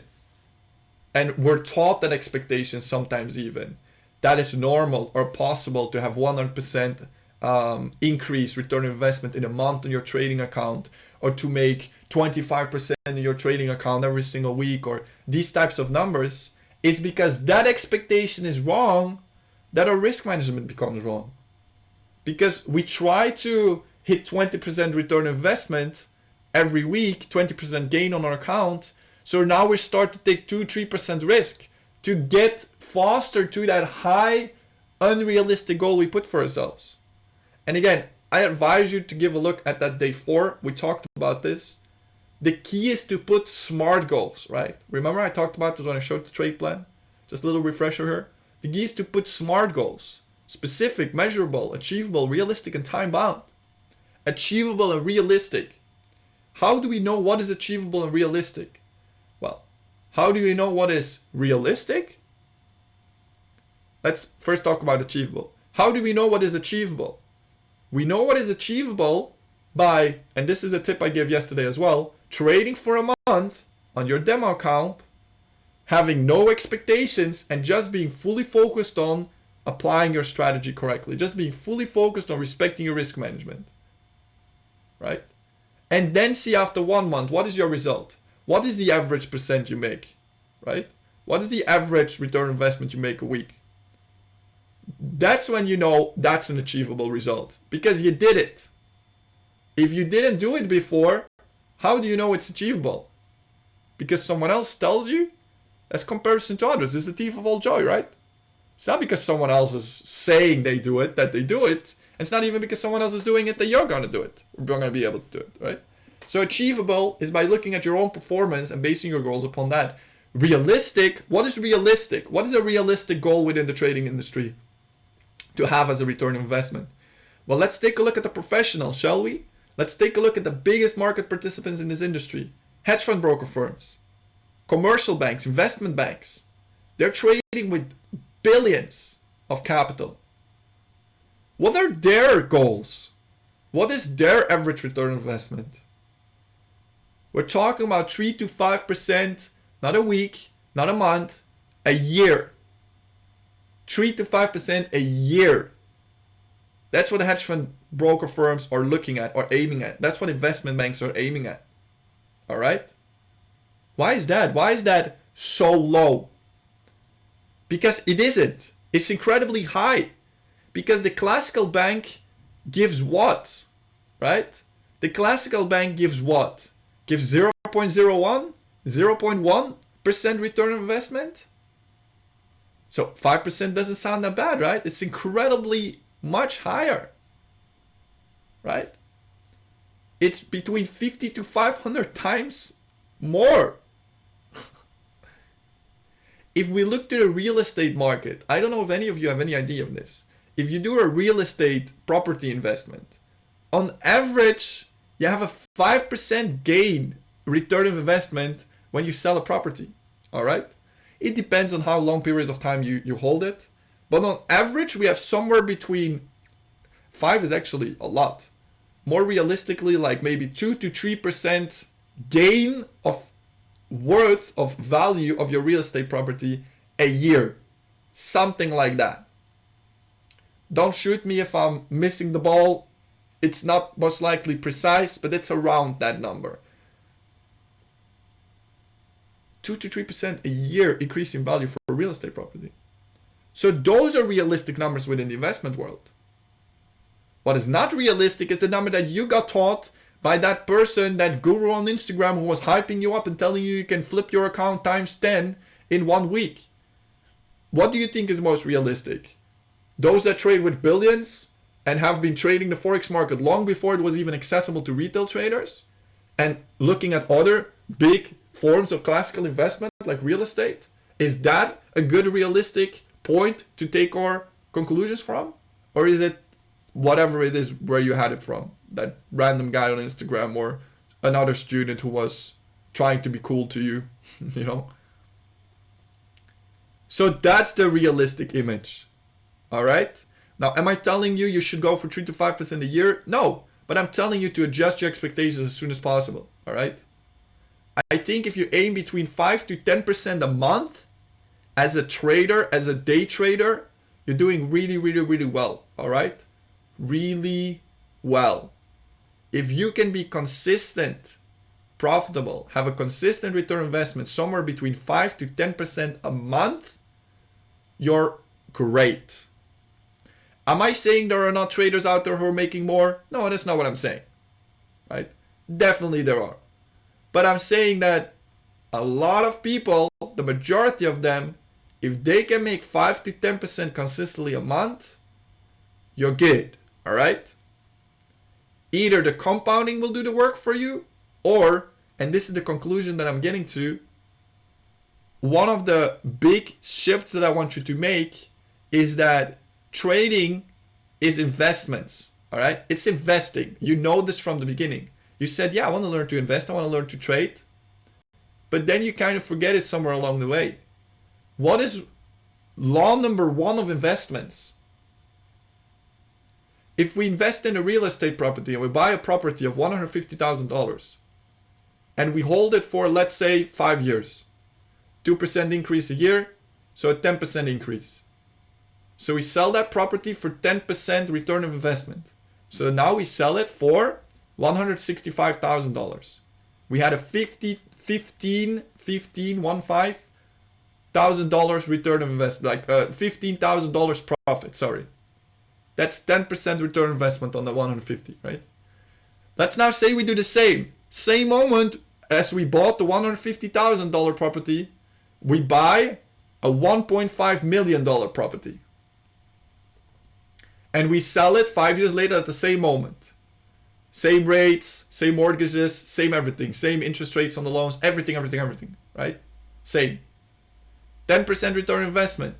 and we're taught that expectation sometimes even, that it's normal or possible to have 100% increase return on investment in a month on your trading account, or to make 25% in your trading account every single week, or these types of numbers. It's because that expectation is wrong that our risk management becomes wrong. Because we try to hit 20% return on investment every week, 20% gain on our account. So now we start to take 2-3% risk to get faster to that high, unrealistic goal we put for ourselves. And again, I advise you to give a look at that day 4. We talked about this. The key is to put SMART goals, right? Remember I talked about this when I showed the trade plan? Just a little refresher here. The key is to put SMART goals. Specific, measurable, achievable, realistic, and time-bound. Achievable and realistic. How do we know what is achievable and realistic? Well, how do we know what is realistic? Let's first talk about achievable. How do we know what is achievable? We know what is achievable by, and this is a tip I gave yesterday as well, trading for a month on your demo account, having no expectations, and just being fully focused on applying your strategy correctly. Just being fully focused on respecting your risk management. Right? And then see after 1 month, what is your result? What is the average percent you make? Right? What is the average return on investment you make a week? That's when you know that's an achievable result, because you did it. If you didn't do it before, how do you know it's achievable? Because someone else tells you? That's comparison to others. It's the thief of all joy, right? It's not because someone else is saying they do it, that they do it. It's not even because someone else is doing it that you're going to do it. Or you're going to be able to do it, right? So achievable is by looking at your own performance and basing your goals upon that. Realistic, what is realistic? What is a realistic goal within the trading industry to have as a return on investment? Well, let's take a look at the professionals, shall we? Let's take a look at the biggest market participants in this industry. Hedge fund broker firms, commercial banks, investment banks. They're trading with billions of capital. What are their goals? What is their average return on investment? We're talking about 3 to 5%, not a week, not a month, a year. 3 to 5% a year. That's what the hedge fund broker firms are looking at or aiming at. That's what investment banks are aiming at. All right? Why is that? Why is that so low? Because it isn't. It's incredibly high. Because the classical bank gives what? Right? The classical bank gives what? Gives 0.01, 0.1% return on investment? So 5% doesn't sound that bad, right? It's incredibly much higher, right? It's between 50 to 500 times more. If we look to the real estate market, I don't know if any of you have any idea of this. If you do a real estate property investment, on average, You have a 5% gain return of investment when you sell a property. All right. It depends on how long period of time you hold it. But on average, we have somewhere between 5 is actually a lot. More realistically, like maybe 2 to 3% gain of worth of value of your real estate property a year. Something like that. Don't shoot me if I'm missing the ball. It's not most likely precise, but it's around that number. 2 to 3% a year increase in value for a real estate property. So those are realistic numbers within the investment world. What is not realistic is the number that you got taught by that person, that guru on Instagram who was hyping you up and telling you can flip your account times 10 in 1 week. What do you think is most realistic? Those that trade with billions and have been trading the Forex market long before it was even accessible to retail traders, and looking at other big forms of classical investment like real estate? Is that a good realistic point to take our conclusions from? Or is it whatever it is where you had it from? That random guy on Instagram or another student who was trying to be cool to you, you know? So that's the realistic image. All right? Now, am I telling you should go for 3 to 5% a year? No, but I'm telling you to adjust your expectations as soon as possible. All right? I think if you aim between 5 to 10% a month as a trader, as a day trader, you're doing really, really, really well. All right? Really well. If you can be consistent, profitable, have a consistent return on investment somewhere between 5 to 10% a month, you're great. Am I saying there are not traders out there who are making more? No, that's not what I'm saying. Right? Definitely there are. But I'm saying that a lot of people, the majority of them, if they can make 5 to 10% consistently a month, you're good. All right? Either the compounding will do the work for you, or, and this is the conclusion that I'm getting to, one of the big shifts that I want you to make is that trading is investments. All right? It's investing. You know this from the beginning. You said, yeah, I want to learn to invest. I want to learn to trade. But then you kind of forget it somewhere along the way. What is law number 1 of investments? If we invest in a real estate property and we buy a property of $150,000 and we hold it for, let's say, 5 years, 2% increase a year, so a 10% increase. So we sell that property for 10% return of investment. So now we sell it for $165,000. We had a $15,000 return of investment, like $15,000 profit, sorry. That's 10% return on investment on the 150, right? Let's now say we do the same moment as we bought the $150,000 property, we buy a $1.5 million property. And we sell it 5 years later at the same moment. Same rates, same mortgages, same everything, same interest rates on the loans, everything, right? Same. 10% return on investment.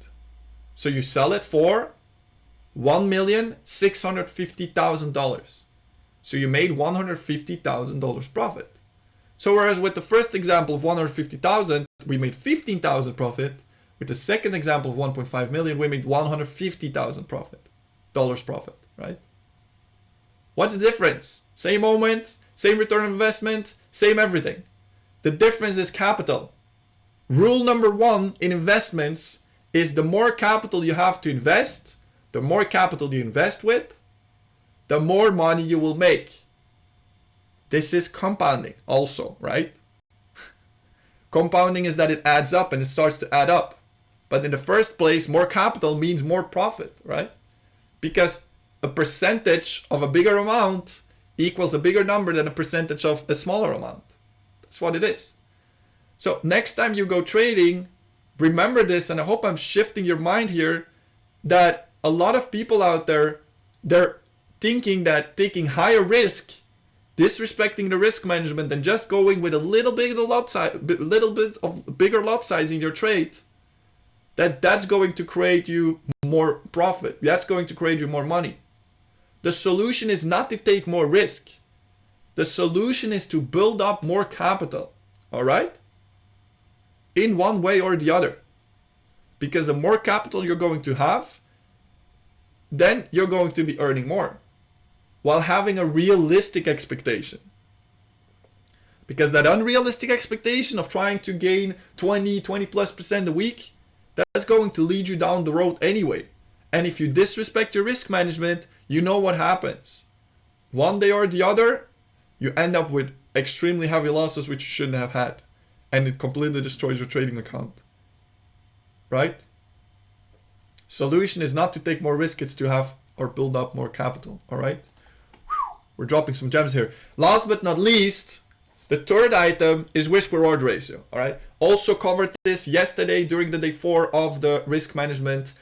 So you sell it for $1,650,000. So you made $150,000 profit. So whereas with the first example of $150,000, we made $15,000 profit. With the second example of $1.5 million, we made $150,000 profit, right? What's the difference? Same moment, same return on investment, same everything. The difference is capital. Rule number 1 in investments is the more capital you have to invest, the more capital you invest with, the more money you will make. This is compounding also, right? Compounding is that it adds up and it starts to add up. But in the first place, more capital means more profit, right? Because a percentage of a bigger amount equals a bigger number than a percentage of a smaller amount. That's what it is. So next time you go trading, remember this, and I hope I'm shifting your mind here, that a lot of people out there, they're thinking that taking higher risk, disrespecting the risk management, and just going with a little bit of bigger lot size in your trade, that's going to create you more profit. That's going to create you more money. The solution is not to take more risk. The solution is to build up more capital, all right? In one way or the other. Because the more capital you're going to have, then you're going to be earning more while having a realistic expectation. Because that unrealistic expectation of trying to gain 20+ % a week, that's going to lead you down the road anyway. And if you disrespect your risk management, you know what happens. One day or the other, you end up with extremely heavy losses which you shouldn't have had. And it completely destroys your trading account. Right? Solution is not to take more risk, it's to have or build up more capital. All right? We're dropping some gems here. Last but not least, the third item is risk-reward ratio. All right? Also covered this yesterday during the day 4 of the risk management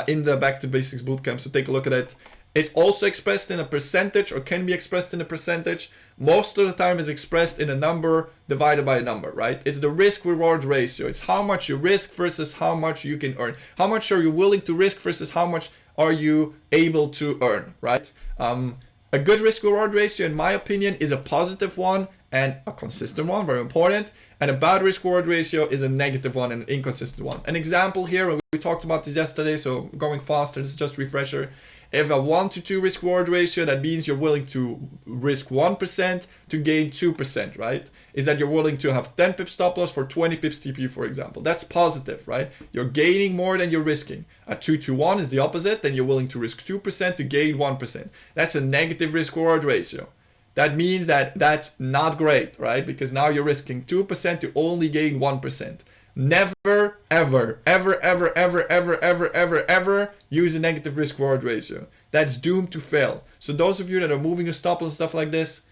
in the Back to Basics Bootcamp. So take a look at it. It's also expressed in a percentage, or can be expressed in a percentage. Most of the time is expressed in a number divided by a number, right? It's the risk-reward ratio. It's how much you risk versus how much you can earn. How much are you willing to risk versus how much are you able to earn, right? A good risk-reward ratio, in my opinion, is a positive one and a consistent one, very important. And a bad risk-reward ratio is a negative one and an inconsistent one. An example here, we talked about this yesterday, so going faster, this is just a refresher. If a 1 to 2 risk-reward ratio, that means you're willing to risk 1% to gain 2%, right? Is that you're willing to have 10 pips stop loss for 20 pips TP, for example. That's positive, right? You're gaining more than you're risking. A 2 to 1 is the opposite, then you're willing to risk 2% to gain 1%. That's a negative risk-reward ratio. That means that that's not great, right? Because now you're risking 2% to only gain 1%. Never, ever, ever, ever, ever, ever, ever, ever, ever use a negative risk reward ratio. That's doomed to fail. So those of you that are moving your stop loss and stuff like this,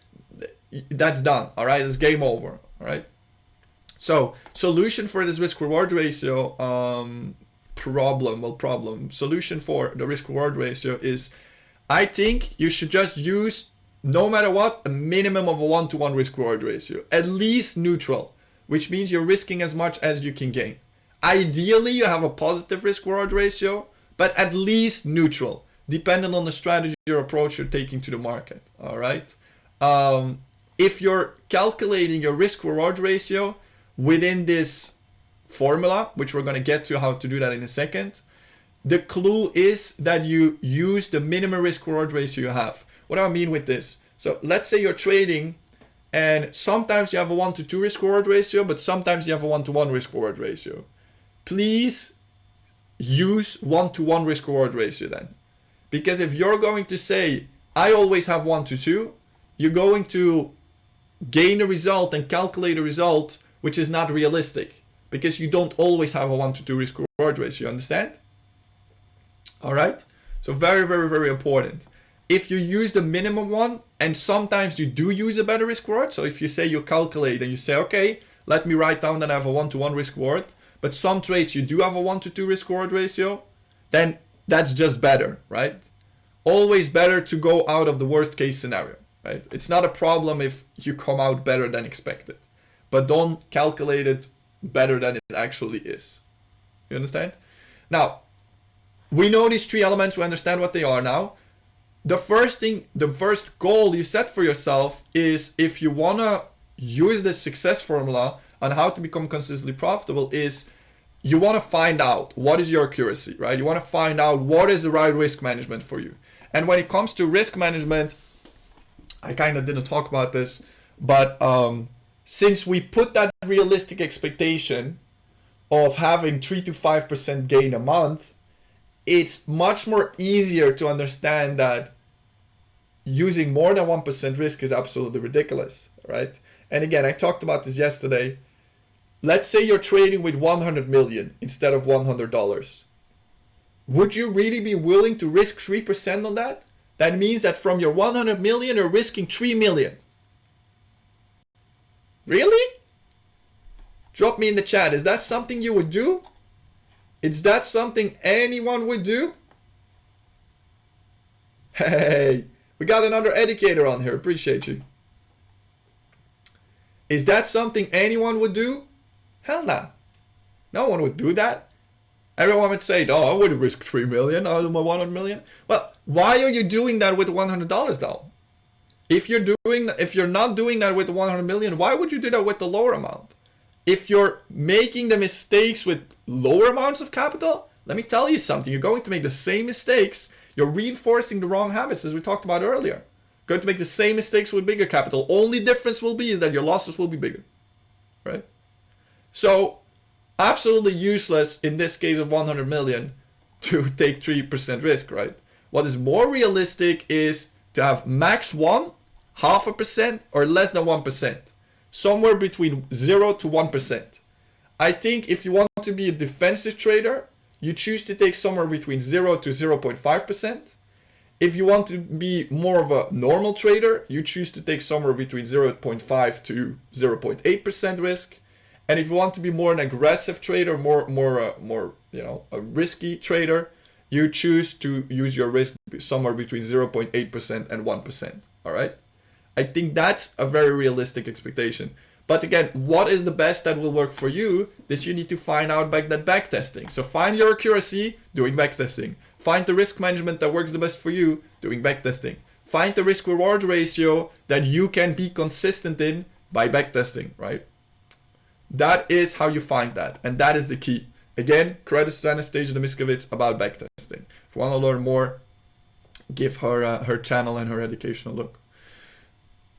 that's done. All right, it's game over. All right. So solution for this risk reward ratio solution for the risk reward ratio is, I think you should just use, no matter what, a minimum of a 1-to-1 risk reward ratio, at least neutral, which means you're risking as much as you can gain. Ideally, you have a positive risk-reward ratio, but at least neutral, depending on the strategy or approach you're taking to the market. All right. If you're calculating your risk-reward ratio within this formula, which we're going to get to how to do that in a second, the clue is that you use the minimum risk-reward ratio you have. What do I mean with this? So let's say you're trading, and sometimes you have a 1 to 2 risk reward ratio, but sometimes you have a 1 to 1 risk reward ratio. Please use 1 to 1 risk reward ratio then. Because if you're going to say, I always have 1 to 2, you're going to gain a result and calculate a result which is not realistic. Because you don't always have a 1 to 2 risk reward ratio, you understand? All right? So very, very, very important. If you use the minimum one, and sometimes you do use a better risk reward, so if you say you calculate and you say, okay, let me write down that I have a 1-to-1 risk reward, but some trades you do have a 1 to 2 risk reward ratio, then that's just better, right? Always better to go out of the worst case scenario, right? It's not a problem if you come out better than expected, but don't calculate it better than it actually is. You understand? Now, we know these 3 elements, we understand what they are now. The first goal you set for yourself is, if you want to use the success formula on how to become consistently profitable, is you want to find out what is your accuracy, right? You want to find out what is the right risk management for you. And when it comes to risk management, I kind of didn't talk about this, but since we put that realistic expectation of having 3 to 5% gain a month, it's much more easier to understand that using more than 1% risk is absolutely ridiculous, right? And again, I talked about this yesterday. Let's say you're trading with 100 million instead of $100. Would you really be willing to risk 3% on that? That means that from your 100 million, you're risking 3 million. Really? Drop me in the chat. Is that something you would do? Is that something anyone would do? Hey, we got another educator on here. Appreciate you. Is that something anyone would do? Hell nah. No one would do that. Everyone would say, oh, I wouldn't risk 3 million out of my 100 million. Well, why are you doing that with $100 though? If you're not doing that with the 100 million, why would you do that with the lower amount? If you're making the mistakes with lower amounts of capital, let me tell you something. You're going to make the same mistakes. You're reinforcing the wrong habits, as we talked about earlier. You're going to make the same mistakes with bigger capital. Only difference will be is that your losses will be bigger, right? So absolutely useless in this case of 100 million to take 3% risk, right? What is more realistic is to have max 1, 0.5%, or less than 1%. Somewhere between 0 to 1%. I think if you want to be a defensive trader, you choose to take somewhere between 0 to 0.5%. If you want to be more of a normal trader, you choose to take somewhere between 0.5 to 0.8% risk. And if you want to be more an aggressive trader, more a risky trader, you choose to use your risk somewhere between 0.8% and 1%. All right? I think that's a very realistic expectation. But again, what is the best that will work for you? This you need to find out by that backtesting. So find your accuracy, doing backtesting. Find the risk management that works the best for you, doing backtesting. Find the risk reward ratio that you can be consistent in by backtesting, right? That is how you find that. And that is the key. Again, credits to Anastasia Demiskowicz about backtesting. If you want to learn more, give her her channel and her education a look.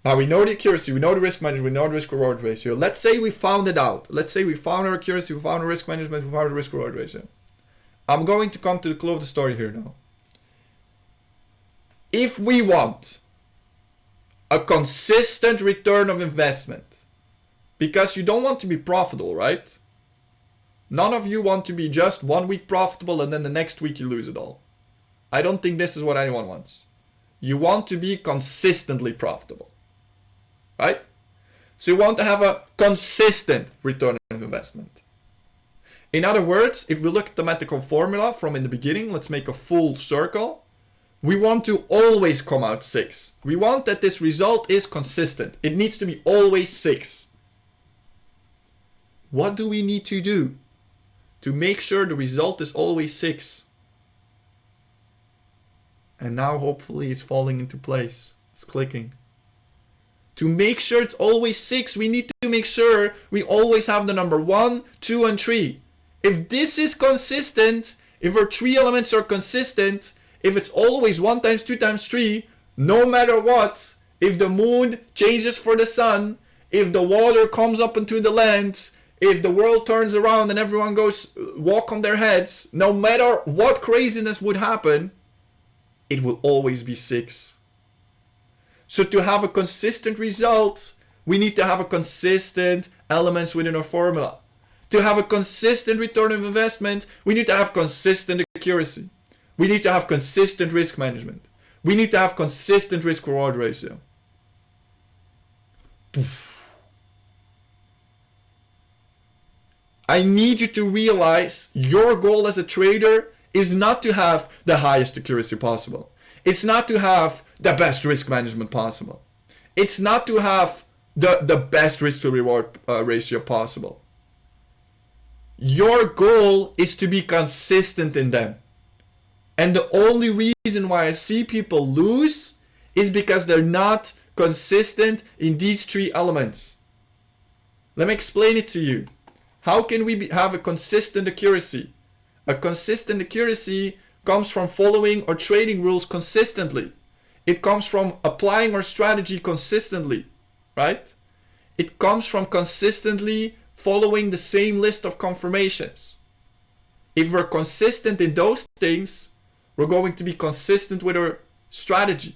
Now we know the accuracy, we know the risk management, we know the risk reward ratio. Let's say we found it out. Let's say we found our accuracy, we found the risk management, we found the risk reward ratio. I'm going to come to the close of the story here now. If we want a consistent return of investment, because you don't want to be profitable, right? None of you want to be just 1 week profitable and then the next week you lose it all. I don't think this is what anyone wants. You want to be consistently profitable, right? So you want to have a consistent return on investment. In other words, if we look at the mathematical formula from in the beginning, let's make a full circle. We want to always come out 6. We want that this result is consistent. It needs to be always 6. What do we need to do to make sure the result is always 6? And now hopefully it's falling into place. It's clicking. To make sure it's always 6, we need to make sure we always have the number 1, 2, and 3. If this is consistent, if our 3 elements are consistent, if it's always 1 times 2 times 3, no matter what, if the moon changes for the sun, if the water comes up into the land, if the world turns around and everyone goes walk on their heads, no matter what craziness would happen, it will always be 6. So to have a consistent result, we need to have a consistent elements within our formula. To have a consistent return of investment, we need to have consistent accuracy. We need to have consistent risk management. We need to have consistent risk reward ratio. Poof. I need you to realize your goal as a trader is not to have the highest accuracy possible. It's not to have the best risk management possible. It's not to have the best risk to reward ratio possible. Your goal is to be consistent in them. And the only reason why I see people lose is because they're not consistent in these 3 elements. Let me explain it to you. How can we have a consistent accuracy? A consistent accuracy comes from following our trading rules consistently. It comes from applying our strategy consistently, right? It comes from consistently following the same list of confirmations. If we're consistent in those things, we're going to be consistent with our strategy.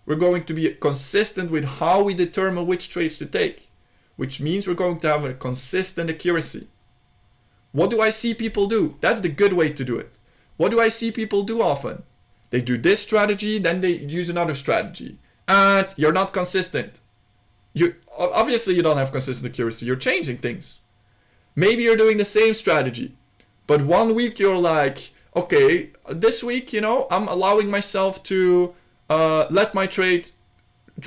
We're going to be consistent with how we determine which trades to take, which means we're going to have a consistent accuracy. What do I see people do? That's the good way to do it. What do I see people do often? They do this strategy, then they use another strategy. And you're not consistent. Obviously you don't have consistent accuracy. You're changing things. Maybe you're doing the same strategy, but 1 week you're like, okay, this week, I'm allowing myself to let my trade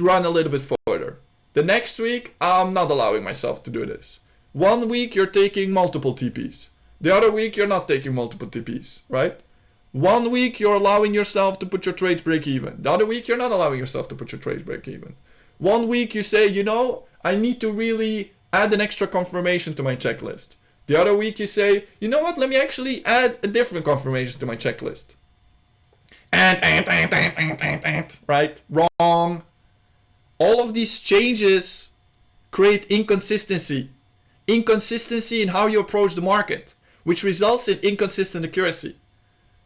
run a little bit further. The next week, I'm not allowing myself to do this. 1 week, you're taking multiple TPs. The other week, you're not taking multiple TPs, right? 1 week you're allowing yourself to put your trades break even. The other week you're not allowing yourself to put your trades break even. 1 week you say, you know, I need to really add an extra confirmation to my checklist. The other week you say, you know what, let me actually add a different confirmation to my checklist. Right? Wrong. All of these changes create inconsistency. Inconsistency in how you approach the market, which results in inconsistent accuracy.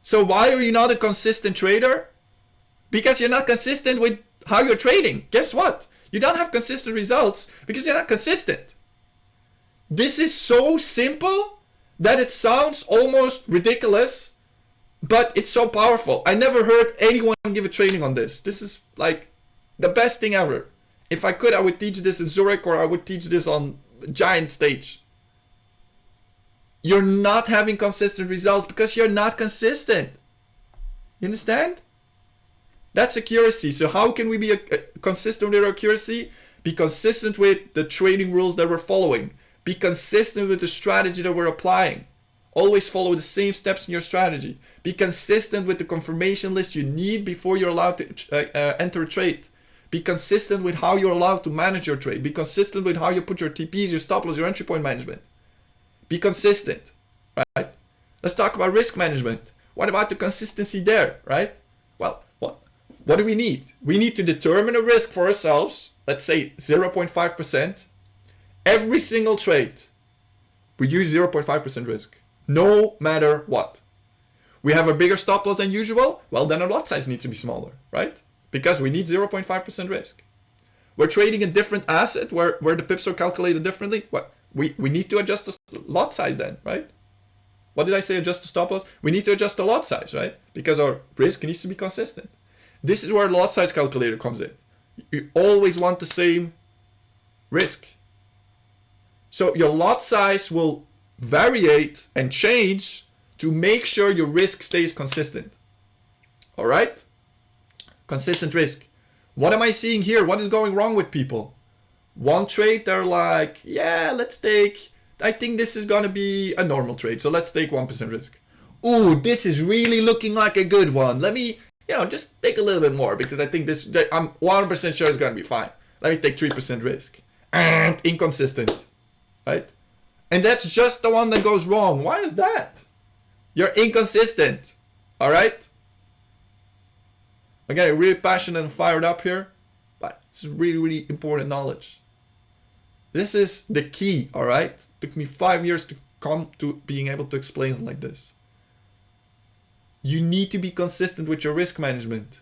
So why are you not a consistent trader? Because you're not consistent with how you're trading. Guess what? You don't have consistent results because you're not consistent. This is so simple that it sounds almost ridiculous, but it's so powerful. I never heard anyone give a training on this. This is like the best thing ever. If I could, I would teach this in Zurich, or I would teach this on a giant stage. You're not having consistent results because you're not consistent. You understand? That's accuracy. So how can we be consistent with our accuracy? Be consistent with the trading rules that we're following. Be consistent with the strategy that we're applying. Always follow the same steps in your strategy. Be consistent with the confirmation list you need before you're allowed to enter a trade. Be consistent with how you're allowed to manage your trade. Be consistent with how you put your TPs, your stop loss, your entry point management. Be consistent, right? Let's talk about risk management. What about the consistency there, right? Well, what do we need? We need to determine a risk for ourselves, let's say 0.5%. Every single trade, we use 0.5% risk, no matter what. We have a bigger stop loss than usual, well then our lot size needs to be smaller, right? Because we need 0.5% risk. We're trading a different asset where the pips are calculated differently. What? We need to adjust the lot size then, right? What did I say, adjust the stop loss? We need to adjust the lot size, right? Because our risk needs to be consistent. This is where lot size calculator comes in. You always want the same risk. So your lot size will variate and change to make sure your risk stays consistent. All right? Consistent risk. What am I seeing here? What is going wrong with people? One trade, they're like, yeah, let's take, I think this is going to be a normal trade. So let's take 1% risk. Ooh, this is really looking like a good one. Let me, just take a little bit more because I think this, I'm 100% sure it's going to be fine. Let me take 3% risk. And inconsistent, right? And that's just the one that goes wrong. Why is that? You're inconsistent, all right? I'm getting really passionate and fired up here, but this is really, really important knowledge. This is the key, all right? It took me 5 years to come to being able to explain it like this. You need to be consistent with your risk management.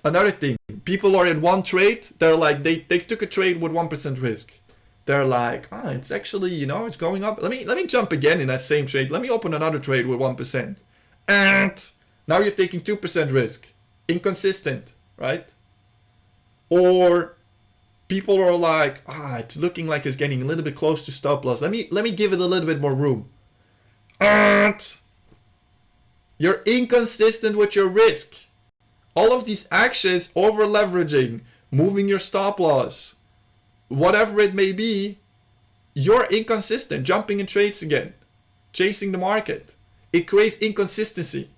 Another thing, people are in one trade, they're like, they took a trade with 1% risk. They're like, it's actually, it's going up. Let me jump again in that same trade. Let me open another trade with 1%. And now you're taking 2% risk. Inconsistent, right? Or people are like, it's looking like it's getting a little bit close to stop loss. Let me give it a little bit more room. And you're inconsistent with your risk. All of these actions, over leveraging, moving your stop loss, whatever it may be, you're inconsistent, jumping in trades again, chasing the market. It creates inconsistency.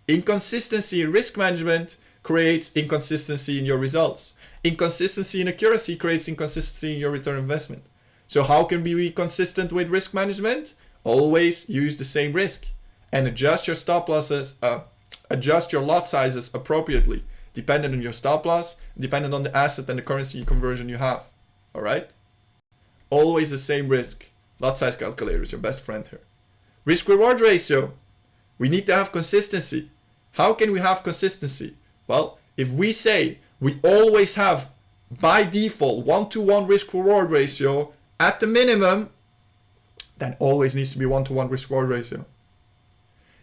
Inconsistency in risk management creates inconsistency in your results. Inconsistency in accuracy creates inconsistency in your return on investment. So how can we be consistent with risk management? Always use the same risk and adjust your stop losses, adjust your lot sizes appropriately, dependent on your stop loss, dependent on the asset and the currency conversion you have. All right? Always the same risk. Lot size calculator is your best friend here. Risk reward ratio. We need to have consistency. How can we have consistency? Well, if we say we always have by default 1-to-1 risk reward ratio at the minimum, then always needs to be 1-to-1 risk reward ratio.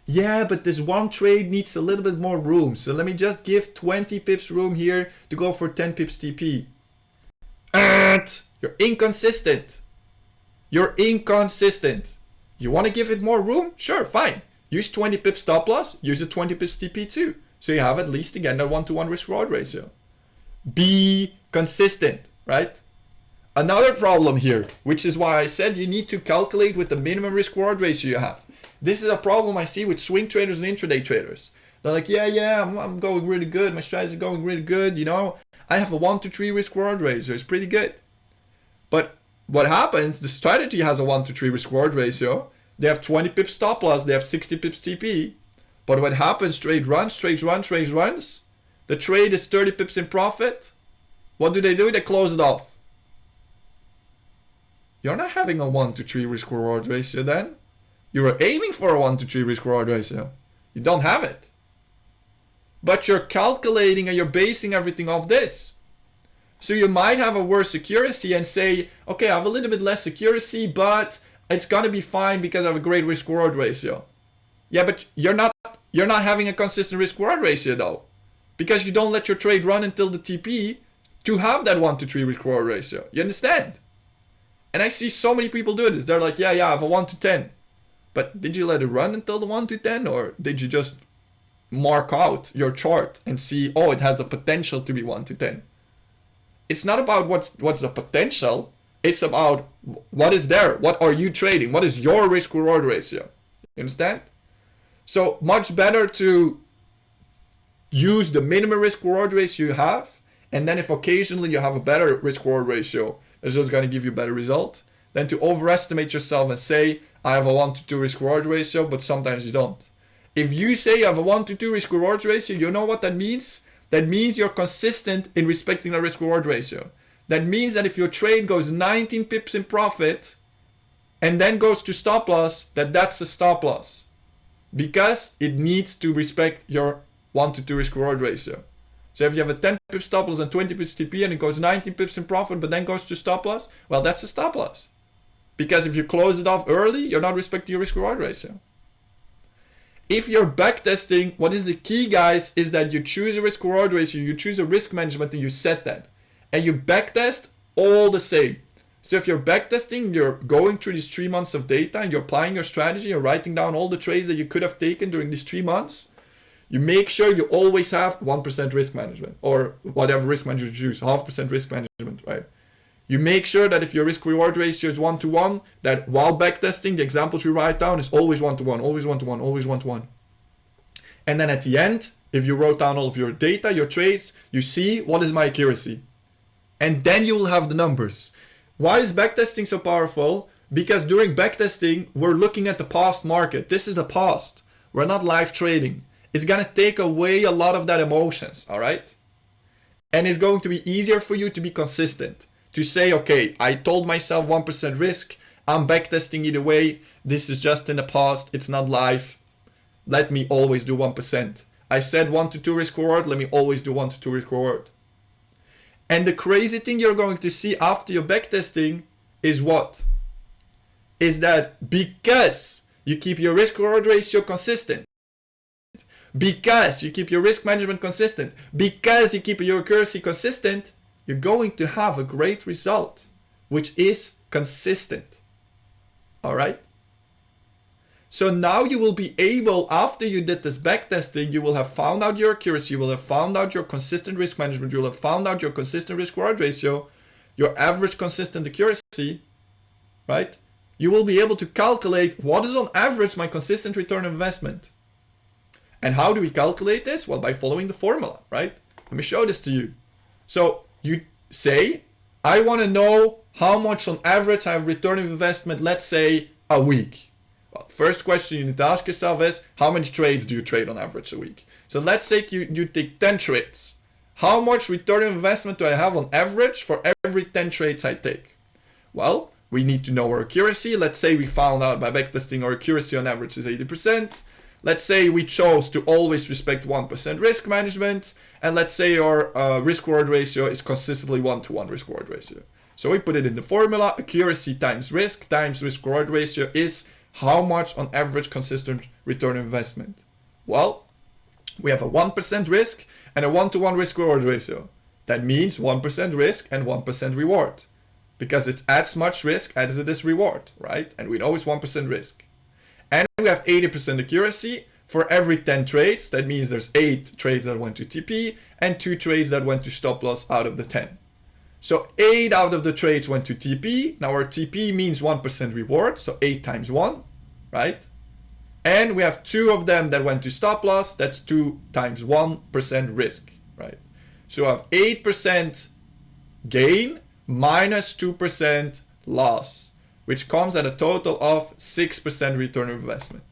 Yeah, but this one trade needs a little bit more room. So let me just give 20 pips room here to go for 10 pips TP. And you're inconsistent. You're inconsistent. You want to give it more room? Sure, fine. Use 20 pips stop loss. Use a 20 pips TP too. So you have at least again that 1-to-1 risk reward ratio. Be consistent, right? Another problem here, which is why I said you need to calculate with the minimum risk reward ratio you have. This is a problem I see with swing traders and intraday traders. They're like, yeah, I'm going really good. My strategy is going really good. You know, I have a 1-to-3 risk reward ratio. It's pretty good. But what happens, the strategy has a 1-to-3 risk reward ratio. They have 20 pips stop loss. They have 60 pips TP. But what happens, trade runs. The trade is 30 pips in profit. What do? They close it off. You're not having a 1-to-3 risk reward ratio then. You are aiming for a 1-to-3 risk reward ratio. You don't have it. But you're calculating and you're basing everything off this. So you might have a worse accuracy and say, okay, I have a little bit less accuracy, but it's gonna be fine because I have a great risk reward ratio. Yeah, but you're not having a consistent risk reward ratio though, because you don't let your trade run until the TP to have that 1-to-3 risk reward ratio. You understand? And I see so many people do this. They're like, yeah, I have a 1-to-10. But did you let it run until the 1-to-10, or did you just mark out your chart and see, oh, it has the potential to be 1-to-10? It's not about what's the potential. It's about what is there. What are you trading? What is your risk reward ratio? You understand? So much better to use the minimum risk reward ratio you have, and then if occasionally you have a better risk reward ratio that's just going to give you a better result, than to overestimate yourself and say, I have a 1-to-2 risk reward ratio, but sometimes you don't. If you say you have a 1-to-2 risk reward ratio, you know what that means? That means you're consistent in respecting the risk reward ratio. That means that if your trade goes 19 pips in profit and then goes to stop loss, that's a stop loss, because it needs to respect your 1-to-2 risk reward ratio. So if you have a 10 pips stop loss and 20 pips TP and it goes 19 pips in profit but then goes to stop loss, well, that's a stop loss. Because if you close it off early, you're not respecting your risk reward ratio. If you're backtesting, what is the key, guys, is that you choose a risk reward ratio, you choose a risk management, and you set that. And you backtest all the same. So if you're backtesting, you're going through these 3 months of data and you're applying your strategy, you're writing down all the trades that you could have taken during these 3 months. You make sure you always have 1% risk management, or whatever risk management you choose, 0.5% risk management, right? You make sure that if your risk reward ratio is 1-to-1, that while backtesting, the examples you write down is always 1-to-1, always 1-to-1, always 1-to-1. And then at the end, if you wrote down all of your data, your trades, you see what is my accuracy. And then you will have the numbers. Why is backtesting so powerful? Because during backtesting, we're looking at the past market. This is the past. We're not live trading. It's gonna take away a lot of that emotions, all right? And it's going to be easier for you to be consistent. To say, okay, I told myself 1% risk, I'm backtesting either way, this is just in the past, it's not live, let me always do 1%. I said 1-to-2 risk reward, let me always do 1-to-2 risk reward. And the crazy thing you're going to see after your backtesting is what? Is that because you keep your risk reward ratio consistent, because you keep your risk management consistent, because you keep your accuracy consistent, you're going to have a great result, which is consistent. All right? So now you will be able, after you did this backtesting, you will have found out your accuracy, you will have found out your consistent risk management, you will have found out your consistent risk reward ratio, your average consistent accuracy, right? You will be able to calculate what is on average my consistent return on investment. And how do we calculate this? Well, by following the formula, right? Let me show this to you. So you say, I want to know how much on average I have return of investment, let's say a week. Well, first question you need to ask yourself is, how many trades do you trade on average a week? So let's say you take 10 trades. How much return of investment do I have on average for every 10 trades I take? Well, we need to know our accuracy. Let's say we found out by backtesting our accuracy on average is 80%. Let's say we chose to always respect 1% risk management, and let's say our risk reward ratio is consistently 1-to-1 risk reward ratio. So we put it in the formula, accuracy times risk reward ratio is how much on average consistent return on investment. Well, we have a 1% risk and a 1-to-1 risk reward ratio. That means 1% risk and 1% reward, because it's as much risk as it is reward, right? And we know it's 1% risk. And we have 80% accuracy for every 10 trades. That means there's 8 trades that went to TP and 2 trades that went to stop loss out of the 10. So 8 out of the trades went to TP. Now our TP means 1% reward, so 8 times 1, right? And we have 2 of them that went to stop loss. That's 2 times 1% risk, right? So I have 8% gain minus 2% loss, which comes at a total of 6% return of investment.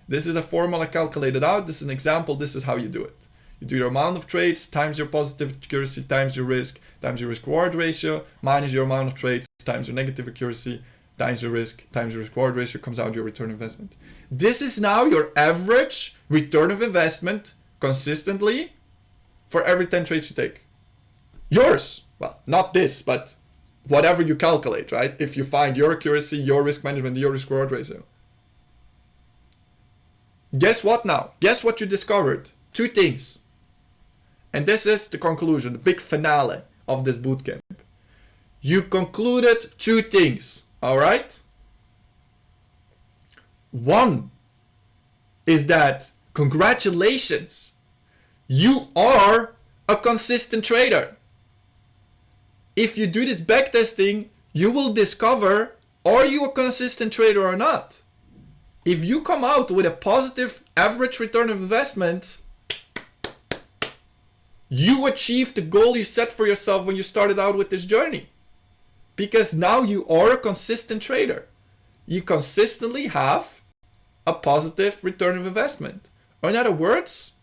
This is a formula calculated out. This is an example. This is how you do it. You do your amount of trades times your positive accuracy times your risk reward ratio minus your amount of trades times your negative accuracy times your risk reward ratio comes out your return on investment. This is now your average return of investment consistently for every 10 trades you take. Yours. Well, not this, but whatever you calculate, right? If you find your accuracy, your risk management, your risk reward ratio. Guess what now? Guess what you discovered? 2 things. And this is the conclusion, the big finale of this bootcamp. You concluded 2 things, all right? One is that, congratulations, you are a consistent trader. If you do this backtesting, you will discover, are you a consistent trader or not? If you come out with a positive average return of investment, you achieved the goal you set for yourself when you started out with this journey. Because now you are a consistent trader. You consistently have a positive return of investment. Or in other words,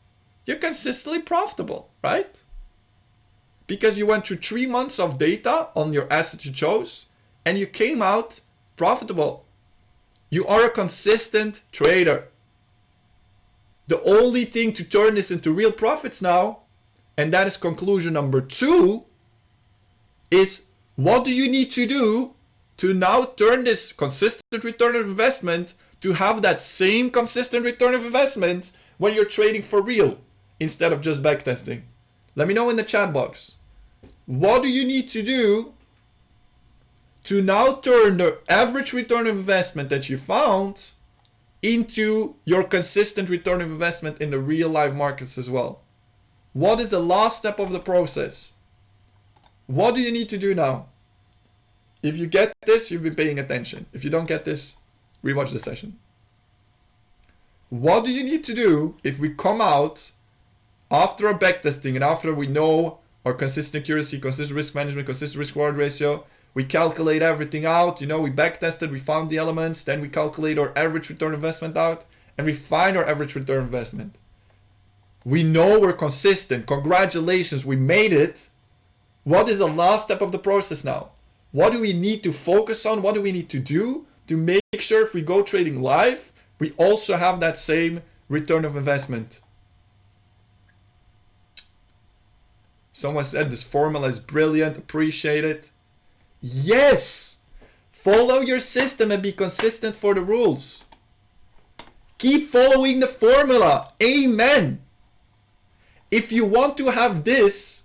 you're consistently profitable, right? Because you went through 3 months of data on your asset you chose and you came out profitable. You are a consistent trader. The only thing to turn this into real profits now, and that is conclusion number 2, is what do you need to do to now turn this consistent return of investment to have that same consistent return of investment when you're trading for real instead of just backtesting? Let me know in the chat box. What do you need to do to now turn the average return of investment that you found into your consistent return of investment in the real life markets as well? What is the last step of the process? What do you need to do now? If you get this, you've been paying attention. If you don't get this, rewatch the session. What do you need to do if we come out after a backtesting and after we know our consistent accuracy, consistent risk management, consistent risk reward ratio, we calculate everything out, we backtested, we found the elements, then we calculate our average return investment out, and we find our average return investment. We know we're consistent. Congratulations, we made it. What is the last step of the process now? What do we need to focus on? What do we need to do to make sure if we go trading live, we also have that same return of investment? Someone said this formula is brilliant, appreciate it. Yes! Follow your system and be consistent for the rules. Keep following the formula. Amen. If you want to have this,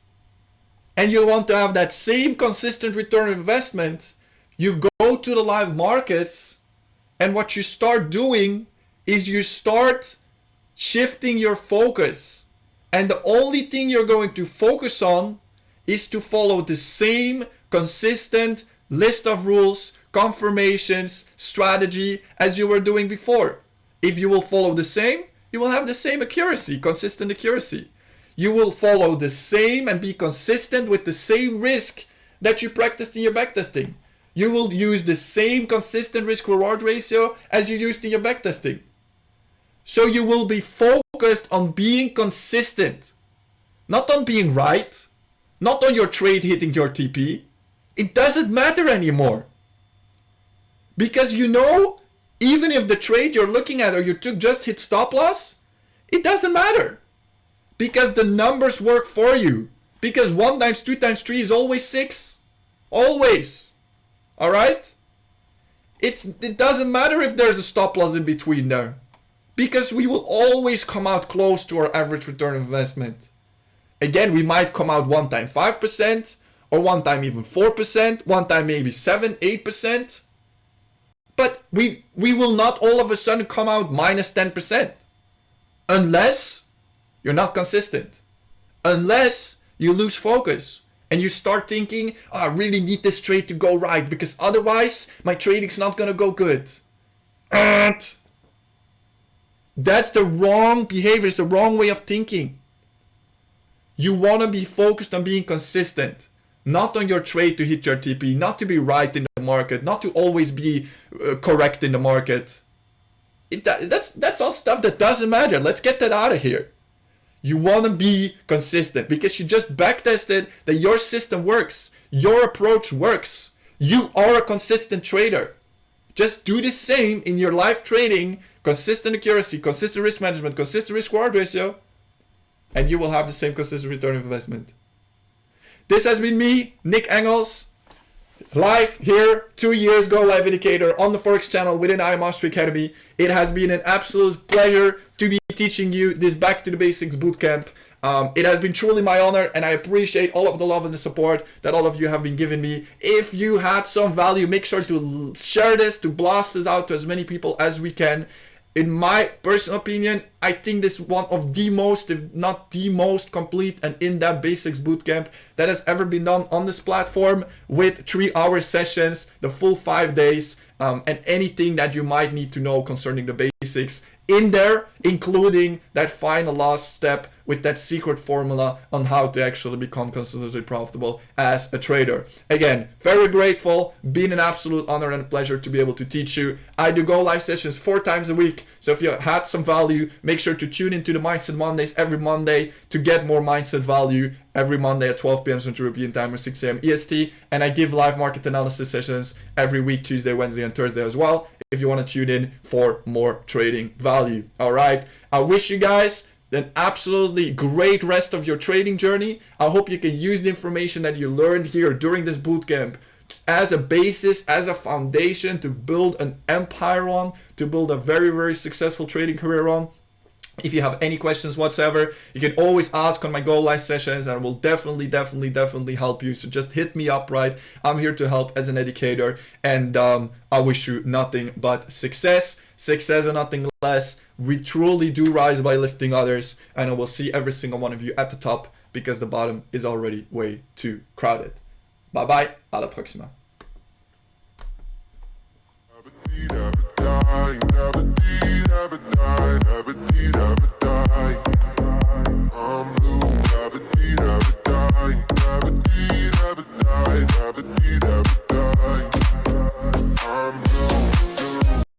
and you want to have that same consistent return on investment, you go to the live markets, and what you start doing is you start shifting your focus. And the only thing you're going to focus on is to follow the same consistent list of rules, confirmations, strategy as you were doing before. If you will follow the same, you will have the same accuracy, consistent accuracy. You will follow the same and be consistent with the same risk that you practiced in your backtesting. You will use the same consistent risk reward ratio as you used in your backtesting. So you will be focused on being consistent, not on being right, not on your trade hitting your TP. It doesn't matter anymore. Because even if the trade you're looking at or you took just hit stop loss, it doesn't matter. Because the numbers work for you. Because 1 times 2 times 3 is always 6. Always. Alright? It doesn't matter if there's a stop loss in between there. Because we will always come out close to our average return on investment. Again, we might come out 1 time 5%, or 1 time even 4%, 1 time maybe 7, 8%. But we will not all of a sudden come out minus 10%. Unless you're not consistent. Unless you lose focus and you start thinking, oh, I really need this trade to go right because otherwise my trading's not going to go good. And That's the wrong behavior. It's the wrong way of thinking. You want to be focused on being consistent, not on your trade to hit your TP, not to be right in the market, not to always be correct in the market. That's all stuff that doesn't matter. Let's get that out of here. You want to be consistent because you just backtested that your system works. Your approach works. You are a consistent trader. Just do the same in your live trading. Consistent accuracy, consistent risk management, consistent risk reward ratio, and you will have the same consistent return of investment. This has been me, Nick Engels, live here 2 years ago, live indicator on the Forex channel within I Mastery Academy. It has been an absolute pleasure to be teaching you this Back to the Basics bootcamp. It has been truly my honor, and I appreciate all of the love and the support that all of you have been giving me. If you had some value, make sure to share this, to blast this out to as many people as we can. In my personal opinion, I think this is one of the most, if not the most complete and in-depth basics bootcamp that has ever been done on this platform, with 3-hour sessions, the full 5 days, and anything that you might need to know concerning the basics in there, including that final last step with that secret formula on how to actually become consistently profitable as a trader. Again, very grateful, been an absolute honor and a pleasure to be able to teach you. I do go live sessions 4 times a week, so if you had some value, make sure to tune into the Mindset Mondays every Monday to get more mindset value every Monday at 12 p.m. Central European Time or 6 a.m. EST, and I give live market analysis sessions every week, Tuesday, Wednesday, and Thursday as well, if you want to tune in for more trading value. All right, I wish you guys an absolutely great rest of your trading journey. I hope you can use the information that you learned here during this bootcamp as a basis, as a foundation to build an empire on, to build a very, very successful trading career on. If you have any questions whatsoever, you can always ask on my Go Live sessions, and I will definitely help you. So just hit me up, right? I'm here to help as an educator, and I wish you nothing but success and nothing less. We truly do rise by lifting others, and I will see every single one of you at the top, because the bottom is already way too crowded. Bye bye, à la próxima. Never die, never die.